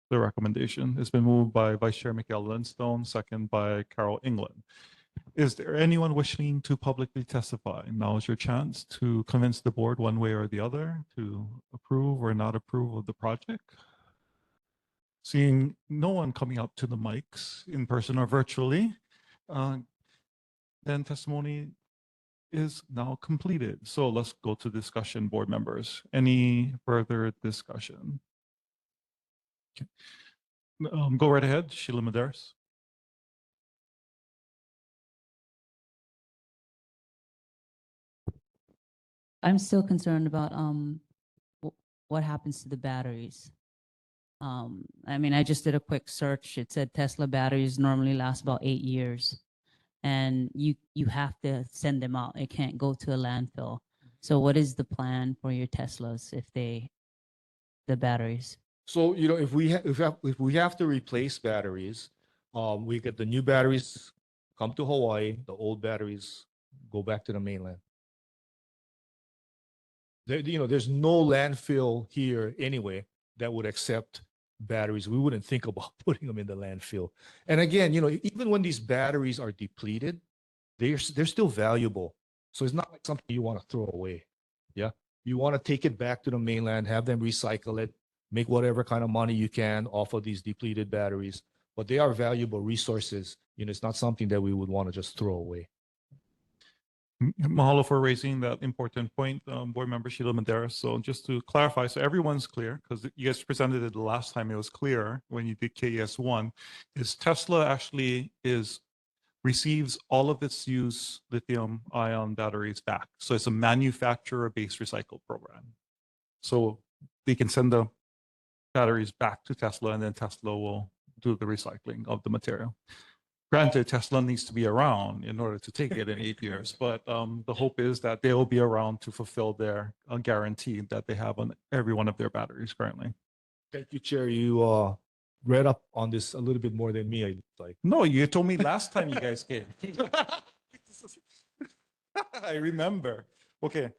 the recommendation? It's been moved by Vice Chair Mikael Lindstone, second by Carol England. Is there anyone wishing to publicly testify? Now is your chance to convince the board one way or the other to approve or not approve of the project. Seeing no one coming up to the mics in person or virtually, then testimony is now completed. So let's go to discussion, board members. Any further discussion? Okay. Go right ahead, Sheila Medeiros. I'm still concerned about what happens to the batteries. I mean, I just did a quick search. It said Tesla batteries normally last about 8 years, and you have to send them out. It can't go to a landfill. So what is the plan for your Teslas if the batteries? So, if we have to replace batteries, we get the new batteries come to Hawaii, the old batteries go back to the mainland. There's no landfill here anyway that would accept batteries. We wouldn't think about putting them in the landfill. And again, even when these batteries are depleted, they're still valuable. So it's not like something you want to throw away. Yeah. You want to take it back to the mainland, have them recycle it, make whatever kind of money you can off of these depleted batteries. But they are valuable resources. It's not something that we would want to just throw away. Mahalo for raising that important point, board member Sheila Medeiros. So just to clarify, so everyone's clear, because you guys presented it the last time, it was clear when you did KES1, is Tesla actually receives all of its used lithium ion batteries back. So it's a manufacturer-based recycle program. So they can send the batteries back to Tesla, and then Tesla will do the recycling of the material. Granted, Tesla needs to be around in order to take it in 8 years, but the hope is that they will be around to fulfill their guarantee that they have on every one of their batteries currently. Thank you, Chair. You read up on this a little bit more than me, I like. No, you told me last time you guys came. I remember. Okay.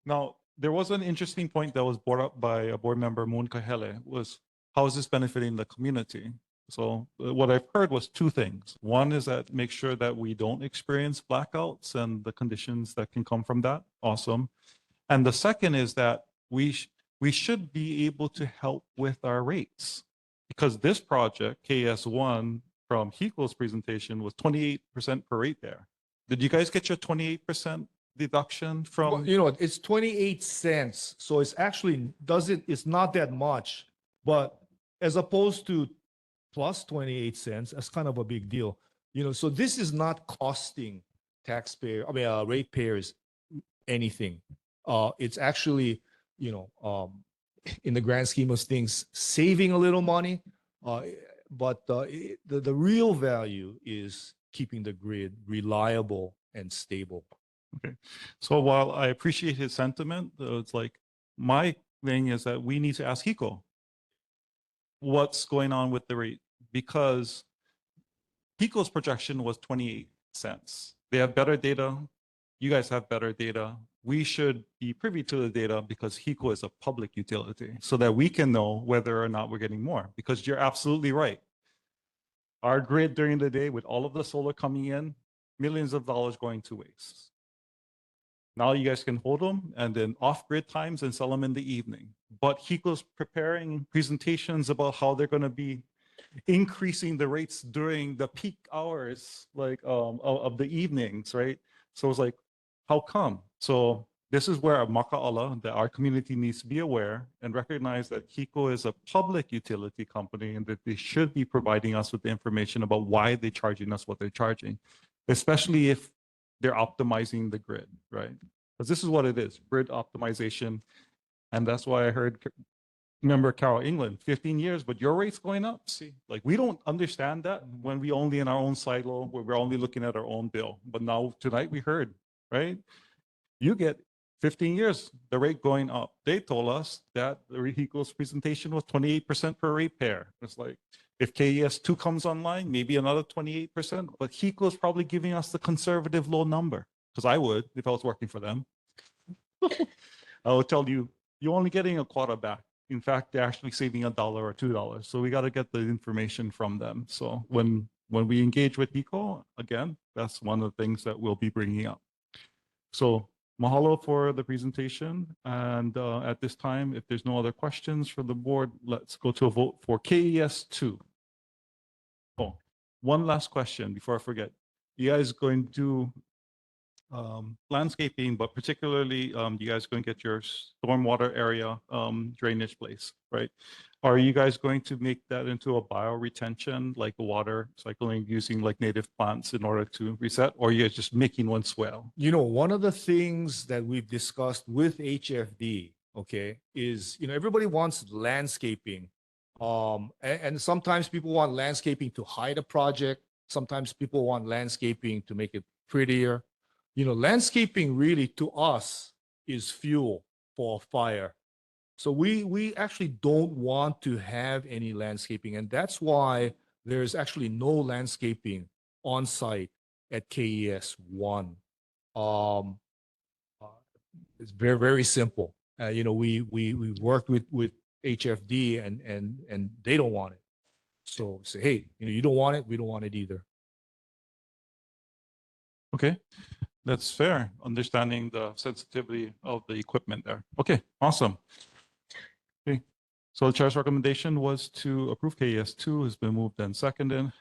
Now, there was an interesting point that was brought up by a board member, Hale, was how is this benefiting the community? So what I've heard was two things. One is that make sure that we don't experience blackouts and the conditions that can come from that. Awesome. And the second is that we should be able to help with our rates, because this project, KS1, from Hiko's presentation was 28% per rate there. Did you guys get your 28% deduction from? Well, it's 28 cents. So it's actually, it's not that much, but as opposed to plus 28 cents, that's kind of a big deal. So this is not costing ratepayers anything. It's actually, in the grand scheme of things, saving a little money. But the real value is keeping the grid reliable and stable. Okay. So while I appreciate his sentiment, it's like my thing is that we need to ask Hiko what's going on with the rate, because Hiko's projection was 28 cents. They have better data. You guys have better data. We should be privy to the data because Hiko is a public utility so that we can know whether or not we're getting more, because you're absolutely right. Our grid during the day with all of the solar coming in, millions of dollars going to waste. Now you guys can hold them and then off-grid times and sell them in the evening. But Hiko's preparing presentations about how they're going to be increasing the rates during the peak hours, like of the evenings, right? So it's like, how come? So This is where Maka'ala, that our community needs to be aware and recognize that HECO is a public utility company and that they should be providing us with the information about why they're charging us what they're charging, especially if they're optimizing the grid, right? Because this is what it is, grid optimization. And that's why I heard, remember Carol England, 15 years, but your rate's going up. See, like we don't understand that when we only in our own silo, where we're only looking at our own bill. But now tonight we heard, right? You get 15 years, the rate going up. They told us that the HECO's presentation was 28% per ratepayer. It's like, if KES2 comes online, maybe another 28%, but HECO is probably giving us the conservative low number, because I would if I was working for them. I would tell you, you're only getting a quarter back. In fact, they're actually saving $1 or $2. So we got to get the information from them. So when we engage with HECO, again, that's one of the things that we'll be bringing up. So mahalo for the presentation. And at this time, if there's no other questions from the board, let's go to a vote for KES2. Oh, one last question before I forget. You guys going to landscaping, but particularly you guys going to get your stormwater area drainage place, right? Are you guys going to make that into a bioretention, like water cycling using like native plants in order to reset, or you're just making one swell? You know, one of the things that we've discussed with HFD, okay, is, you know, everybody wants landscaping. And sometimes people want landscaping to hide a project. Sometimes people want landscaping to make it prettier. You know, landscaping really to us is fuel for a fire. So we actually don't want to have any landscaping. And that's why there's actually no landscaping on site at KES 1. It's very, very simple. You know, we worked with HFD and they don't want it. So say, hey, you know, you don't want it, we don't want it either. Okay, that's fair. Understanding the sensitivity of the equipment there. Okay, awesome. Okay, so the chair's recommendation was to approve KES2 has been moved and seconded.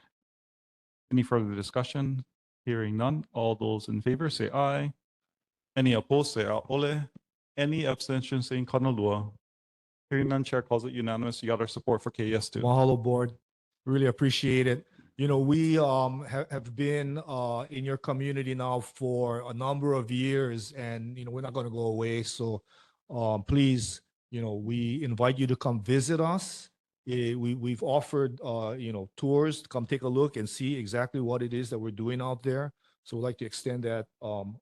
Any further discussion? Hearing none. All those in favor say aye. Any opposed say ole. Any abstentions saying kanalua. Hearing none, chair calls it unanimous. You got our support for KES2. Mahalo board. Really appreciate it. You know, we have been in your community now for a number of years, and you know, we're not going to go away. So please, you know, we invite you to come visit us. We've offered you know, tours to come take a look and see exactly what it is that we're doing out there. So we'd like to extend that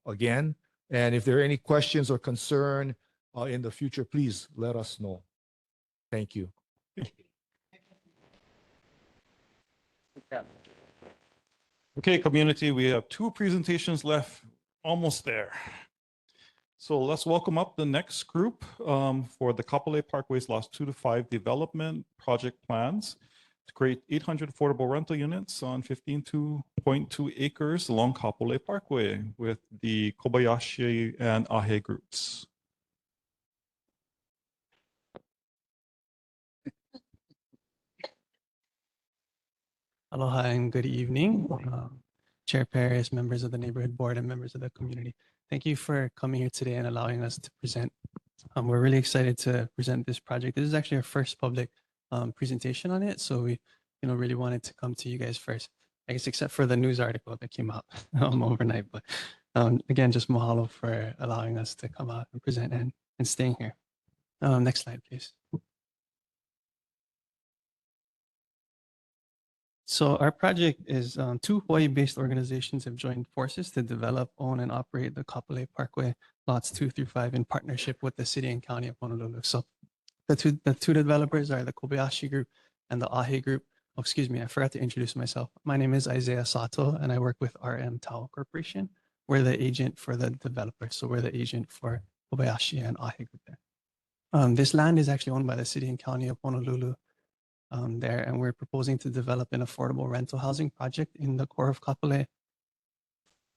again. And if there are any questions or concern in the future, please let us know. Thank you. Okay, community, we have 2 presentations left, almost there. So let's welcome up the next group for the Kapolei Parkway's Lots 2 to 5 development project plans to create 800 affordable rental units on 15.2 acres along Kapolei Parkway with the Kobayashi and Ahe groups. Aloha and good evening, Chair Paris, members of the neighborhood board, and members of the community. Thank you for coming here today and allowing us to present. We're really excited to present this project. This is actually our first public presentation on it, so we, really wanted to come to you guys first. I guess except for the news article that came out overnight. But again, just mahalo for allowing us to come out and present and staying here. Next slide, please. So our project is 2 Hawaii-based organizations have joined forces to develop, own, and operate the Kapolei Parkway lots 2 through 5 in partnership with the city and county of Honolulu. So the two developers are the Kobayashi group and the Ahe group. Oh, excuse me, I forgot to introduce myself. My name is Isaiah Sato, and I work with RM Tao Corporation. We're the agent for the developer, so we're the agent for Kobayashi and Ahe group there. This land is actually owned by the city and county of Honolulu. There, and we're proposing to develop an affordable rental housing project in the core of Kapolei.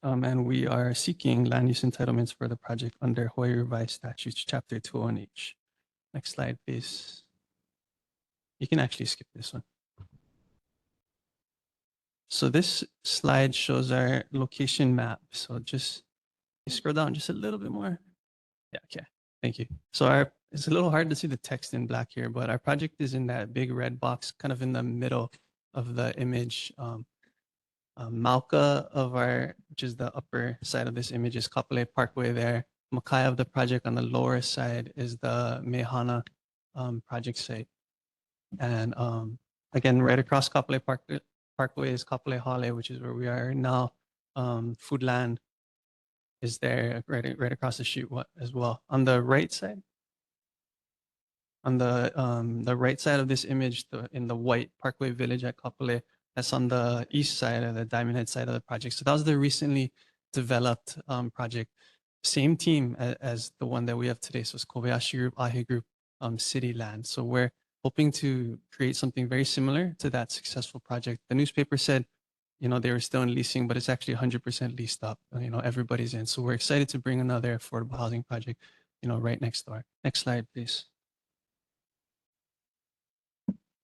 And we are seeking land use entitlements for the project under Hawaii Revised Statutes, Chapter 201H. Next slide, please. You can actually skip this one. So this slide shows our location map. So just scroll down just a little bit more. Yeah, okay. Thank you. So it's a little hard to see the text in black here, but our project is in that big red box, kind of in the middle of the image. Mauka which is the upper side of this image, is Kapolei Parkway there. Makai of the project on the lower side is the Mehana project site. And again, right across Kapolei Parkway is Kapolei Hale, which is where we are now. Foodland is there right across the street as well. On the right side, on the right side of this image, in the white Parkway Village at Kapolei, that's on the east side of the Diamond Head side of the project. So that was the recently developed project. Same team as the one that we have today. So it's Kobayashi Group, Ahe Group, City Land. So we're hoping to create something very similar to that successful project. The newspaper said, you know, they were still in leasing, but it's actually 100% leased up. You know, everybody's in. So we're excited to bring another affordable housing project, you know, right next door. Next slide, please.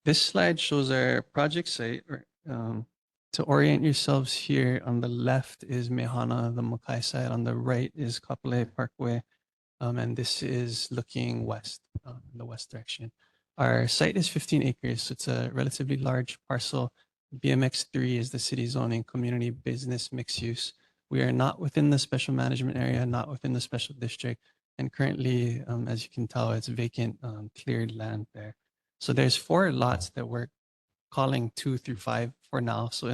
This slide shows our project site. To orient yourselves here, on the left is Mehana, the Makai side. On the right is Kapolei Parkway. And this is looking west, in the west direction. Our site is 15 acres, so it's a relatively large parcel. BMX3 is the city zoning, community business mixed use. We are not within the special management area, not within the special district. And currently, as you can tell, it's vacant, cleared land there. So there's 4 lots that we're calling 2 through 5 for now. So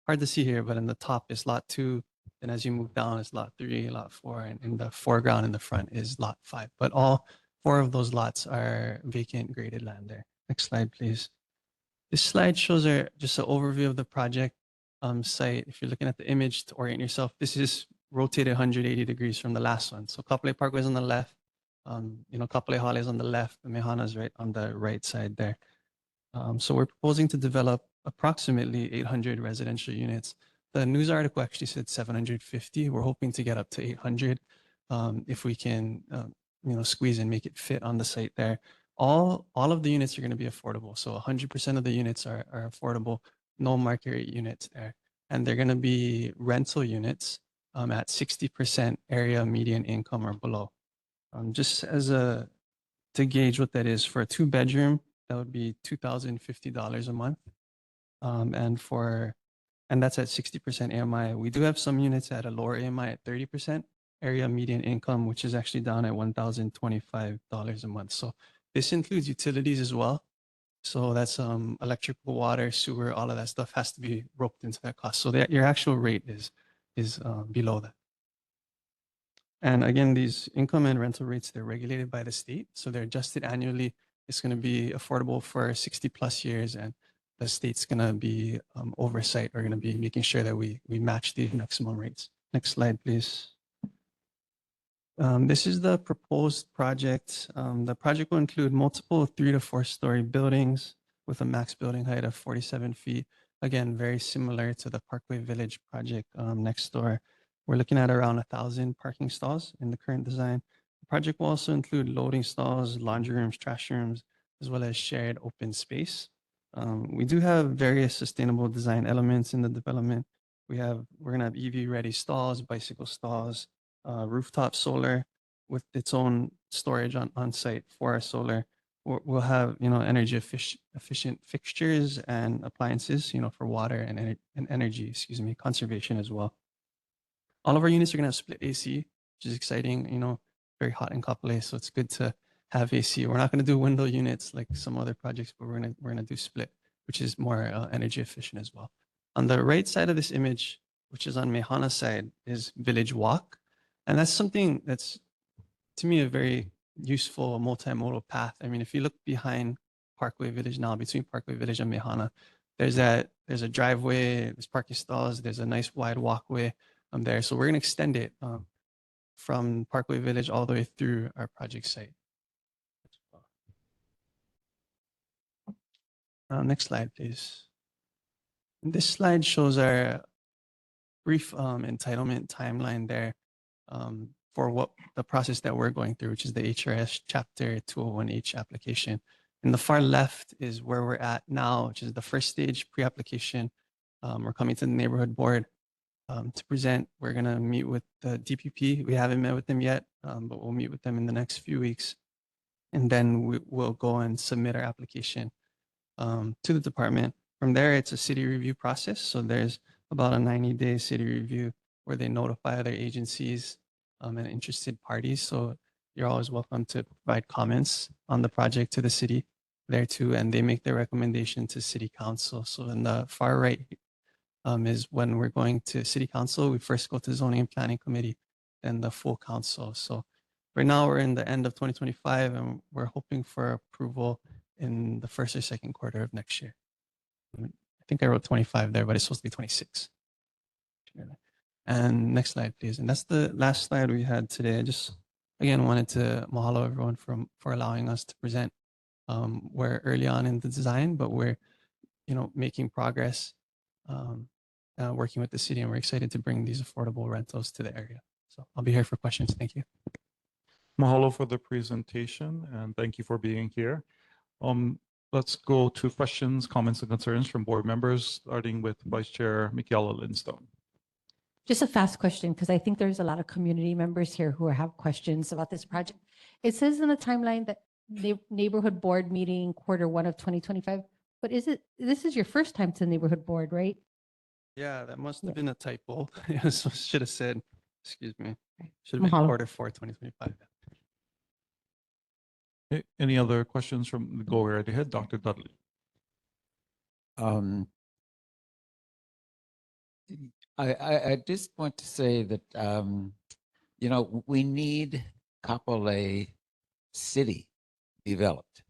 hard to see here, but in the top is lot 2. And as you move down, it's lot 3, lot 4, and in the foreground in the front is lot 5. But all 4 of those lots are vacant graded land there. Next slide, please. This slide shows just an overview of the project site. If you're looking at the image to orient yourself, this is rotated 180 degrees from the last one. So Kapolei Parkway is on the left. You know, Kapolei Hale is on the left. The Mehana is right on the right side there. So we're proposing to develop approximately 800 residential units. The news article actually said 750. We're hoping to get up to 800 if we can, you know, squeeze and make it fit on the site there. All of the units are going to be affordable. So 100% of the units are affordable, no market rate units there. And they're going to be rental units at 60% area median income or below. Just to gauge what that is, for a 2-bedroom, that would be $2,050 a month. And that's at 60% AMI. We do have some units at a lower AMI at 30% area median income, which is actually down at $1,025 a month. So this includes utilities as well. So that's electrical, water, sewer, all of that stuff has to be roped into that cost. So that your actual rate is below that. And again, these income and rental rates, they're regulated by the state. So they're adjusted annually. It's going to be affordable for 60 plus years. And the state's going to be oversight, or going to be making sure that we match the maximum rates. Next slide, please. This is the proposed project. The project will include multiple 3 to 4 story buildings with a max building height of 47 feet. Again, very similar to the Parkway Village project next door. We're looking at around 1,000 parking stalls in the current design. The project will also include loading stalls, laundry rooms, trash rooms, as well as shared open space. We do have various sustainable design elements in the development. We're going to have EV ready stalls, bicycle stalls, rooftop solar with its own storage on site for our solar. We'll have, you know, energy efficient fixtures and appliances, you know, for water and energy, conservation as well. All of our units are going to have split AC, which is exciting, you know, very hot in Kapolei, so it's good to have AC. We're not going to do window units like some other projects, but we're going to do split, which is more energy efficient as well. On the right side of this image, which is on Mehana's side, is Village Walk. And that's something that's, to me, a very useful multimodal path. I mean, if you look behind Parkway Village now, between Parkway Village and Mehana, there's a driveway, there's parking stalls, there's a nice wide walkway there. So we're going to extend it from Parkway Village all the way through our project site. Next slide, please. This slide shows our brief entitlement timeline there for what the process that we're going through, which is the HRS Chapter 201H application. In the far left is where we're at now, which is the first stage pre-application. We're coming to the neighborhood board. to present. We're going to meet with the DPP. We haven't met with them yet, but we'll meet with them in the next few weeks. And then we'll go and submit our application to the department. From there, it's a city review process. So there's about a 90-day city review where they notify other agencies and interested parties. So you're always welcome to provide comments on the project to the city there too, and they make their recommendation to city council. So in the far right is when we're going to city council, we first go to zoning and planning committee, then the full council. So right now we're in the end of 2025 and we're hoping for approval in the first or second quarter of next year. I think I wrote 25 there, but it's supposed to be 26. And next slide, please. And that's the last slide we had today. I just, again, wanted to mahalo everyone for allowing us to present. We're early on in the design, but we're, making progress, working with the city, and we're excited to bring these affordable rentals to the area. So I'll be here for questions. Thank you. Mahalo for the presentation, and thank you for being here. Let's go to questions, comments, and concerns from board members, starting with Vice Chair Michaela Lindstone. Just a fast question, because I think there's a lot of community members here who have questions about this project. It says in the timeline that neighborhood board meeting Q1 of 2025, but this is your first time to the neighborhood board, right? Yeah, that must have been a typo. Should have said, excuse me, should have been Mahalo. Q4 2025. Any other questions from the go right ahead, Dr. Dudley? I just want to say that, we need Kapolei City developed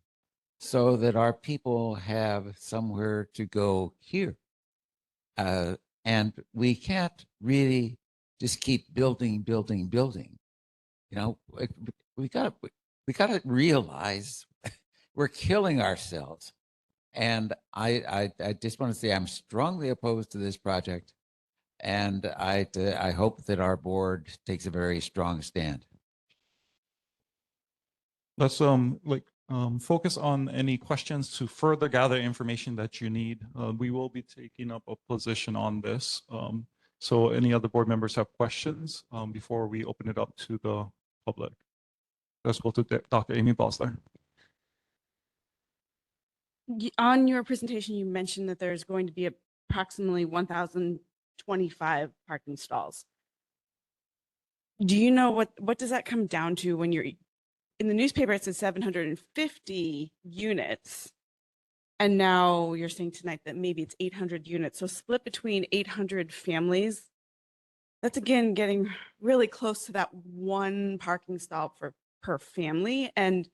so that our people have somewhere to go here. And we can't really just keep building. We gotta realize we're killing ourselves. And I just want to say I'm strongly opposed to this project. And I hope that our board takes a very strong stand. Let's focus on any questions to further gather information that you need. We will be taking up a position on this. So any other board members have questions before we open it up to the public? Let's go to Dr. Amy Bosler. On your presentation, you mentioned that there's going to be approximately 1,025 parking stalls. Do you know what does that come down to when you're in the newspaper? It says 750 units. And now you're saying tonight that maybe it's 800 units. So split between 800 families. That's again getting really close to that one parking stall per family. And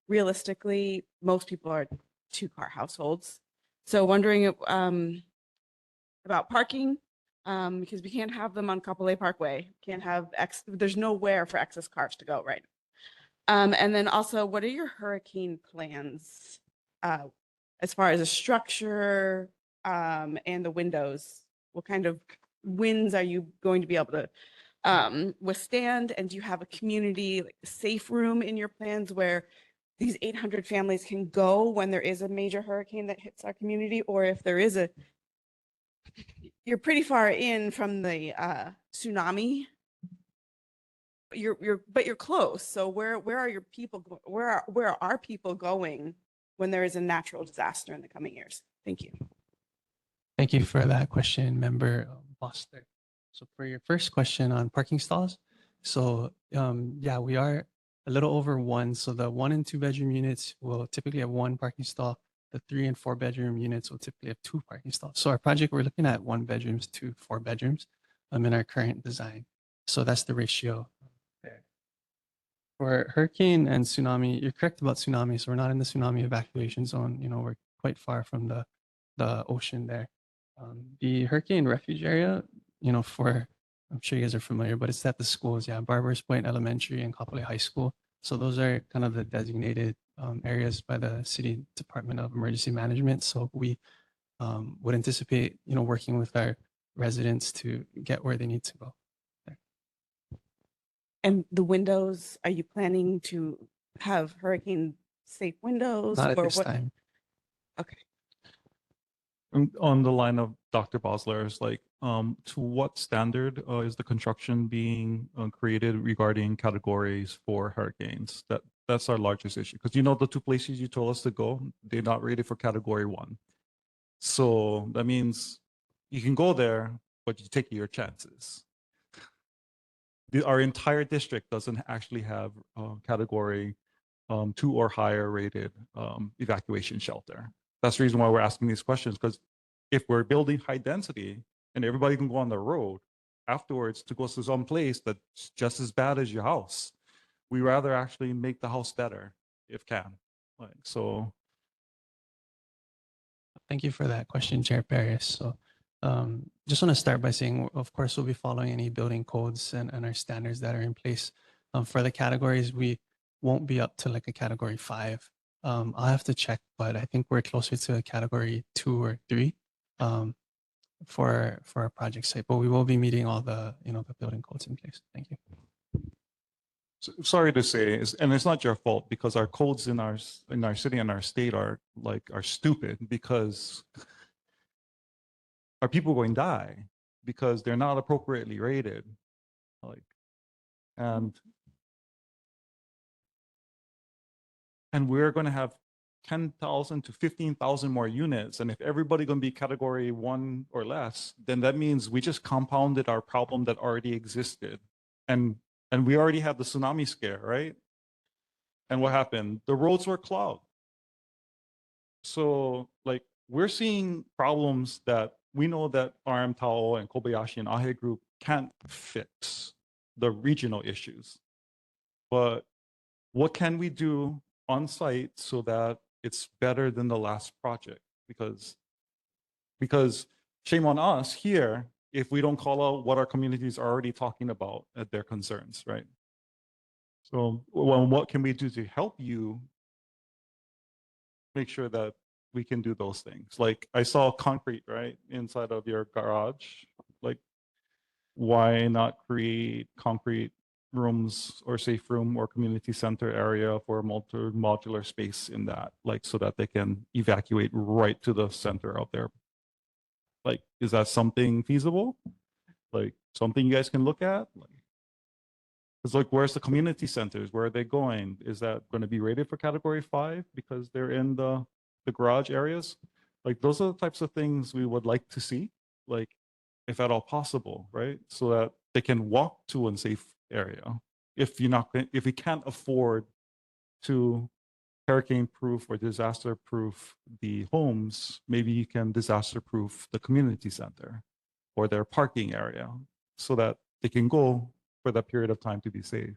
realistically, most people are 2-car households. So wondering about parking, because we can't have them on Kapolei Parkway. Can't have there's nowhere for excess cars to go right now. And then also, what are your hurricane plans as far as a structure and the windows? What kind of winds are you going to be able to withstand? And do you have a community safe room in your plans where these 800 families can go when there is a major hurricane that hits our community? Or if there is you're pretty far in from the tsunami. But you're close. So where are your people? Where are our people going when there is a natural disaster in the coming years? Thank you. Thank you for that question, Member Foster. So for your first question on parking stalls, so yeah, we are a little over one. So the 1 and 2 bedroom units will typically have 1 parking stall. The 3 and 4 bedroom units will typically have 2 parking stalls. So our project, we're looking at 1 bedrooms to 4 bedrooms in our current design. So that's the ratio there. For hurricane and tsunami, you're correct about tsunami. So we're not in the tsunami evacuation zone. We're quite far from the ocean there. The hurricane refuge area, I'm sure you guys are familiar, but it's at the schools. Yeah, Barbers Point Elementary and Kapolei High School. So those are kind of the designated areas by the City Department of Emergency Management. So we would anticipate, working with our residents to get where they need to go. And the windows, are you planning to have hurricane safe windows? Not at or this what? time. Okay. On the line of Dr. Bosler's, to what standard is the construction being created regarding categories for hurricanes? That's our largest issue, because the two places you told us to go, they're not rated for category 1. So that means you can go there, but you take your chances. Our entire district doesn't actually have category 2 or higher rated evacuation shelter. That's the reason why we're asking these questions, because if we're building high density and everybody can go on the road afterwards to go to some place that's just as bad as your house, we rather actually make the house better if can. So Thank you for that question, Chair Paris. So just want to start by saying, of course, we'll be following any building codes and our standards that are in place. For the categories, we won't be up to like a category 5. I'll have to check, but I think we're closer to a category 2 or 3 for our project site. But we will be meeting all the the building codes in place. Thank you. sorry to say, and it's not your fault, because our codes in our city and our state are stupid, because our people going to die because they're not appropriately rated, and we're going to have 10,000 to 15,000 more units, and if everybody going to be category 1 or less, then that means we just compounded our problem that already existed, and we already had the tsunami scare, right? And what happened? The roads were clogged. So we're seeing problems that we know that RM Tao and Kobayashi and Ahe Group can't fix, the regional issues. But what can we do on site so that it's better than the last project? Because shame on us here if we don't call out what our communities are already talking about at their concerns, right? So what can we do to help you make sure that we can do those things? Like I saw concrete, right, inside of your garage. Like, why not create concrete rooms or safe room or community center area for modular space in that, so that they can evacuate right to the center of their, is that something feasible? Something you guys can look at? It's where's the community centers? Where are they going? Is that going to be rated for category 5 because they're in the garage areas? Those are the types of things we would like to see, if at all possible, right? So that they can walk to a safe area. If we can't afford to hurricane proof or disaster proof the homes, maybe you can disaster proof the community center or their parking area so that they can go for that period of time to be safe.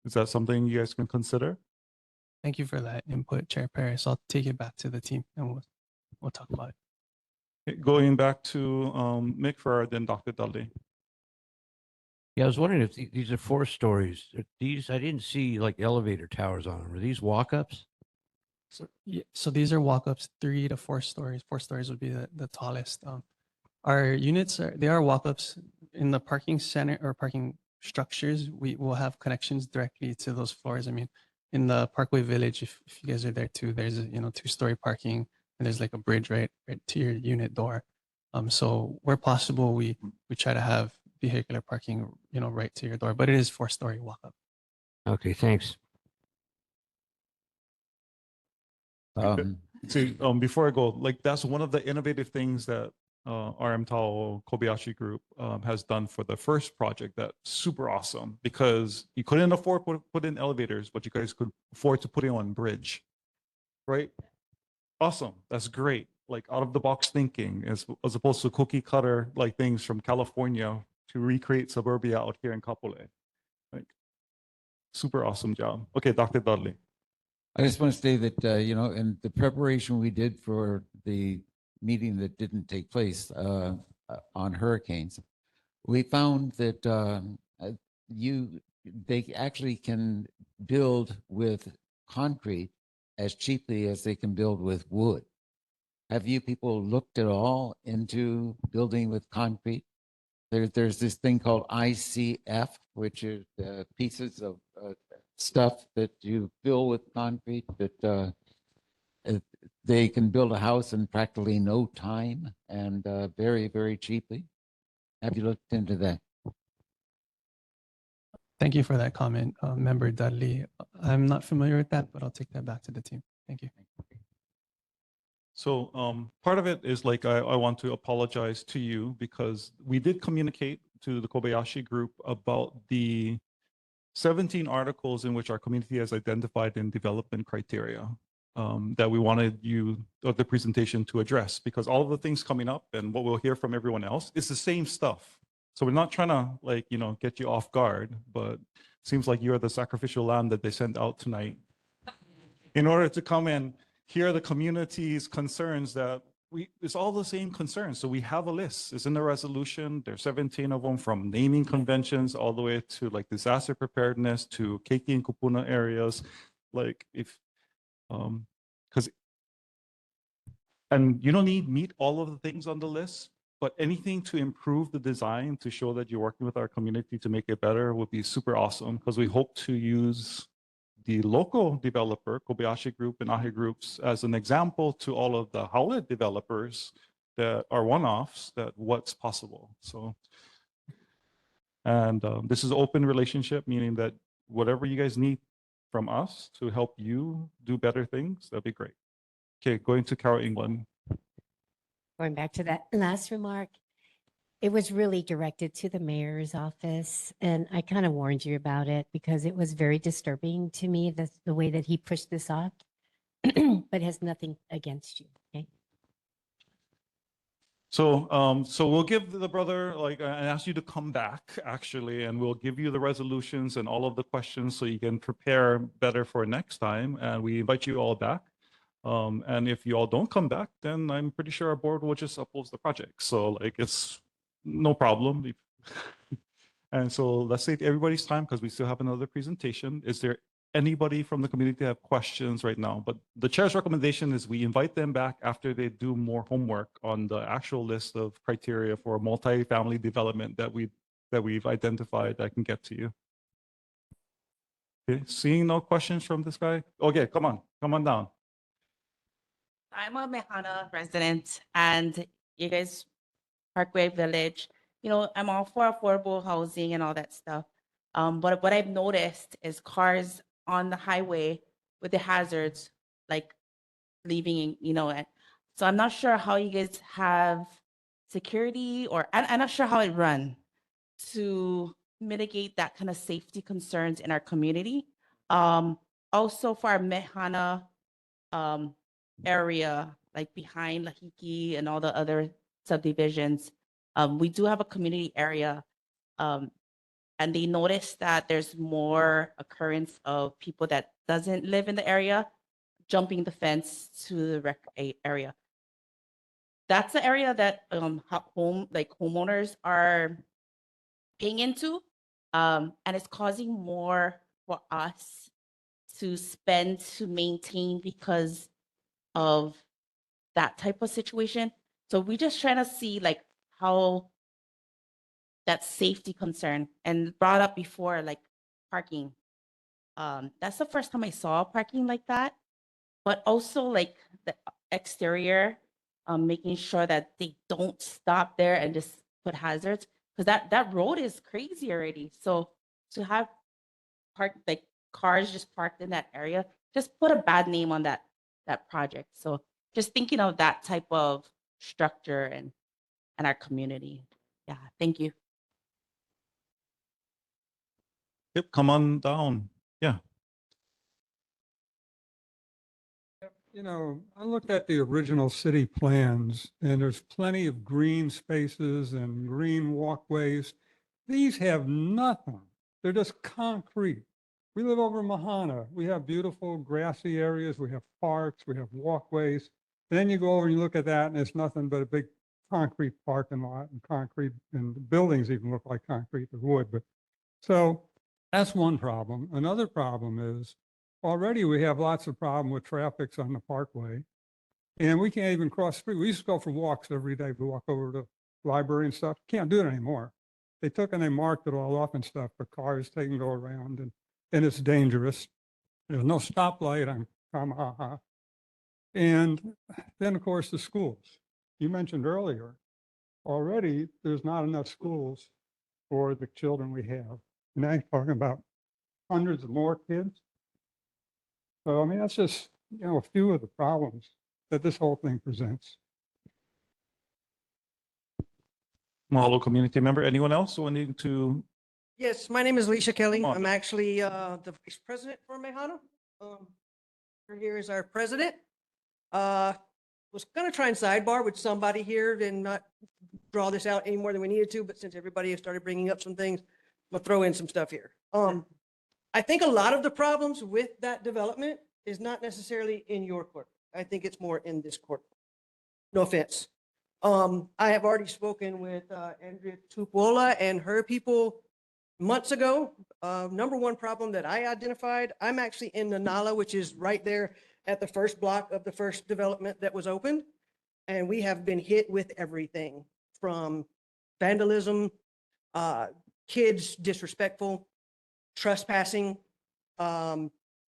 Is that something you guys can consider? Thank you for that input, Chair Paris. I'll take it back to the team and we'll talk about it. Okay, going back to Mick Farrar, then Dr. Dudley. Yeah, I was wondering if these are 4 stories. These, I didn't see elevator towers on them. Are these walk-ups? So these are walk-ups, 3 to 4 stories. 4 stories would be the tallest. Our units are walk-ups in the parking center or parking structures. We will have connections directly to those floors. I mean, in the Parkway Village, if you guys are there too, there's 2-story parking and there's a bridge right to your unit door. So where possible, we try to have vehicular parking, right to your door, but it is 4-story walk-up. Okay, thanks. Before I go, that's one of the innovative things that RM Tao Kobayashi Group has done for the first project. That's super awesome, because you couldn't afford to put in elevators, but you guys could afford to put in one bridge, right? Awesome. That's great. Out of the box thinking, as opposed to cookie cutter things from California to recreate suburbia out here in Kapolei. Super awesome job. Okay, Dr. Dudley. I just want to say that, in the preparation we did for the meeting that didn't take place on hurricanes, we found that they actually can build with concrete as cheaply as they can build with wood. Have you people looked at all into building with concrete? There's this thing called ICF, which is pieces of stuff that you fill with concrete that they can build a house in practically no time and very, very cheaply. Have you looked into that? Thank you for that comment, Member Dudley. I'm not familiar with that, but I'll take that back to the team. Thank you. So part of it is like I want to apologize to you because we did communicate to the Kobayashi Group about the 17 articles in which our community has identified in development criteria that we wanted you or the presentation to address, because all of the things coming up and what we'll hear from everyone else is the same stuff. So we're not trying to like, you know, get you off guard, but it seems like you're the sacrificial lamb that they sent out tonight in order to come and hear the community's concerns that it's all the same concerns. So we have a list. It's in the resolution. There's 17 of them, from naming conventions all the way to like disaster preparedness to Keiki and Kupuna areas. Like if, because, and you don't need meet all of the things on the list, but anything to improve the design to show that you're working with our community to make it better would be super awesome, because we hope to use the local developer, Kobayashi Group and Ahe Groups, as an example to all of the Hale developers that are one-offs, that what's possible. So, and this is an open relationship, meaning that whatever you guys need from us to help you do better things, that'd be great. Okay, going to Carol England. Going back to that last remark, it was really directed to the mayor's office, and I kind of warned you about it because it was very disturbing to me, the way that he pushed this off, but has nothing against you, okay? So, so we'll give the brother, like, and ask you to come back actually, and we'll give you the resolutions and all of the questions so you can prepare better for next time. And we invite you all back. And if you all don't come back, then I'm pretty sure our board will just oppose the project. So like, it's no problem. And so let's save everybody's time because we still have another presentation. Is there anybody from the community have questions right now? But the chair's recommendation is we invite them back after they do more homework on the actual list of criteria for multi-family development that we've identified. I can get to you. Okay, seeing no questions from this guy. Okay, come on down. I'm a Mehana resident, and you guys, Parkway Village, you know, I'm all for affordable housing and all that stuff. But what I've noticed is cars on the highway with the hazards, like leaving, you know, so I'm not sure how you guys have security, or I'm not sure how it run to mitigate that kind of safety concerns in our community. Also for our Mehana area, like behind Lahiki and all the other subdivisions, we do have a community area, and they noticed that there's more occurrence of people that doesn't live in the area jumping the fence to the rec area. That's the area that homeowners are paying into, and it's causing more for us to spend to maintain because of that type of situation. So we just trying to see like how that safety concern, and brought up before, like parking. That's the first time I saw parking like that, but also like the exterior, making sure that they don't stop there and just put hazards, because that road is crazy already. So to have like cars just parked in that area, just put a bad name on that project. So just thinking of that type of structure and our community. Yeah, thank you. Yep, come on down. Yeah. You know, I looked at the original city plans and there's plenty of green spaces and green walkways. These have nothing. They're just concrete. We live over in Mahana. We have beautiful grassy areas. We have parks. We have walkways. And then you go over and you look at that and it's nothing but a big concrete parking lot and concrete, and the buildings even look like concrete or wood. But so that's one problem. Another problem is already we have lots of problem with traffics on the parkway, and we can't even cross the street. We used to go for walks every day. We walk over to the library and stuff. Can't do it anymore. They took and they marked it all off and stuff for cars they can go around, and it's dangerous. There's no stoplight on Kamahaha. And then, of course, the schools. You mentioned earlier, already there's not enough schools for the children we have. And now you're talking about hundreds of more kids. So, I mean, that's just, a few of the problems that this whole thing presents. Mahalo community member. Anyone else wanting to? Yes, my name is Alicia Kelly. Come on. I'm actually the vice president for Mejano. Here is our president. Was gonna try and sidebar with somebody here and not draw this out any more than we needed to, but since everybody has started bringing up some things, I'm gonna throw in some stuff here. I think a lot of the problems with that development is not necessarily in your court. I think it's more in this court. No offense. I have already spoken with Andrea Tupola and her people months ago. Number one problem that I identified, I'm actually in Nanala, which is right there at the first block of the first development that was opened. And we have been hit with everything from vandalism, kids disrespectful, trespassing,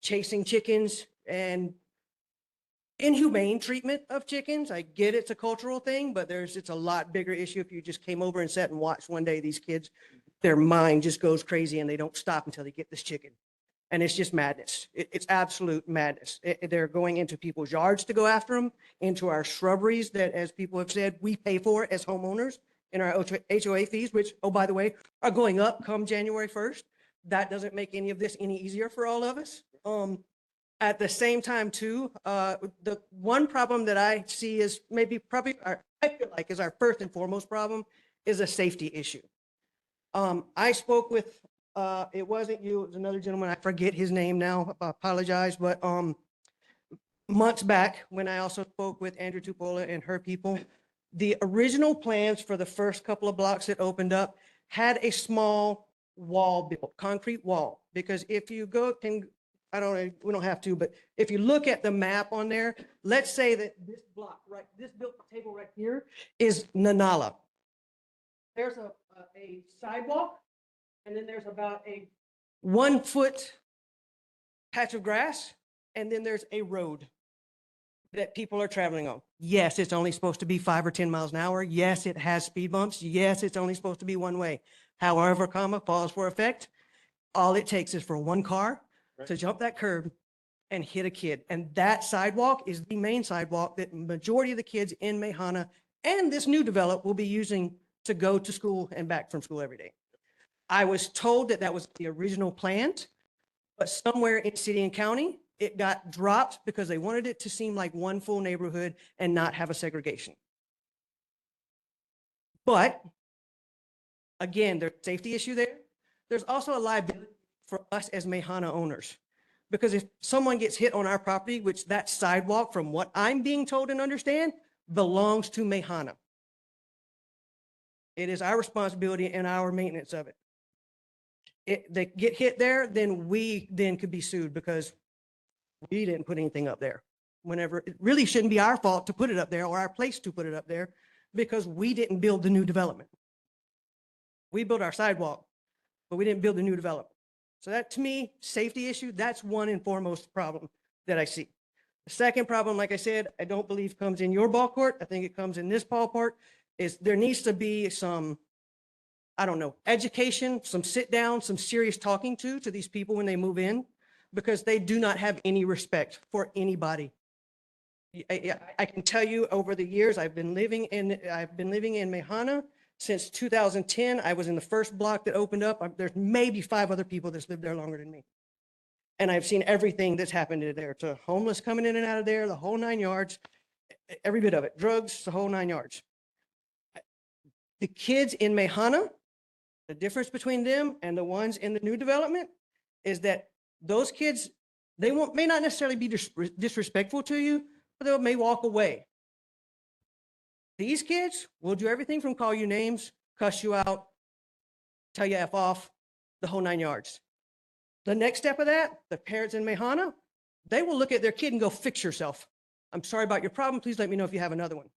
chasing chickens, and inhumane treatment of chickens. I get it's a cultural thing, but it's a lot bigger issue if you just came over and sat and watched one day these kids, their mind just goes crazy and they don't stop until they get this chicken. And it's just madness. It's absolute madness. They're going into people's yards to go after them, into our shrubberies that, as people have said, we pay for as homeowners in our HOA fees, which, oh, by the way, are going up come January 1st. That doesn't make any of this any easier for all of us. At the same time, too, the one problem that I see is I feel like is our first and foremost problem is a safety issue. I spoke with, it wasn't you, it was another gentleman, I forget his name now, I apologize, but months back, when I also spoke with Andrea Tupola and her people, the original plans for the first couple of blocks that opened up had a small wall built, concrete wall, because if you go, we don't have to, but if you look at the map on there, let's say that this block, right, this built table right here is Nanala. There's a sidewalk, and then there's about a 1 foot patch of grass, and then there's a road that people are traveling on. Yes, it's only supposed to be 5 or 10 miles an hour. Yes, it has speed bumps. Yes, it's only supposed to be one way. However, pause for effect. All it takes is for one car to jump that curb and hit a kid. And that sidewalk is the main sidewalk that majority of the kids in Mejana and this new develop will be using to go to school and back from school every day. I was told that that was the original plan, but somewhere in city and county, it got dropped because they wanted it to seem like one full neighborhood and not have a segregation. But again, there's a safety issue there. There's also a liability for us as Mejana owners. Because if someone gets hit on our property, which that sidewalk, from what I'm being told and understand, belongs to Mejana. It is our responsibility and our maintenance of it. If they get hit there, then we could be sued because we didn't put anything up there. Whenever it really shouldn't be our fault to put it up there or our place to put it up there because we didn't build the new development. We built our sidewalk, but we didn't build the new development. So that, to me, safety issue, that's one and foremost problem that I see. The second problem, like I said, I don't believe comes in your ball court. I think it comes in this ball court, is there needs to be some, I don't know, education, some sit down, some serious talking to these people when they move in, because they do not have any respect for anybody. I can tell you over the years, I've been living in Mejana since 2010. I was in the first block that opened up. There's maybe 5 other people that's lived there longer than me. And I've seen everything that's happened there, to homeless coming in and out of there, the whole 9 yards, every bit of it, drugs, the whole 9 yards. The kids in Mejana, the difference between them and the ones in the new development is that those kids, they may not necessarily be disrespectful to you, but they may walk away. These kids will do everything from call you names, cuss you out, tell you F off, the whole 9 yards. The next step of that, the parents in Mejana, they will look at their kid and go, fix yourself. I'm sorry about your problem. Please let me know if you have another one.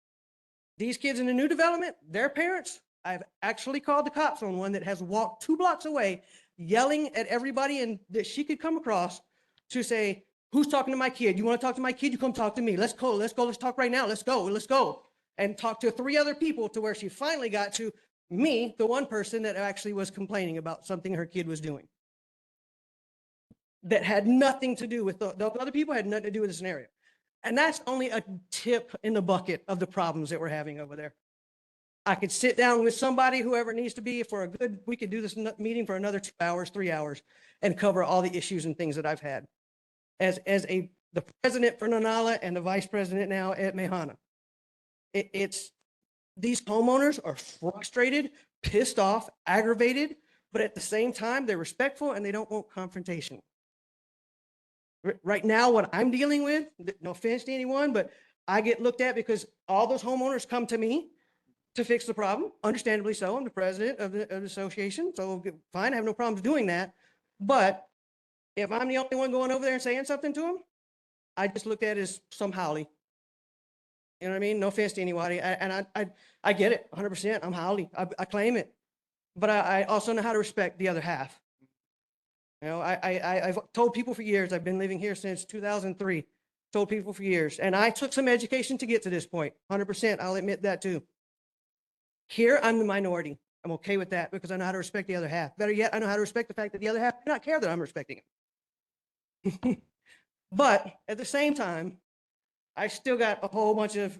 These kids in the new development, their parents, I've actually called the cops on one that has walked 2 blocks away, yelling at everybody and that she could come across to say, Who's talking to my kid? You want to talk to my kid? You come talk to me. Let's go. Let's go. Let's talk right now. Let's go. Let's go. And talk to 3 other people to where she finally got to me, the one person that actually was complaining about something her kid was doing. That had nothing to do with the other people, had nothing to do with the scenario. And that's only a tip in the bucket of the problems that we're having over there. I could sit down with somebody, whoever it needs to be, we could do this meeting for another 2 hours, 3 hours, and cover all the issues and things that I've had. As the president for Nanala and the vice president now at Mehana. These homeowners are frustrated, pissed off, aggravated, but at the same time, they're respectful and they don't want confrontation. Right now, what I'm dealing with, no offense to anyone, but I get looked at because all those homeowners come to me to fix the problem. Understandably so. I'm the president of the association, so fine, I have no problems doing that. But if I'm the only one going over there and saying something to them, I just looked at it as some Hale. You know what I mean? No offense to anybody. I get it 100%. I'm Hale. I claim it. But I also know how to respect the other half. You know, I've told people for years, I've been living here since 2003, told people for years, and I took some education to get to this point. 100%. I'll admit that too. Here, I'm the minority. I'm okay with that because I know how to respect the other half. Better yet, I know how to respect the fact that the other half do not care that I'm respecting it. But at the same time, I still got a whole bunch of,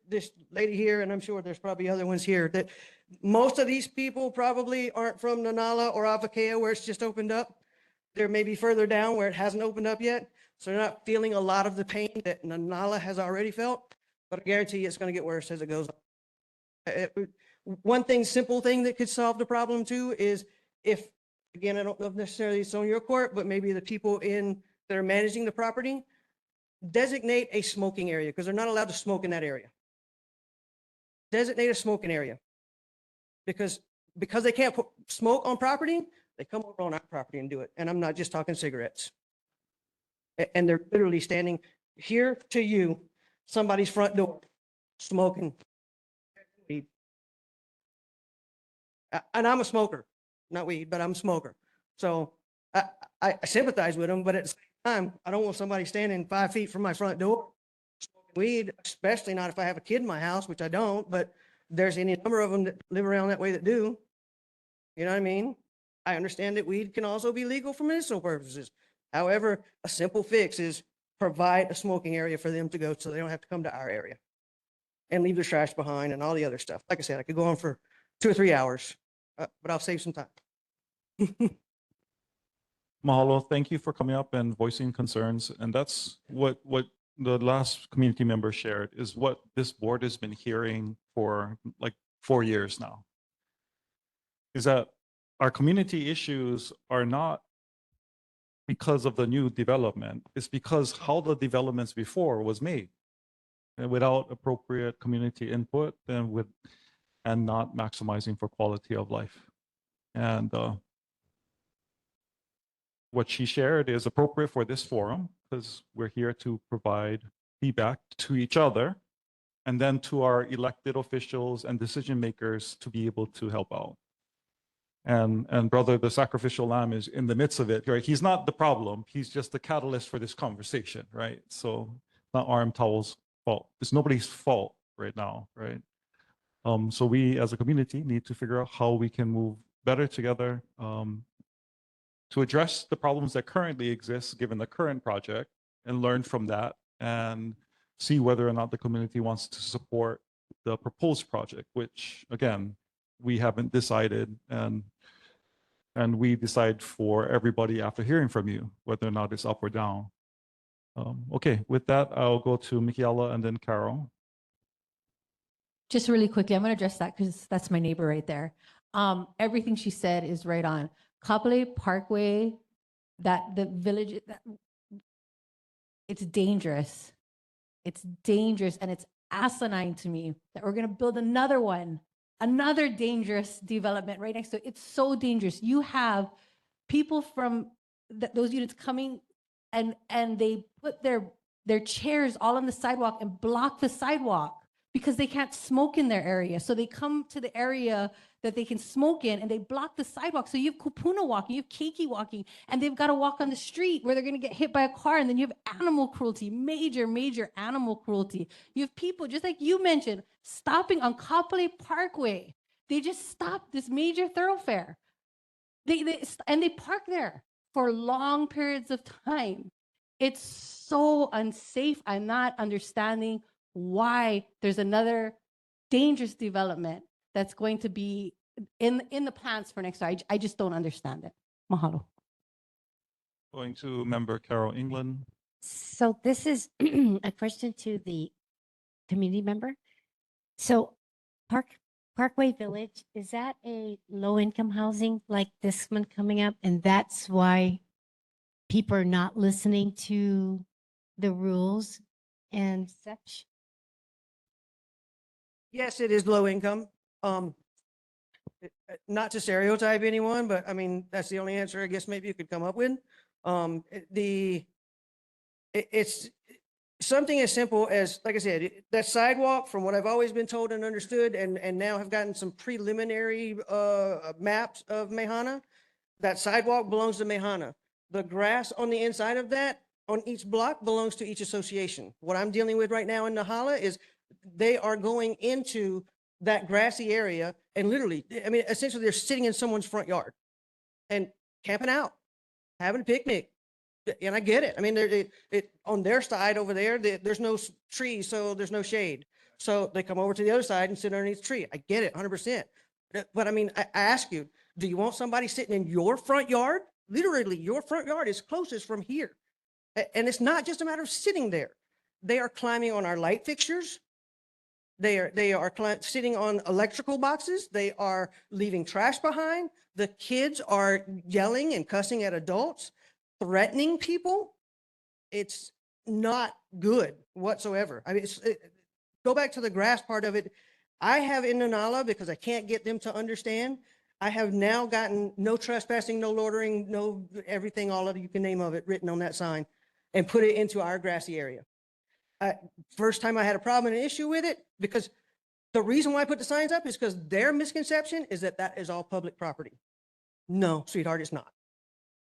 this lady here, and I'm sure there's probably other ones here, that most of these people probably aren't from Nanala or Avakea where it's just opened up. They're maybe further down where it hasn't opened up yet. So they're not feeling a lot of the pain that Nanala has already felt. But I guarantee you it's going to get worse as it goes on. One thing, simple thing that could solve the problem too is if, again, I don't know if necessarily it's on your court, but maybe the people that are managing the property, designate a smoking area because they're not allowed to smoke in that area. Designate a smoking area because they can't smoke on property, they come over on our property and do it. And I'm not just talking cigarettes. And they're literally standing here to you, somebody's front door, smoking weed. And I'm a smoker, not weed, but I'm a smoker. So I sympathize with them, but at the same time, I don't want somebody standing 5 feet from my front door smoking weed, especially not if I have a kid in my house, which I don't, but there's any number of them that live around that way that do. You know what I mean? I understand that weed can also be legal for medicinal purposes. However, a simple fix is provide a smoking area for them to go so they don't have to come to our area and leave their trash behind and all the other stuff. Like I said, I could go on for 2 or 3 hours, but I'll save some time. Mahalo, thank you for coming up and voicing concerns. And that's what the last community member shared is what this board has been hearing for like 4 years now. Is that our community issues are not because of the new development. It's because how the developments before was made and without appropriate community input and not maximizing for quality of life. And what she shared is appropriate for this forum because we're here to provide feedback to each other and then to our elected officials and decision makers to be able to help out. And brother, the sacrificial lamb is in the midst of it, right? He's not the problem. He's just the catalyst for this conversation, right? So not Arm Towel's fault. It's nobody's fault right now, right? So we as a community need to figure out how we can move better together to address the problems that currently exist given the current project and learn from that and see whether or not the community wants to support the proposed project, which again, we haven't decided and we decide for everybody after hearing from you, whether or not it's up or down. Okay, with that, I'll go to Michaela and then Carol. Just really quickly, I'm going to address that because that's my neighbor right there. Everything she said is right on. Kapolei Parkway, the village, it's dangerous. It's dangerous and it's asinine to me that we're going to build another one, another dangerous development right next to it. It's so dangerous. You have people from those units coming and they put their chairs all on the sidewalk and block the sidewalk because they can't smoke in their area. So they come to the area that they can smoke in and they block the sidewalk. So you have kupuna walking, you have keiki walking, and they've got to walk on the street where they're going to get hit by a car. And then you have animal cruelty, major animal cruelty. You have people, just like you mentioned, stopping on Kapolei Parkway. They just stop this major thoroughfare. And they park there for long periods of time. It's so unsafe. I'm not understanding why there's another dangerous development that's going to be in the plans for next year. I just don't understand it. Mahalo. Going to member Carol England. So this is a question to the community member. So Parkway Village, is that a low-income housing like this one coming up? And that's why people are not listening to the rules and such? Yes, it is low income. Not to stereotype anyone, but I mean, that's the only answer I guess maybe you could come up with. It's something as simple as, like I said, that sidewalk, from what I've always been told and understood, and now have gotten some preliminary maps of Mehana, that sidewalk belongs to Mehana. The grass on the inside of that, on each block, belongs to each association. What I'm dealing with right now in Nahala is they are going into that grassy area and literally, I mean, essentially they're sitting in someone's front yard and camping out, having a picnic. And I get it. I mean, on their side over there, there's no trees, so there's no shade. So they come over to the other side and sit underneath the tree. I get it, 100%. But I mean, I ask you, do you want somebody sitting in your front yard? Literally, your front yard is closest from here. And it's not just a matter of sitting there. They are climbing on our light fixtures. They are sitting on electrical boxes. They are leaving trash behind. The kids are yelling and cussing at adults, threatening people. It's not good whatsoever. I mean, go back to the grass part of it. I have in Nanala, because I can't get them to understand, I have now gotten no trespassing, no loitering, no everything, all of you can name of it, written on that sign, and put it into our grassy area. First time I had a problem and an issue with it, because the reason why I put the signs up is because their misconception is that that is all public property. No, sweetheart, it's not.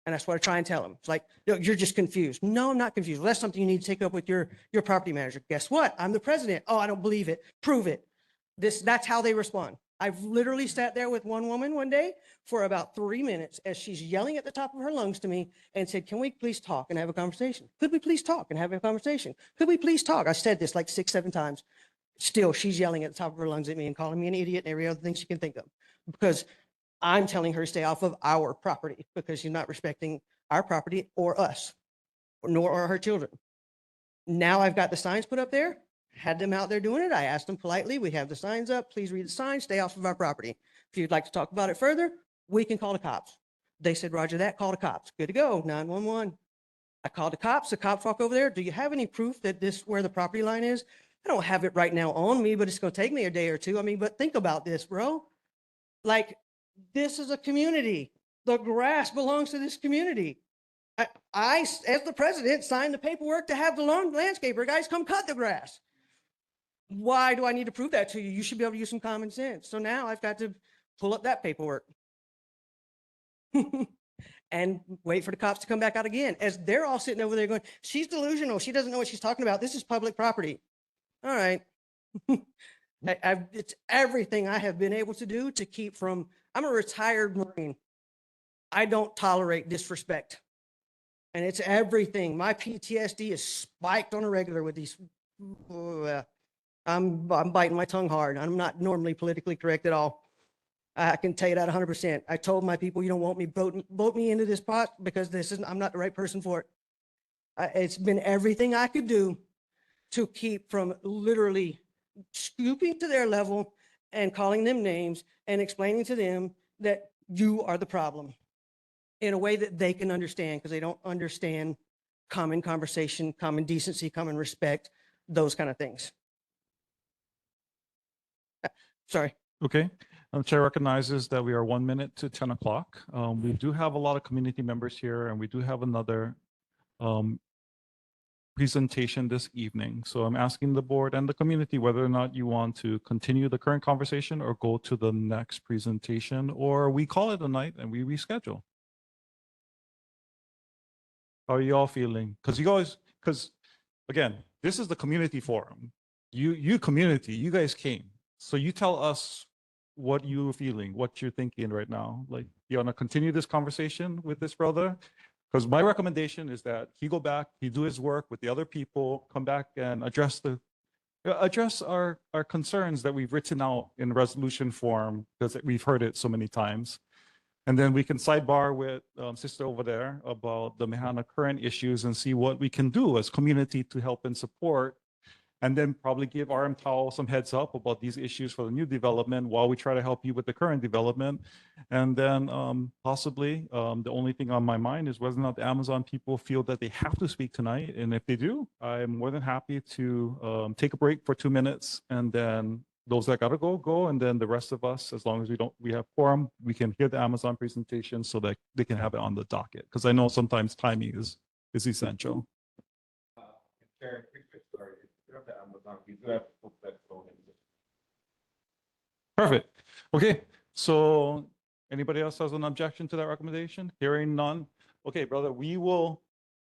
And that's what I try and tell them. It's like, no, you're just confused. No, I'm not confused. Well, that's something you need to take up with your property manager. Guess what? I'm the president. Oh, I don't believe it. Prove it. That's how they respond. I've literally sat there with one woman one day for about 3 minutes as she's yelling at the top of her lungs to me and said, can we please talk and have a conversation? Could we please talk and have a conversation? Could we please talk? I said this like 6, 7 times. Still, she's yelling at the top of her lungs at me and calling me an idiot and every other thing she can think of, because I'm telling her to stay off of our property because she's not respecting our property or us, nor are her children. Now I've got the signs put up there, had them out there doing it. I asked them politely, we have the signs up, please read the signs, stay off of our property. If you'd like to talk about it further, we can call the cops. They said, Roger that, call the cops. Good to go, 911. I called the cops walk over there. Do you have any proof that this, where the property line is? I don't have it right now on me, but it's going to take me a day or two. I mean, but think about this, bro. Like, this is a community. The grass belongs to this community. I, as the president, signed the paperwork to have the landscaper guys come cut the grass. Why do I need to prove that to you? You should be able to use some common sense. So now I've got to pull up that paperwork and wait for the cops to come back out again, as they're all sitting over there going, she's delusional. She doesn't know what she's talking about. This is public property. All right. It's everything I have been able to do to keep from, I'm a retired Marine. I don't tolerate disrespect. And it's everything. My PTSD is spiked on a regular with these. I'm biting my tongue hard. I'm not normally politically correct at all. I can tell you that 100%. I told my people, you don't want me vote me into this pot because I'm not the right person for it. It's been everything I could do to keep from literally stooping to their level and calling them names and explaining to them that you are the problem in a way that they can understand, because they don't understand common conversation, common decency, common respect, those kind of things. Sorry. Okay. Chair recognizes that we are 1 minute to 10 o'clock. We do have a lot of community members here, and we do have another presentation this evening. So I'm asking the board and the community whether or not you want to continue the current conversation or go to the next presentation, or we call it a night and we reschedule. How are you all feeling? Because again, this is the community forum. You community, you guys came. So you tell us what you're feeling, what you're thinking right now. Like, you want to continue this conversation with this brother? Because my recommendation is that he go back, he do his work with the other people, come back and address our concerns that we've written out in resolution form, because we've heard it so many times. And then we can sidebar with sister over there about the Mehana current issues and see what we can do as community to help and support. And then probably give RMTAO some heads up about these issues for the new development while we try to help you with the current development. And then possibly the only thing on my mind is whether or not the Amazon people feel that they have to speak tonight. And if they do, I'm more than happy to take a break for 2 minutes, and then those that gotta go, and then the rest of us, as long as we have quorum, we can hear the Amazon presentation so that they can have it on the docket. Because I know sometimes timing is essential. Perfect. Okay, so anybody else has an objection to that recommendation? Hearing none. Okay, brother, we will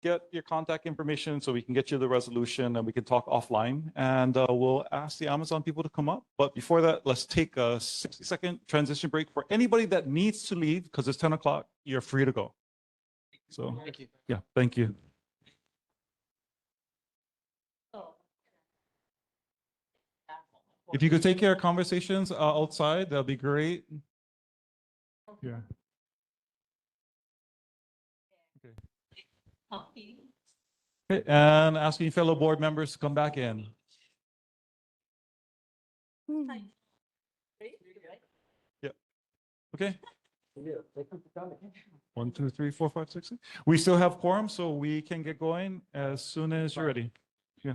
get your contact information so we can get you the resolution and we can talk offline, and we'll ask the Amazon people to come up. But before that, let's take a 60-second transition break. For anybody that needs to leave, because it's 10 o'clock, you're free to go. So, Thank you. yeah, thank you. If you could take care of conversations outside, that'd be great. Yeah. Okay, and asking fellow board members to come back in. Yeah. Okay. 1, 2, 3, 4, 5, 6. We still have quorum, so we can get going as soon as you're ready. Yeah.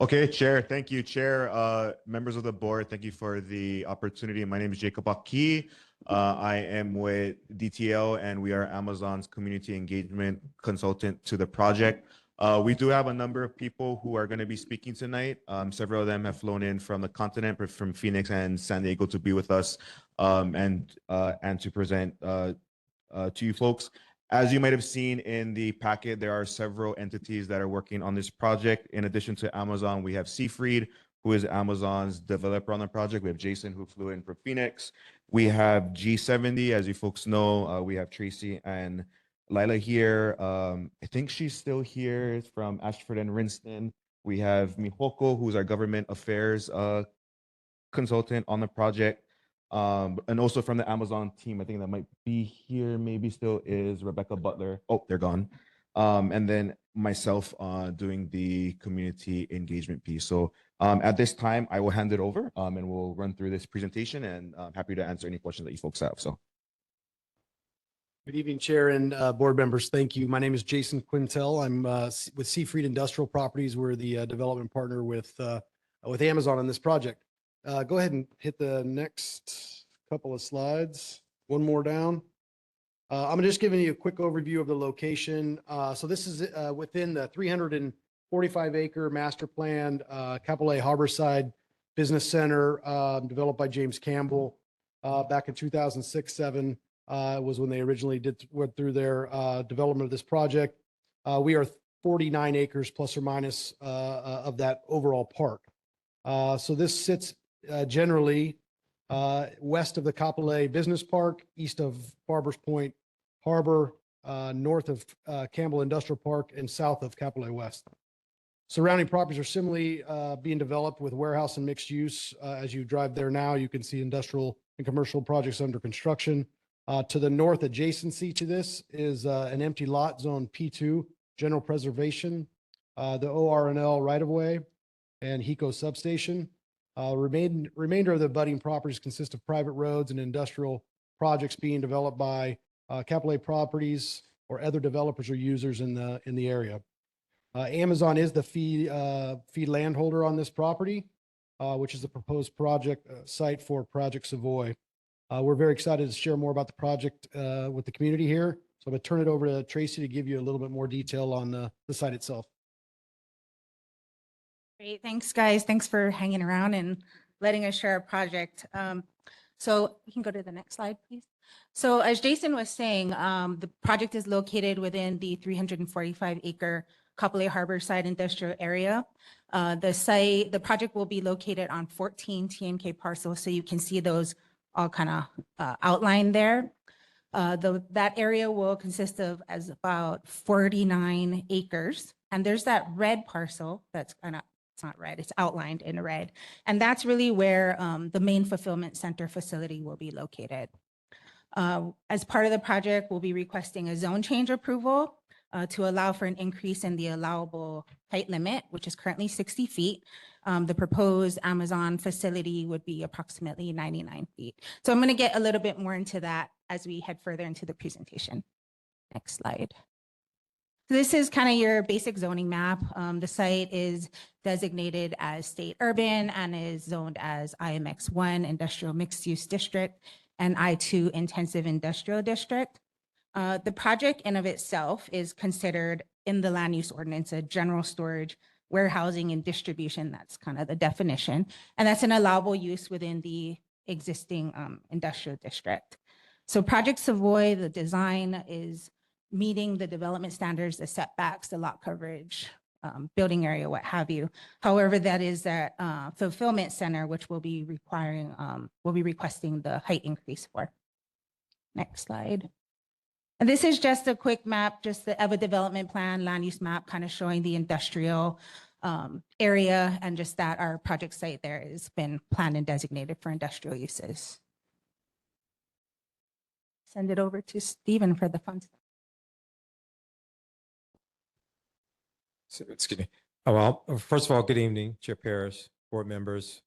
Okay, Chair. Thank you, Chair. Members of the board, thank you for the opportunity. My name is Jacob Aki. I am with DTL, and we are Amazon's community engagement consultant to the project. We do have a number of people who are going to be speaking tonight. Several of them have flown in from the continent, but from Phoenix and San Diego to be with us and to present to you folks. As you might have seen in the packet, there are several entities that are working on this project. In addition to Amazon, we have Seafried, who is Amazon's developer on the project. We have Jason, who flew in from Phoenix. We have G70, as you folks know. We have Tracy and Lila here. I think she's still here from Ashford and Rinston. We have Mihoko, who's our government affairs consultant on the project. And also from the Amazon team, I think that might be here, maybe still is Rebecca Butler. Oh, they're gone. And then myself doing the community engagement piece. So at this time, I will hand it over and we'll run through this presentation, and I'm happy to answer any questions that you folks have. So. Good evening, Chair and board members. Thank you. My name is Jason Quintel. I'm with Seafried Industrial Properties. We're the development partner with Amazon on this project. Go ahead and hit the next couple of slides. One more down. I'm just giving you a quick overview of the location. So this is within the 345-acre master planned Kapolei Harborside Business Center developed by James Campbell back in 2006-07 was when they originally went through their development of this project. We are 49 acres plus or minus of that overall park. So this sits generally west of the Kapolei Business Park, east of Barbers Point Harbor, north of Campbell Industrial Park, and south of Kapolei West. Surrounding properties are similarly being developed with warehouse and mixed use. As you drive there now, you can see industrial and commercial projects under construction. To the north adjacency to this is an empty lot, zone P2, general preservation, the ORNL right-of-way, and HECO substation. Remainder of the budding properties consist of private roads and industrial projects being developed by Kapolei Properties or other developers or users in the area. Amazon is the fee landholder on this property, which is the proposed project site for Project Savoy. We're very excited to share more about the project with the community here. So I'm going to turn it over to Tracy to give you a little bit more detail on the site itself. Great, thanks, guys. Thanks for hanging around and letting us share our project. So you can go to the next slide, please. So as Jason was saying, the project is located within the 345-acre Kapolei Harborside Industrial Area. The project will be located on 14 TMK parcels, so you can see those all kind of outlined there. That area will consist of as about 49 acres. And there's that red parcel that's kind of, it's not red, it's outlined in red. And that's really where the main fulfillment center facility will be located. As part of the project, we'll be requesting a zone change approval to allow for an increase in the allowable height limit, which is currently 60 feet. The proposed Amazon facility would be approximately 99 feet. So I'm going to get a little bit more into that as we head further into the presentation. Next slide. So this is kind of your basic zoning map. The site is designated as state urban and is zoned as IMX1 Industrial Mixed Use District and I2 Intensive Industrial District. The project in of itself is considered in the land use ordinance a general storage, warehousing, and distribution. That's kind of the definition. And that's an allowable use within the existing industrial district. So Project Savoy, the design is meeting the development standards, the setbacks, the lot coverage, building area, what have you. However, that is that fulfillment center, which will be requesting the height increase for. Next slide. And this is just a quick map, just the EVA development plan, land use map, kind of showing the industrial area, and just that our project site there has been planned and designated for industrial uses. Send it over to Stephen for the fun stuff. So, excuse me. Oh, well, first of all, good evening, Chair Parrish, board members,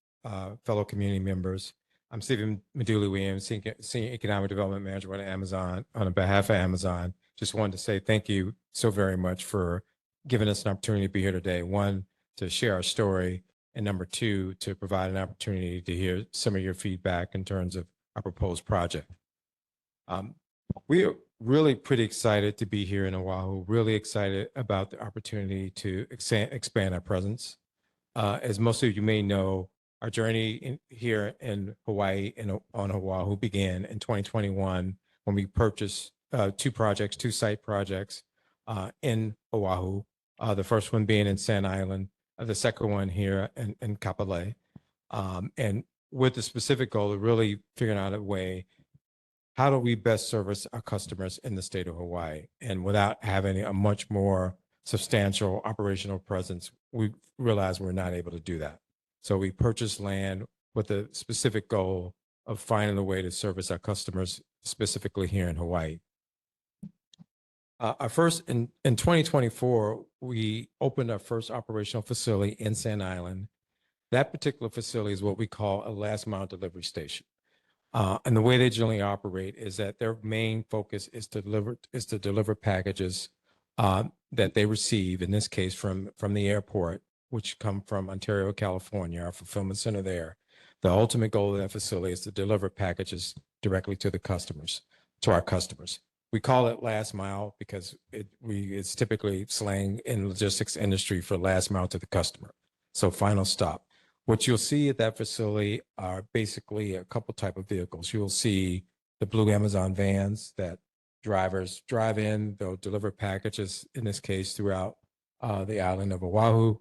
fellow community members. I'm Stephen Meduli-Williams, Senior Economic Development Manager at Amazon. On behalf of Amazon, just wanted to say thank you so very much for giving us an opportunity to be here today. One, to share our story, and number two, to provide an opportunity to hear some of your feedback in terms of our proposed project. We are really pretty excited to be here in Oahu, really excited about the opportunity to expand our presence. As most of you may know, our journey here in Hawaii and on Oahu began in 2021 when we purchased two site projects in Oahu. The first one being in Sand Island, the second one here in Kapolei. And with the specific goal of really figuring out a way, how do we best service our customers in the state of Hawaii? And without having a much more substantial operational presence, we realized we're not able to do that. So we purchased land with the specific goal of finding a way to service our customers, specifically here in Hawaii. In 2024, we opened our first operational facility in Sand Island. That particular facility is what we call a last mile delivery station. And the way they generally operate is that their main focus is to deliver packages that they receive, in this case from the airport, which come from Ontario, California, our fulfillment center there. The ultimate goal of that facility is to deliver packages directly to our customers. We call it last mile because it's typically slang in logistics industry for last mile to the customer. So final stop. What you'll see at that facility are basically a couple type of vehicles. You'll see the blue Amazon vans that drivers drive in. They'll deliver packages, in this case, throughout the island of Oahu.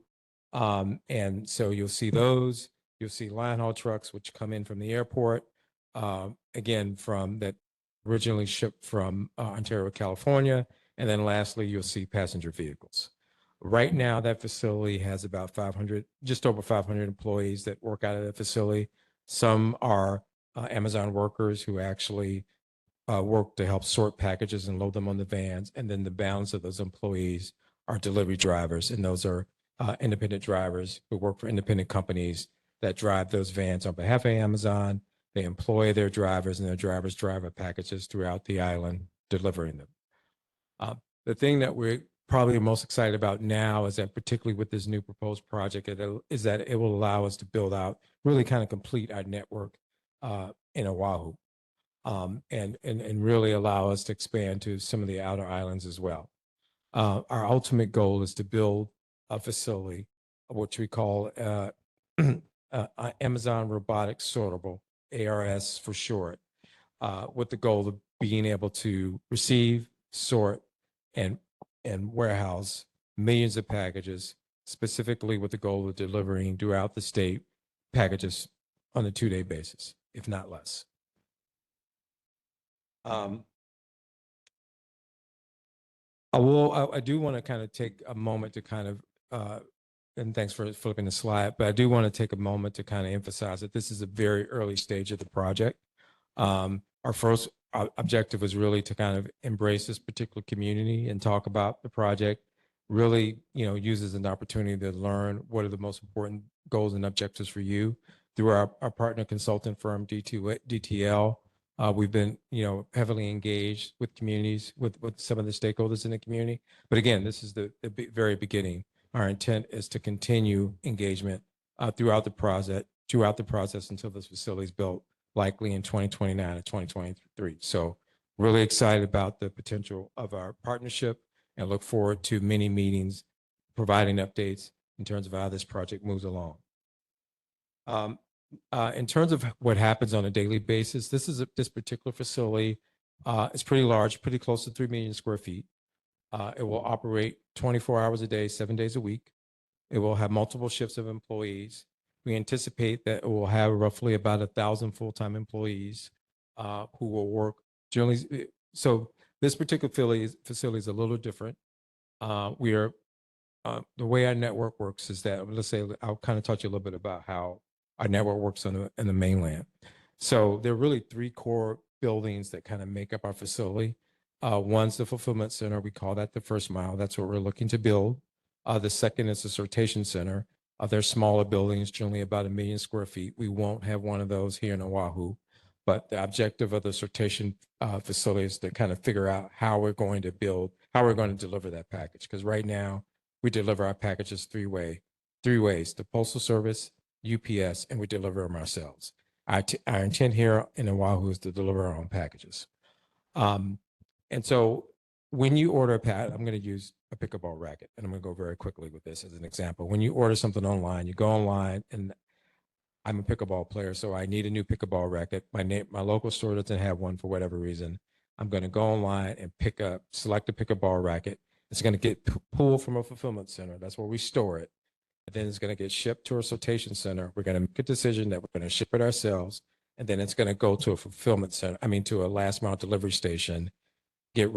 And so you'll see those. You'll see line haul trucks, which come in from the airport, again, from that originally shipped from Ontario, California. And then lastly, you'll see passenger vehicles. Right now, that facility has about just over 500 employees that work out of the facility. Some are Amazon workers who actually work to help sort packages and load them on the vans. And then the balance of those employees are delivery drivers. And those are independent drivers who work for independent companies that drive those vans on behalf of Amazon. They employ their drivers, and their drivers drive our packages throughout the island, delivering them. The thing that we're probably most excited about now is that, particularly with this new proposed project, is that it will allow us to build out, really kind of complete our network in Oahu, and really allow us to expand to some of the outer islands as well. Our ultimate goal is to build a facility what we call Amazon Robotics Sortable, ARS for short, with the goal of being able to receive, sort, and warehouse millions of packages, specifically with the goal of delivering throughout the state packages on a 2-day basis, if not less. I do want to kind of take a moment to kind of, and thanks for flipping the slide, but I do want to take a moment to kind of emphasize that this is a very early stage of the project. Our first objective was really to kind of embrace this particular community and talk about the project, really, use as an opportunity to learn what are the most important goals and objectives for you through our partner consultant firm, DTL. We've been, heavily engaged with communities, with some of the stakeholders in the community. But again, this is the very beginning. Our intent is to continue engagement throughout the process until this facility is built, likely in 2029 or 2023. So really excited about the potential of our partnership and look forward to many meetings providing updates in terms of how this project moves along. In terms of what happens on a daily basis, this particular facility is pretty large, pretty close to 3 million square feet. It will operate 24 hours a day, 7 days a week. It will have multiple shifts of employees. We anticipate that it will have roughly about 1,000 full-time employees who will work generally. So this particular facility is a little different. The way our network works is that, let's say, I'll kind of touch a little bit about how our network works in the mainland. So there are really 3 core buildings that kind of make up our facility. One's the fulfillment center. We call that the first mile. That's what we're looking to build. The second is the sortation center. They're smaller buildings, generally about 1 million square feet. We won't have one of those here in Oahu, but the objective of the sortation facility is to kind of figure out how we're going to deliver that package. Because right now we deliver our packages three ways: the Postal Service, UPS, and we deliver them ourselves. Our intent here in Oahu is to deliver our own packages. And so when you order a package, I'm going to use a pickleball racket, and I'm going to go very quickly with this as an example. When you order something online, you go online, and I'm a pickleball player, so I need a new pickleball racket. My local store doesn't have one for whatever reason. I'm going to go online and select a pickleball racket. It's going to get pulled from a fulfillment center. That's where we store it. And then it's going to get shipped to a sortation center. We're going to make a decision that we're going to ship it ourselves, and then it's going to go to a fulfillment center, to a last mile delivery station, get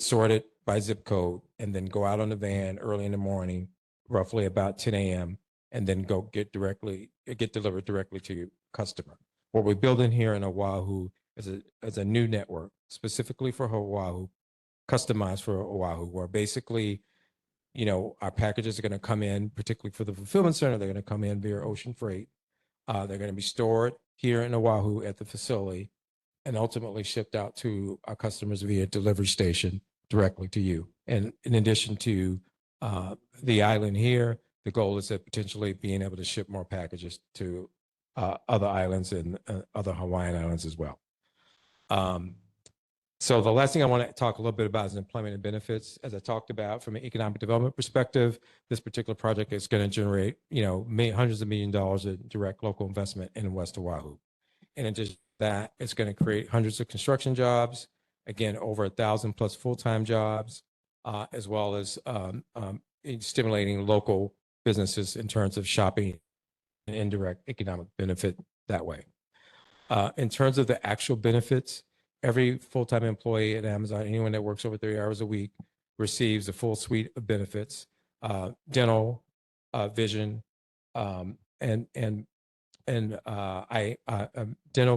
sorted by zip code, and then go out on the van early in the morning, roughly about 10 a.m., and then go get delivered directly to your customer. What we're building here in Oahu is a new network specifically for Oahu, customized for Oahu, where basically, our packages are going to come in, particularly for the fulfillment center, they're going to come in via ocean freight. They're going to be stored here in Oahu at the facility and ultimately shipped out to our customers via delivery station directly to you. And in addition to the island here, the goal is that potentially being able to ship more packages to other islands and other Hawaiian islands as well. So the last thing I want to talk a little bit about is employment and benefits. As I talked about from an economic development perspective, this particular project is going to generate, hundreds of $millions of direct local investment in West Oahu. And in addition to that, it's going to create hundreds of construction jobs, again, over 1,000 plus full-time jobs, as well as stimulating local businesses in terms of shopping and indirect economic benefit that way. In terms of the actual benefits, every full-time employee at Amazon, anyone that works over 30 hours a week, receives a full suite of benefits: dental, vision, dental,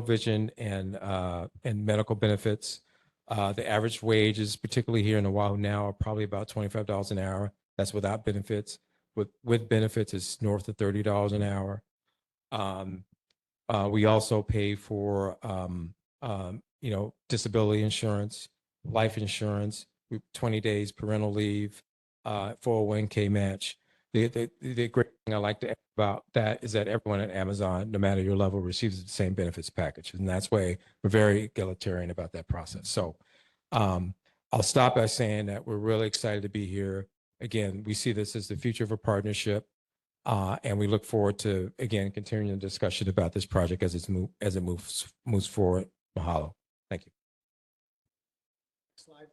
vision, and medical benefits. The average wages, particularly here in Oahu now, are probably about $25 an hour. That's without benefits. With benefits, it's north of $30 an hour. We also pay for disability insurance, life insurance, 20 days parental leave, 401k match. The great thing I like to add about that is that everyone at Amazon, no matter your level, receives the same benefits package. And that's why we're very egalitarian about that process. So I'll stop by saying that we're really excited to be here. Again, we see this as the future of a partnership. And we look forward to, again, continuing the discussion about this project as it moves forward. Mahalo. Thank you. Slide.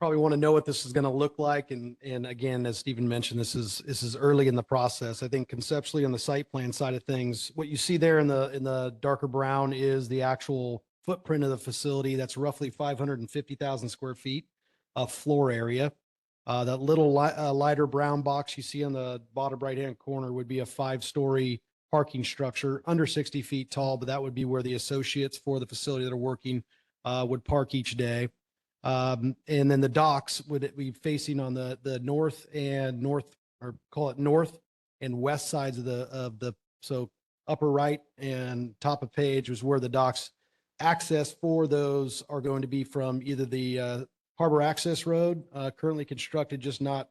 Probably want to know what this is going to look like. And again, as Stephen mentioned, this is early in the process. I think conceptually on the site plan side of things, what you see there in the darker brown is the actual footprint of the facility. That's roughly 550,000 square feet of floor area. That little lighter brown box you see on the bottom right-hand corner would be a 5-story parking structure under 60 feet tall, but that would be where the associates for the facility that are working would park each day. And then the docks would be facing on the north and west sides of the so upper right and top of page was where the docks access for those are going to be from either the Harbor Access Road, currently constructed, just not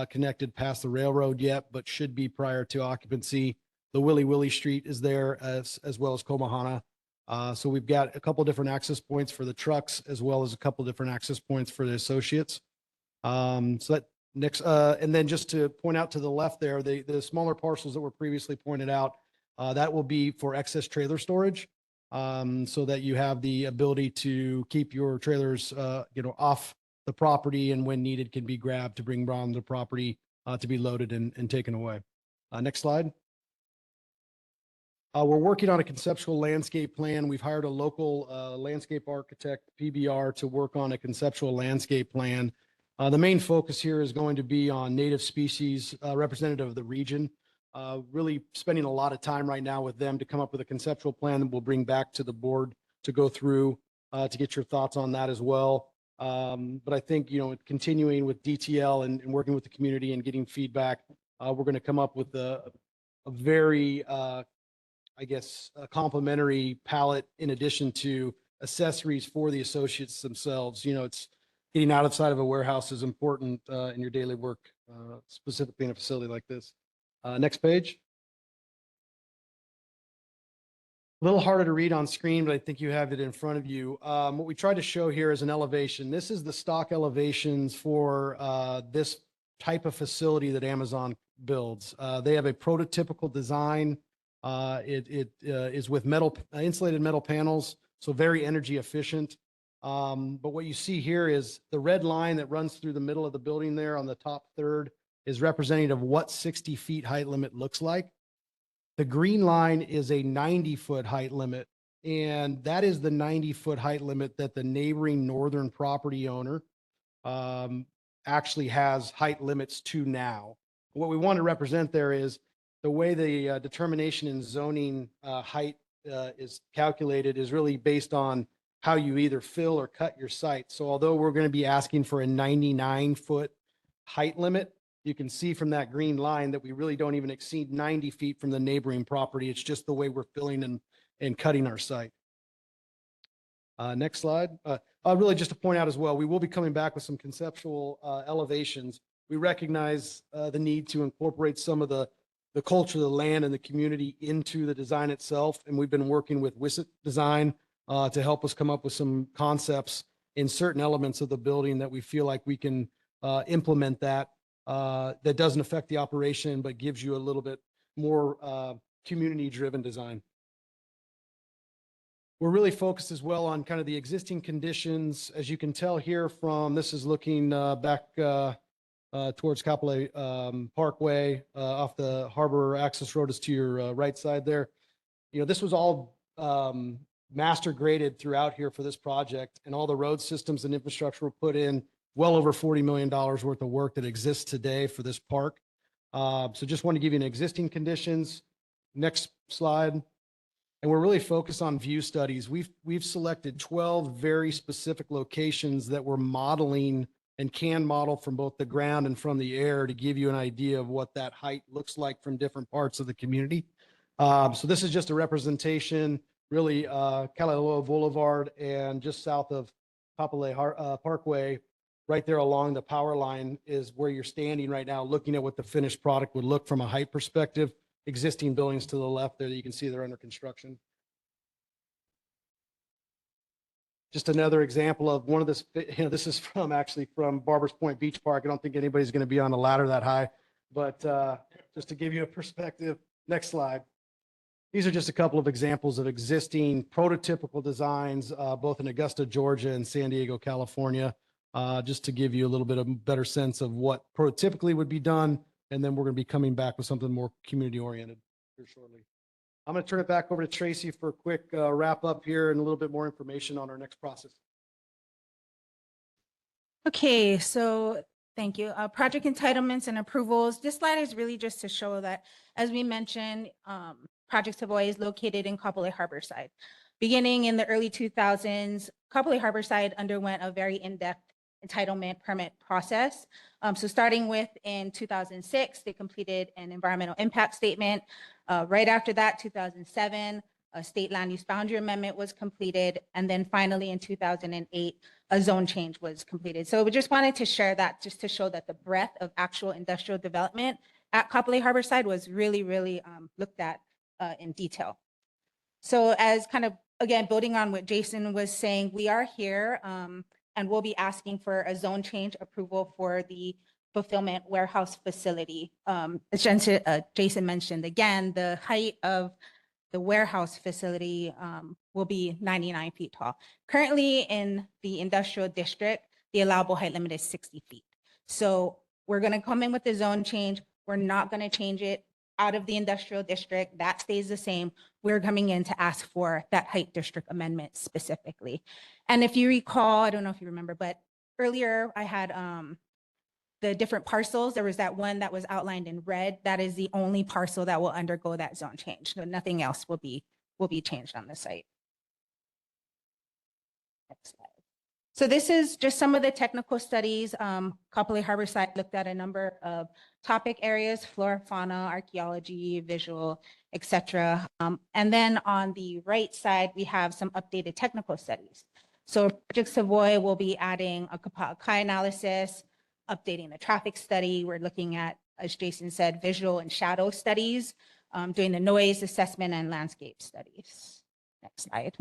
connected past the railroad yet, but should be prior to occupancy. The Willie Willie Street is there as well as Komohana. So we've got a couple different access points for the trucks as well as a couple different access points for the associates. So that next, and then just to point out to the left there, the smaller parcels that were previously pointed out, that will be for excess trailer storage. So that you have the ability to keep your trailers, off the property and when needed can be grabbed to bring on the property to be loaded and taken away. Next slide. We're working on a conceptual landscape plan. We've hired a local landscape architect, PBR, to work on a conceptual landscape plan. The main focus here is going to be on native species representative of the region. Really spending a lot of time right now with them to come up with a conceptual plan that we'll bring back to the board to go through to get your thoughts on that as well. But I think, continuing with DTL and working with the community and getting feedback, we're going to come up with a very, a complementary palette in addition to accessories for the associates themselves. It's getting outside of a warehouse is important in your daily work, specifically in a facility like this. Next page. A little harder to read on screen, but I think you have it in front of you. What we tried to show here is an elevation. This is the stock elevations for this type of facility that Amazon builds. They have a prototypical design. It is with insulated metal panels, so very energy efficient. But what you see here is the red line that runs through the middle of the building there on the top third is representative of what 60 feet height limit looks like. The green line is a 90-foot height limit, and that is the 90-foot height limit that the neighboring northern property owner actually has height limits to now. What we want to represent there is the way the determination in zoning height is calculated is really based on how you either fill or cut your site. So although we're going to be asking for a 99-foot height limit, you can see from that green line that we really don't even exceed 90 feet from the neighboring property. It's just the way we're filling and cutting our site. Next slide. Really just to point out as well, we will be coming back with some conceptual elevations. We recognize the need to incorporate some of the culture of the land and the community into the design itself. And we've been working with Wisset Design to help us come up with some concepts in certain elements of the building that we feel like we can implement that doesn't affect the operation, but gives you a little bit more community-driven design. We're really focused as well on kind of the existing conditions. As you can tell here from, this is looking back towards Kapolei Parkway off the Harbor Access Road is to your right side there. This was all master graded throughout here for this project, and all the road systems and infrastructure were put in. Well over $40 million worth of work that exists today for this park. So just want to give you an existing conditions. Next slide. And we're really focused on view studies. We've selected 12 very specific locations that we're modeling and can model from both the ground and from the air to give you an idea of what that height looks like from different parts of the community. So this is just a representation, really Kalaeloa Boulevard and just south of Kapolei Parkway. Right there along the power line is where you're standing right now, looking at what the finished product would look from a height perspective. Existing buildings to the left there that you can see they're under construction. Just another example of one of this, this is from Barbers Point Beach Park. I don't think anybody's going to be on a ladder that high, but just to give you a perspective. Next slide. These are just a couple of examples of existing prototypical designs, both in Augusta, Georgia and San Diego, California, just to give you a little bit of better sense of what prototypically would be done. And then we're going to be coming back with something more community oriented here shortly. I'm going to turn it back over to Tracy for a quick wrap up here and a little bit more information on our next process. Okay, so thank you. Project entitlements and approvals. This slide is really just to show that, as we mentioned, Project Savoy is located in Kapolei Harborside. Beginning in the early 2000s, Kapolei Harborside underwent a very in-depth entitlement permit process. So starting with in 2006, they completed an environmental impact statement. Right after that, 2007, a state land use boundary amendment was completed. And then finally in 2008, a zone change was completed. So we just wanted to share that just to show that the breadth of actual industrial development at Kapolei Harborside was really, really looked at in detail. So as kind of, again, building on what Jason was saying, we are here and we'll be asking for a zone change approval for the fulfillment warehouse facility. As Jason mentioned, again, the height of the warehouse facility will be 99 feet tall. Currently in the industrial district, the allowable height limit is 60 feet. So we're going to come in with the zone change. We're not going to change it out of the industrial district. That stays the same. We're coming in to ask for that height district amendment specifically. And if you recall, I don't know if you remember, but earlier I had the different parcels. There was that one that was outlined in red. That is the only parcel that will undergo that zone change. So nothing else will be changed on the site. Next slide. So this is just some of the technical studies. Kapolei Harborside looked at a number of topic areas: flora, fauna, archaeology, visual, etc. And then on the right side, we have some updated technical studies. So Project Savoy will be adding a Makakilo analysis, updating the traffic study. We're looking at, as Jason said, visual and shadow studies, doing the noise assessment and landscape studies. Next slide.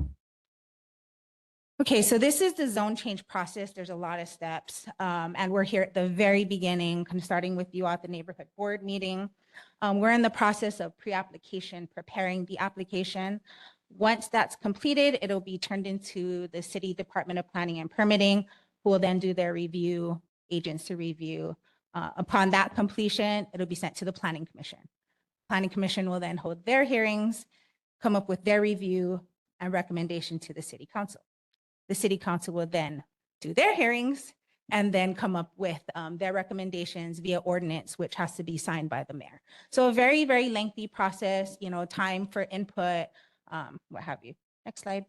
Okay, so this is the zone change process. There's a lot of steps, and we're here at the very beginning, kind of starting with you at the neighborhood board meeting. We're in the process of pre-application, preparing the application. Once that's completed, it'll be turned into the City Department of Planning and Permitting, who will then do their review, agents to review. Upon that completion, it'll be sent to the Planning Commission. Planning Commission will then hold their hearings, come up with their review and recommendation to the City Council. The City Council will then do their hearings and then come up with their recommendations via ordinance, which has to be signed by the mayor. So a very, very lengthy process, time for input, what have you. Next slide.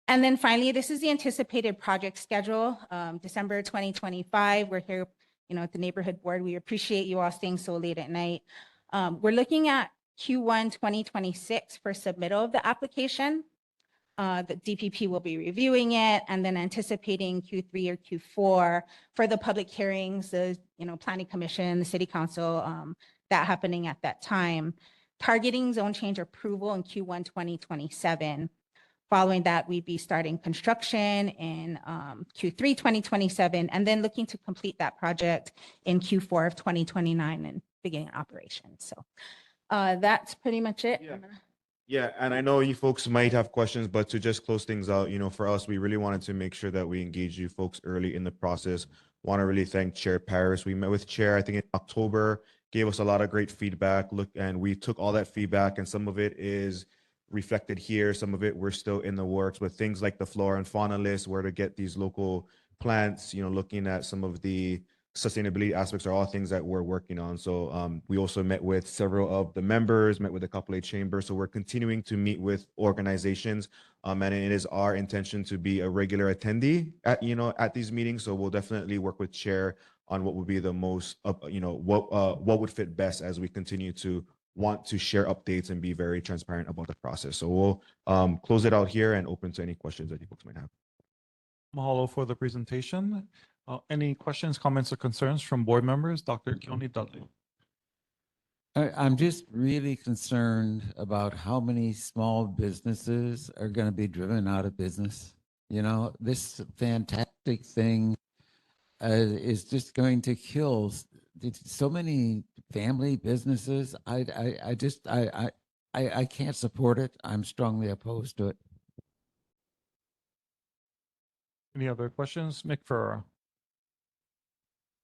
And then finally, this is the anticipated project schedule, December 2025. We're here, at the neighborhood board. We appreciate you all staying so late at night. We're looking at Q1 2026 for submittal of the application. The DPP will be reviewing it and then anticipating Q3 or Q4 for the public hearings, the Planning Commission, the City Council, that happening at that time. Targeting zone change approval in Q1 2027. Following that, we'd be starting construction in Q3 2027, and then looking to complete that project in Q4 of 2029 and beginning operations. So that's pretty much it. Yeah. Yeah, and I know you folks might have questions, but to just close things out, for us, we really wanted to make sure that we engage you folks early in the process. Want to really thank Chair Paris. We met with Chair, I think in October, gave us a lot of great feedback. And we took all that feedback, and some of it is reflected here. Some of it we're still in the works with things like the flora and fauna list, where to get these local plants, looking at some of the sustainability aspects are all things that we're working on. So we also met with several of the members, met with the Kapolei Chamber. So we're continuing to meet with organizations, and it is our intention to be a regular attendee at these meetings. So we'll definitely work with Chair on what would be the most, what would fit best as we continue to want to share updates and be very transparent about the process. So we'll close it out here and open to any questions that you folks might have. Mahalo for the presentation. Any questions, comments, or concerns from board members? Dr. Keone Dudley. I'm just really concerned about how many small businesses are going to be driven out of business. This fantastic thing is just going to kill so many family businesses. I can't support it. I'm strongly opposed to it. Any other questions? Mick Farrar.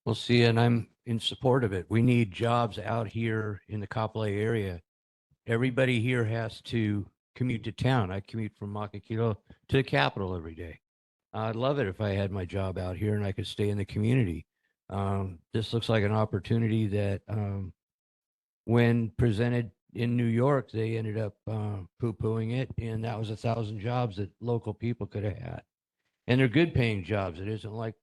Well, see, and I'm in support of it. We need jobs out here in the Kapolei area. Everybody here has to commute to town. I commute from Makakilo to the Capitol every day. I'd love it if I had my job out here and I could stay in the community. This looks like an opportunity that, when presented in New York, they ended up poo-pooing it, and that was 1,000 jobs that local people could have had, and they're good paying jobs. It isn't like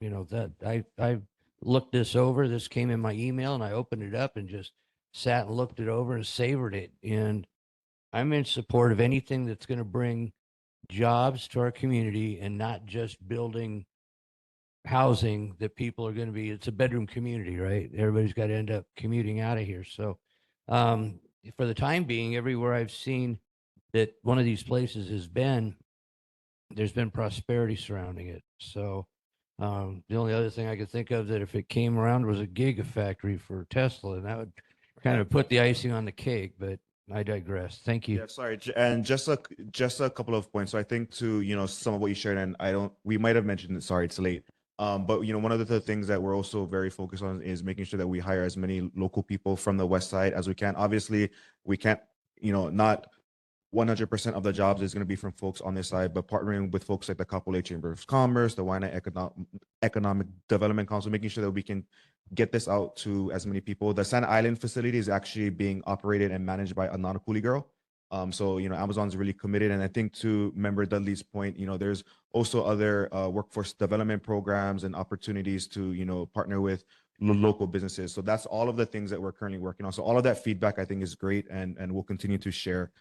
that I looked this over. This came in my email, and I opened it up and just sat and looked it over and savored it. And I'm in support of anything that's going to bring jobs to our community and not just building housing that people are going to be. It's a bedroom community, right? Everybody's got to end up commuting out of here. So for the time being, everywhere I've seen that one of these places has been, there's been prosperity surrounding it. So the only other thing I could think of that if it came around was a gigafactory for Tesla, and that would kind of put the icing on the cake, but I digress. Thank you. Yeah, sorry. And just a couple of points. So I think to, some of what you shared, and we might have mentioned it, sorry, it's late. But one of the things that we're also very focused on is making sure that we hire as many local people from the West Side as we can. Obviously, we can't, not 100% of the jobs is going to be from folks on this side, but partnering with folks like the Kapolei Chamber of Commerce, the Waianae Economic Development Council, making sure that we can get this out to as many people. The Sand Island facility is actually being operated and managed by a non-Kuli girl. So, Amazon's really committed. And I think to Member Dudley's point, there's also other workforce development programs and opportunities to, partner with local businesses. So that's all of the things that we're currently working on. So all of that feedback, I think, is great, and we'll continue to share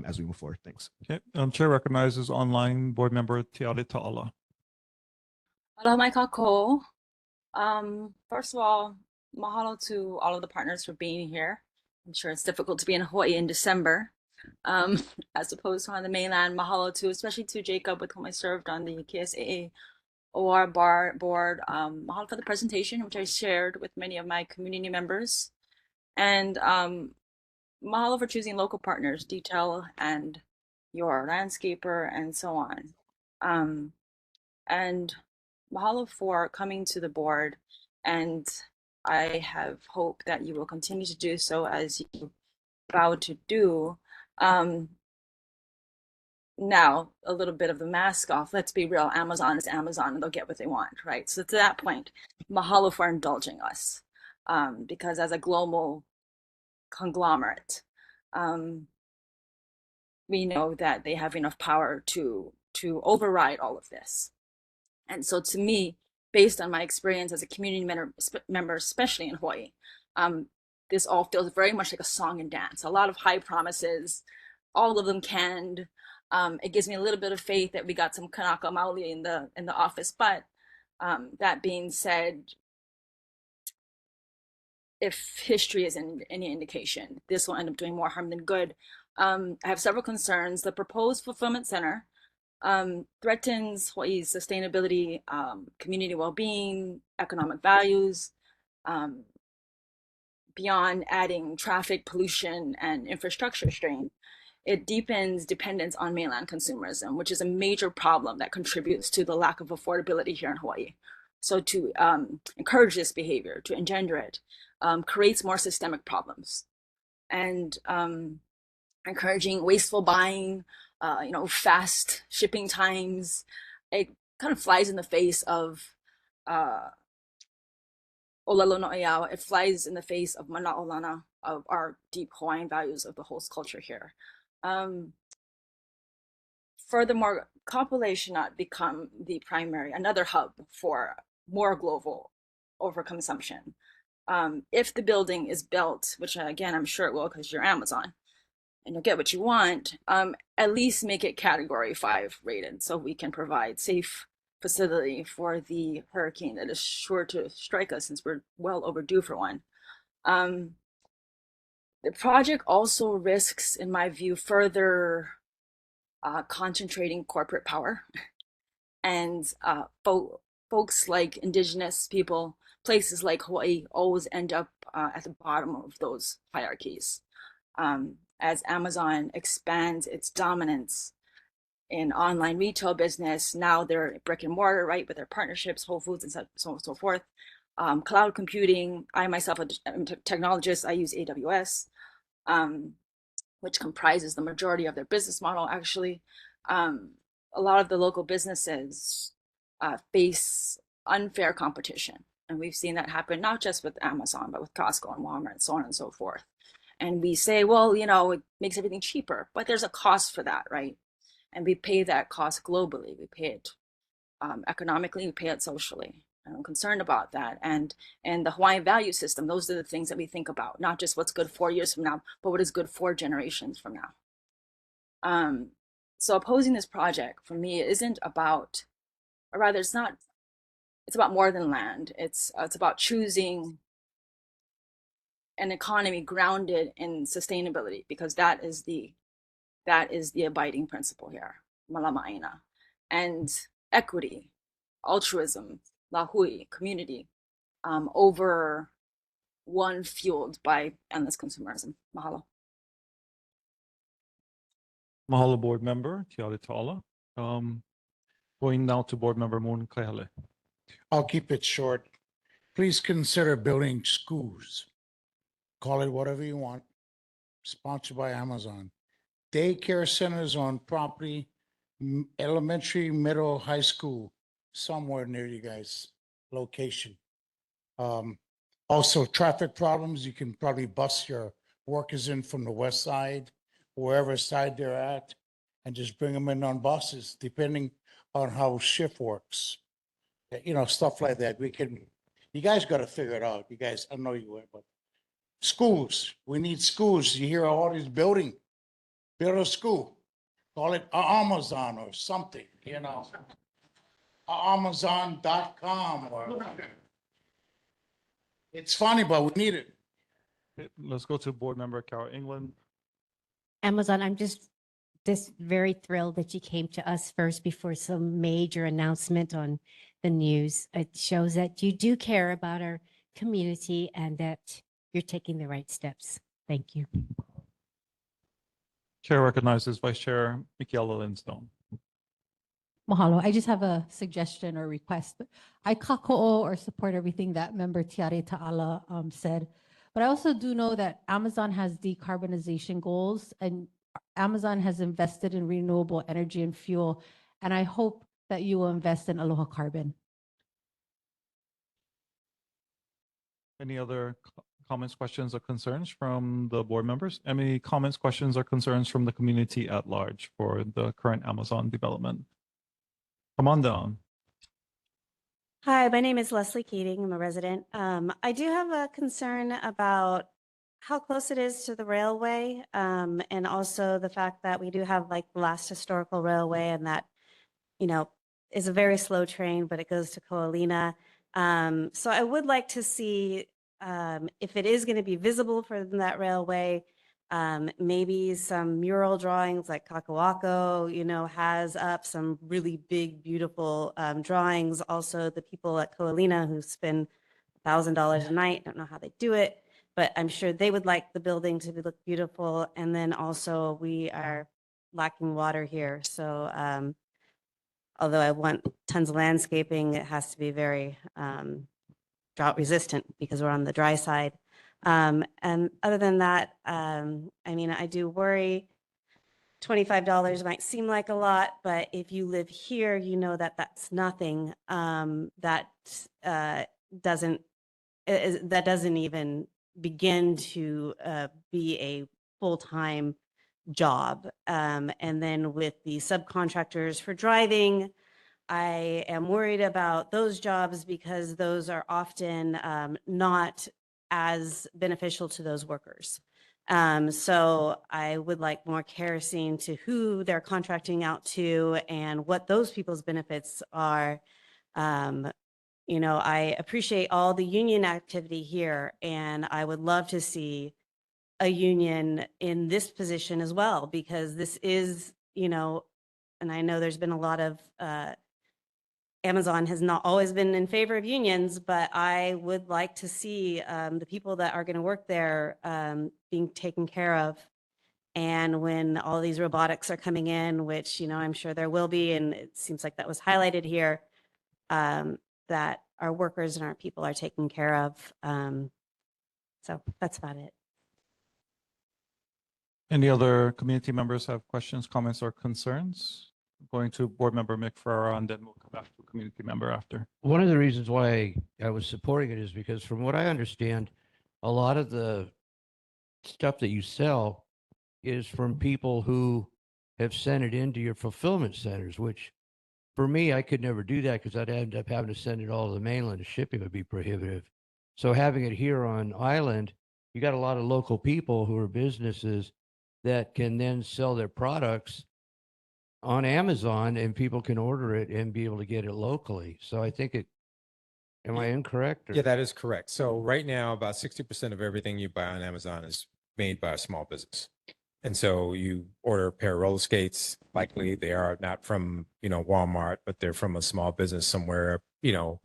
as we move forward. Thanks. Okay. Chair recognizes online board member Tiale Ta'ala. Hello, Makakilo. First of all, mahalo to all of the partners for being here. I'm sure it's difficult to be in Hawaii in December, as opposed to on the mainland. Mahalo to, especially to Jacob, with whom I served on the KSAA OR board. Mahalo for the presentation, which I shared with many of my community members. And mahalo for choosing local partners, Detail and your landscaper and so on. And mahalo for coming to the board, and I have hope that you will continue to do so as you vowed to do. Now, a little bit of the mask off. Let's be real, Amazon is Amazon and they'll get what they want, right? So to that point, mahalo for indulging us, because as a global conglomerate, we know that they have enough power to override all of this. And so to me, based on my experience as a community member, especially in Hawaii, this all feels very much like a song and dance. A lot of high promises, all of them canned. It gives me a little bit of faith that we got some kanaka maoli in the office. But that being said, if history is any indication, this will end up doing more harm than good. I have several concerns. The proposed fulfillment center threatens Hawaii's sustainability, community well-being, economic values, beyond adding traffic, pollution, and infrastructure strain. It deepens dependence on mainland consumerism, which is a major problem that contributes to the lack of affordability here in Hawaii. So to encourage this behavior, to engender it, creates more systemic problems. And encouraging wasteful buying, fast shipping times, it kind of flies in the face of Olelo no Eau. It flies in the face of Mana'olana, of our deep Hawaiian values of the host culture here. Furthermore, Kapolei should not become another hub for more global overconsumption. If the building is built, which again, I'm sure it will because you're Amazon, and you'll get what you want, at least make it category 5 rated so we can provide safe facility for the hurricane that is sure to strike us, since we're well overdue for one. The project also risks, in my view, further concentrating corporate power and folks like indigenous people places like Hawaii always end up at the bottom of those hierarchies. As Amazon expands its dominance in online retail business, now they're brick and mortar, right, with their partnerships, Whole Foods and so on and so forth. Cloud computing, I myself am a technologist, I use AWS, which comprises the majority of their business model, actually. A lot of the local businesses face unfair competition. And we've seen that happen not just with Amazon, but with Costco and Walmart and so on and so forth. And we say, well, you know, it makes everything cheaper, but there's a cost for that, right? And we pay that cost globally. We pay it economically, we pay it socially. And I'm concerned about that. And the Hawaiian value system, those are the things that we think about, not just what's good 4 years from now, but what is good 4 generations from now. So opposing this project for me isn't about, or rather it's not, it's about more than land. It's about choosing an economy grounded in sustainability, because that is the abiding principle here, malamaina, and equity, altruism, lahui, community, over one fueled by endless consumerism. Mahalo. Mahalo, board member Tiare Ta'ala. Going now to board member Honokai Hale. I'll keep it short. Please consider building schools. Call it whatever you want. Sponsored by Amazon. Daycare centers on property, elementary, middle, high school, somewhere near you guys' location. Also, traffic problems. You can probably bus your workers in from the west side, wherever side they're at, and just bring them in on buses, depending on how shift works. You know, stuff like that. You guys got to figure it out. You guys, I know you will, but schools, we need schools. You hear all these build a school, call it Amazon or something, you know, Amazon.com or. It's funny, but we need it. Let's go to board member Carol England. Amazon, I'm just very thrilled that you came to us first before some major announcement on the news. It shows that you do care about our community and that you're taking the right steps. Thank you. Chair recognizes Vice Chair Michaela Linstone. Mahalo. I just have a suggestion or request. I kako'o or support everything that member Tiare Ta'ala said. But I also do know that Amazon has decarbonization goals and Amazon has invested in renewable energy and fuel. And I hope that you will invest in Aloha Carbon. Any other comments, questions, or concerns from the board members? Any comments, questions, or concerns from the community at large for the current Amazon development? Come on down. Hi, my name is Leslie Keating. I'm a resident. I do have a concern about how close it is to the railway, and also the fact that we do have like the last historical railway, and that, you know, is a very slow train, but it goes to Ko'olina. So I would like to see if it is going to be visible from that railway, maybe some mural drawings like Kakawako, you know, has up some really big, beautiful drawings. Also, the people at Ko'olina who spend $1,000 a night, don't know how they do it, but I'm sure they would like the building to look beautiful. And then also we are lacking water here. So although I want tons of landscaping, it has to be very drought resistant because we're on the dry side. And other than that, I mean, I do worry $25 might seem like a lot, but if you live here, you know that that's nothing. That doesn't even begin to be a full-time job. And then with the subcontractors for driving, I am worried about those jobs because those are often not as beneficial to those workers. So I would like more kerosene to who they're contracting out to and what those people's benefits are. You know, I appreciate all the union activity here, and I would love to see a union in this position as well, because this is, you know, and I know there's been a lot of Amazon has not always been in favor of unions, but I would like to see the people that are going to work there being taken care of. And when all these robotics are coming in, which, you know, I'm sure there will be, and it seems like that was highlighted here, that our workers and our people are taken care of. So that's about it. Any other community members have questions, comments, or concerns? Going to Board Member McFerra, and then we'll come back to community member after. One of the reasons why I was supporting it is because from what I understand, a lot of the stuff that you sell is from people who have sent it into your fulfillment centers, which for me, I could never do that because I'd end up having to send it all to the mainland. The shipping would be prohibitive. So having it here on island, you got a lot of local people who are businesses that can then sell their products on Amazon, and people can order it and be able to get it locally. So I think it, am I incorrect? Yeah, that is correct. So right now, about 60% of everything you buy on Amazon is made by a small business. And so you order a pair of roller skates, likely they are not from, you know, Walmart, but they're from a small business somewhere, you know,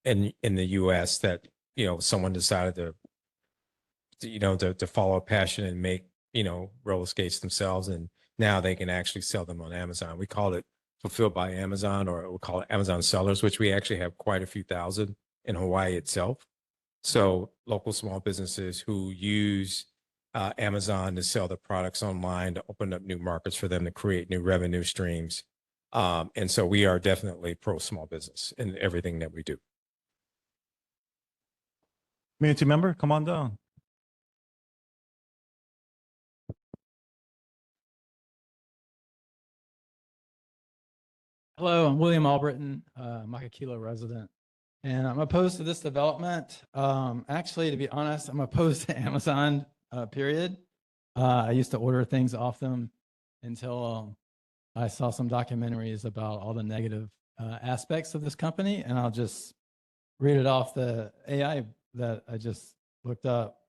in the US that, you know, someone decided to follow a passion and make, you know, roller skates themselves. And now they can actually sell them on Amazon. We call it fulfilled by Amazon, or we call it Amazon sellers, which we actually have quite a few thousand in Hawaii itself. So local small businesses who use Amazon to sell their products online, to open up new markets for them, to create new revenue streams. And so we are definitely pro small business in everything that we do. Community member, come on down. Hello, I'm William Albritton, Makakilo resident, and I'm opposed to this development. Actually, to be honest, I'm opposed to Amazon, period. I used to order things off them until I saw some documentaries about all the negative aspects of this company, and I'll just read it off the AI that I just looked up.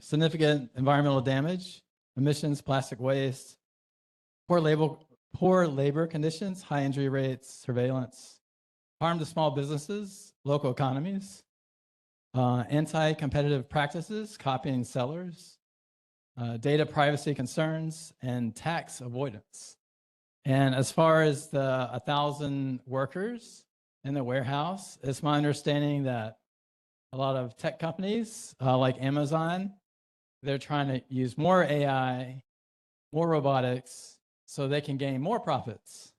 Significant environmental damage, emissions, plastic waste, poor labor conditions, high injury rates, surveillance, harm to small businesses, local economies, anti-competitive practices, copying sellers, data privacy concerns, and tax avoidance. And as far as the 1,000 workers in the warehouse, it's my understanding that a lot of tech companies like Amazon, they're trying to use more AI, more robotics, so they can gain more profits.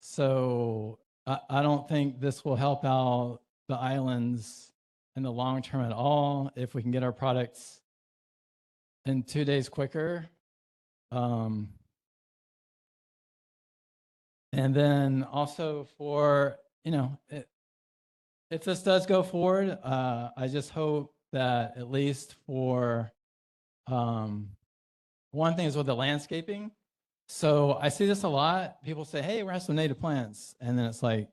So I don't think this will help out the islands in the long term at all if we can get our products in 2 days quicker. And then also for, you know, if this does go forward, I just hope that at least for one thing is with the landscaping. So I see this a lot. People say, hey, we have some native plants. And then it's like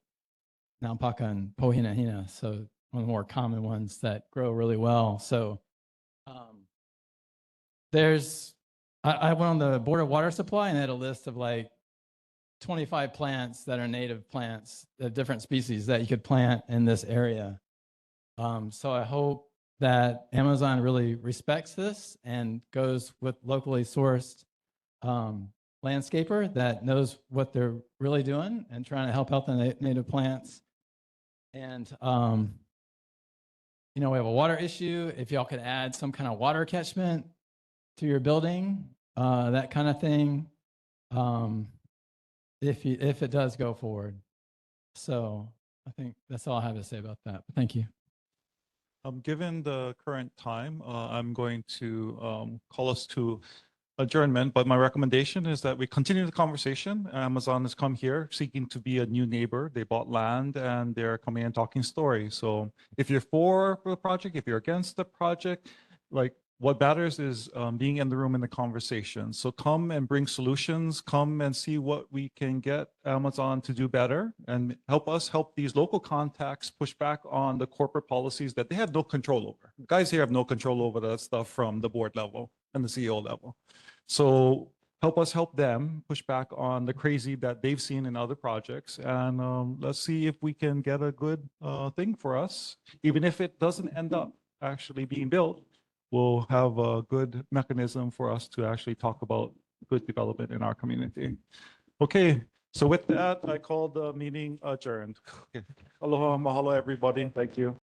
Nampaka and Pohinahina. So one of the more common ones that grow really well. So I went on the Board of Water Supply and had a list of like 25 plants that are native plants, different species that you could plant in this area. So I hope that Amazon really respects this and goes with locally sourced landscaper that knows what they're really doing and trying to help out the native plants. And, you know, we have a water issue. If y'all could add some kind of water catchment to your building, that kind of thing, if it does go forward. So I think that's all I have to say about that. But thank you. Given the current time, I'm going to call us to adjournment, but my recommendation is that we continue the conversation. Amazon has come here seeking to be a new neighbor. They bought land and they're coming and talking story. So if you're for the project, if you're against the project, like what matters is being in the room in the conversation. So come and bring solutions, come and see what we can get Amazon to do better and help us help these local contacts push back on the corporate policies that they have no control over. The guys here have no control over that stuff from the board level and the CEO level. So help us help them push back on the crazy that they've seen in other projects. And let's see if we can get a good thing for us. Even if it doesn't end up actually being built, we'll have a good mechanism for us to actually talk about good development in our community. Okay, so with that, I call the meeting adjourned. Okay. Aloha, mahalo, everybody. Thank you.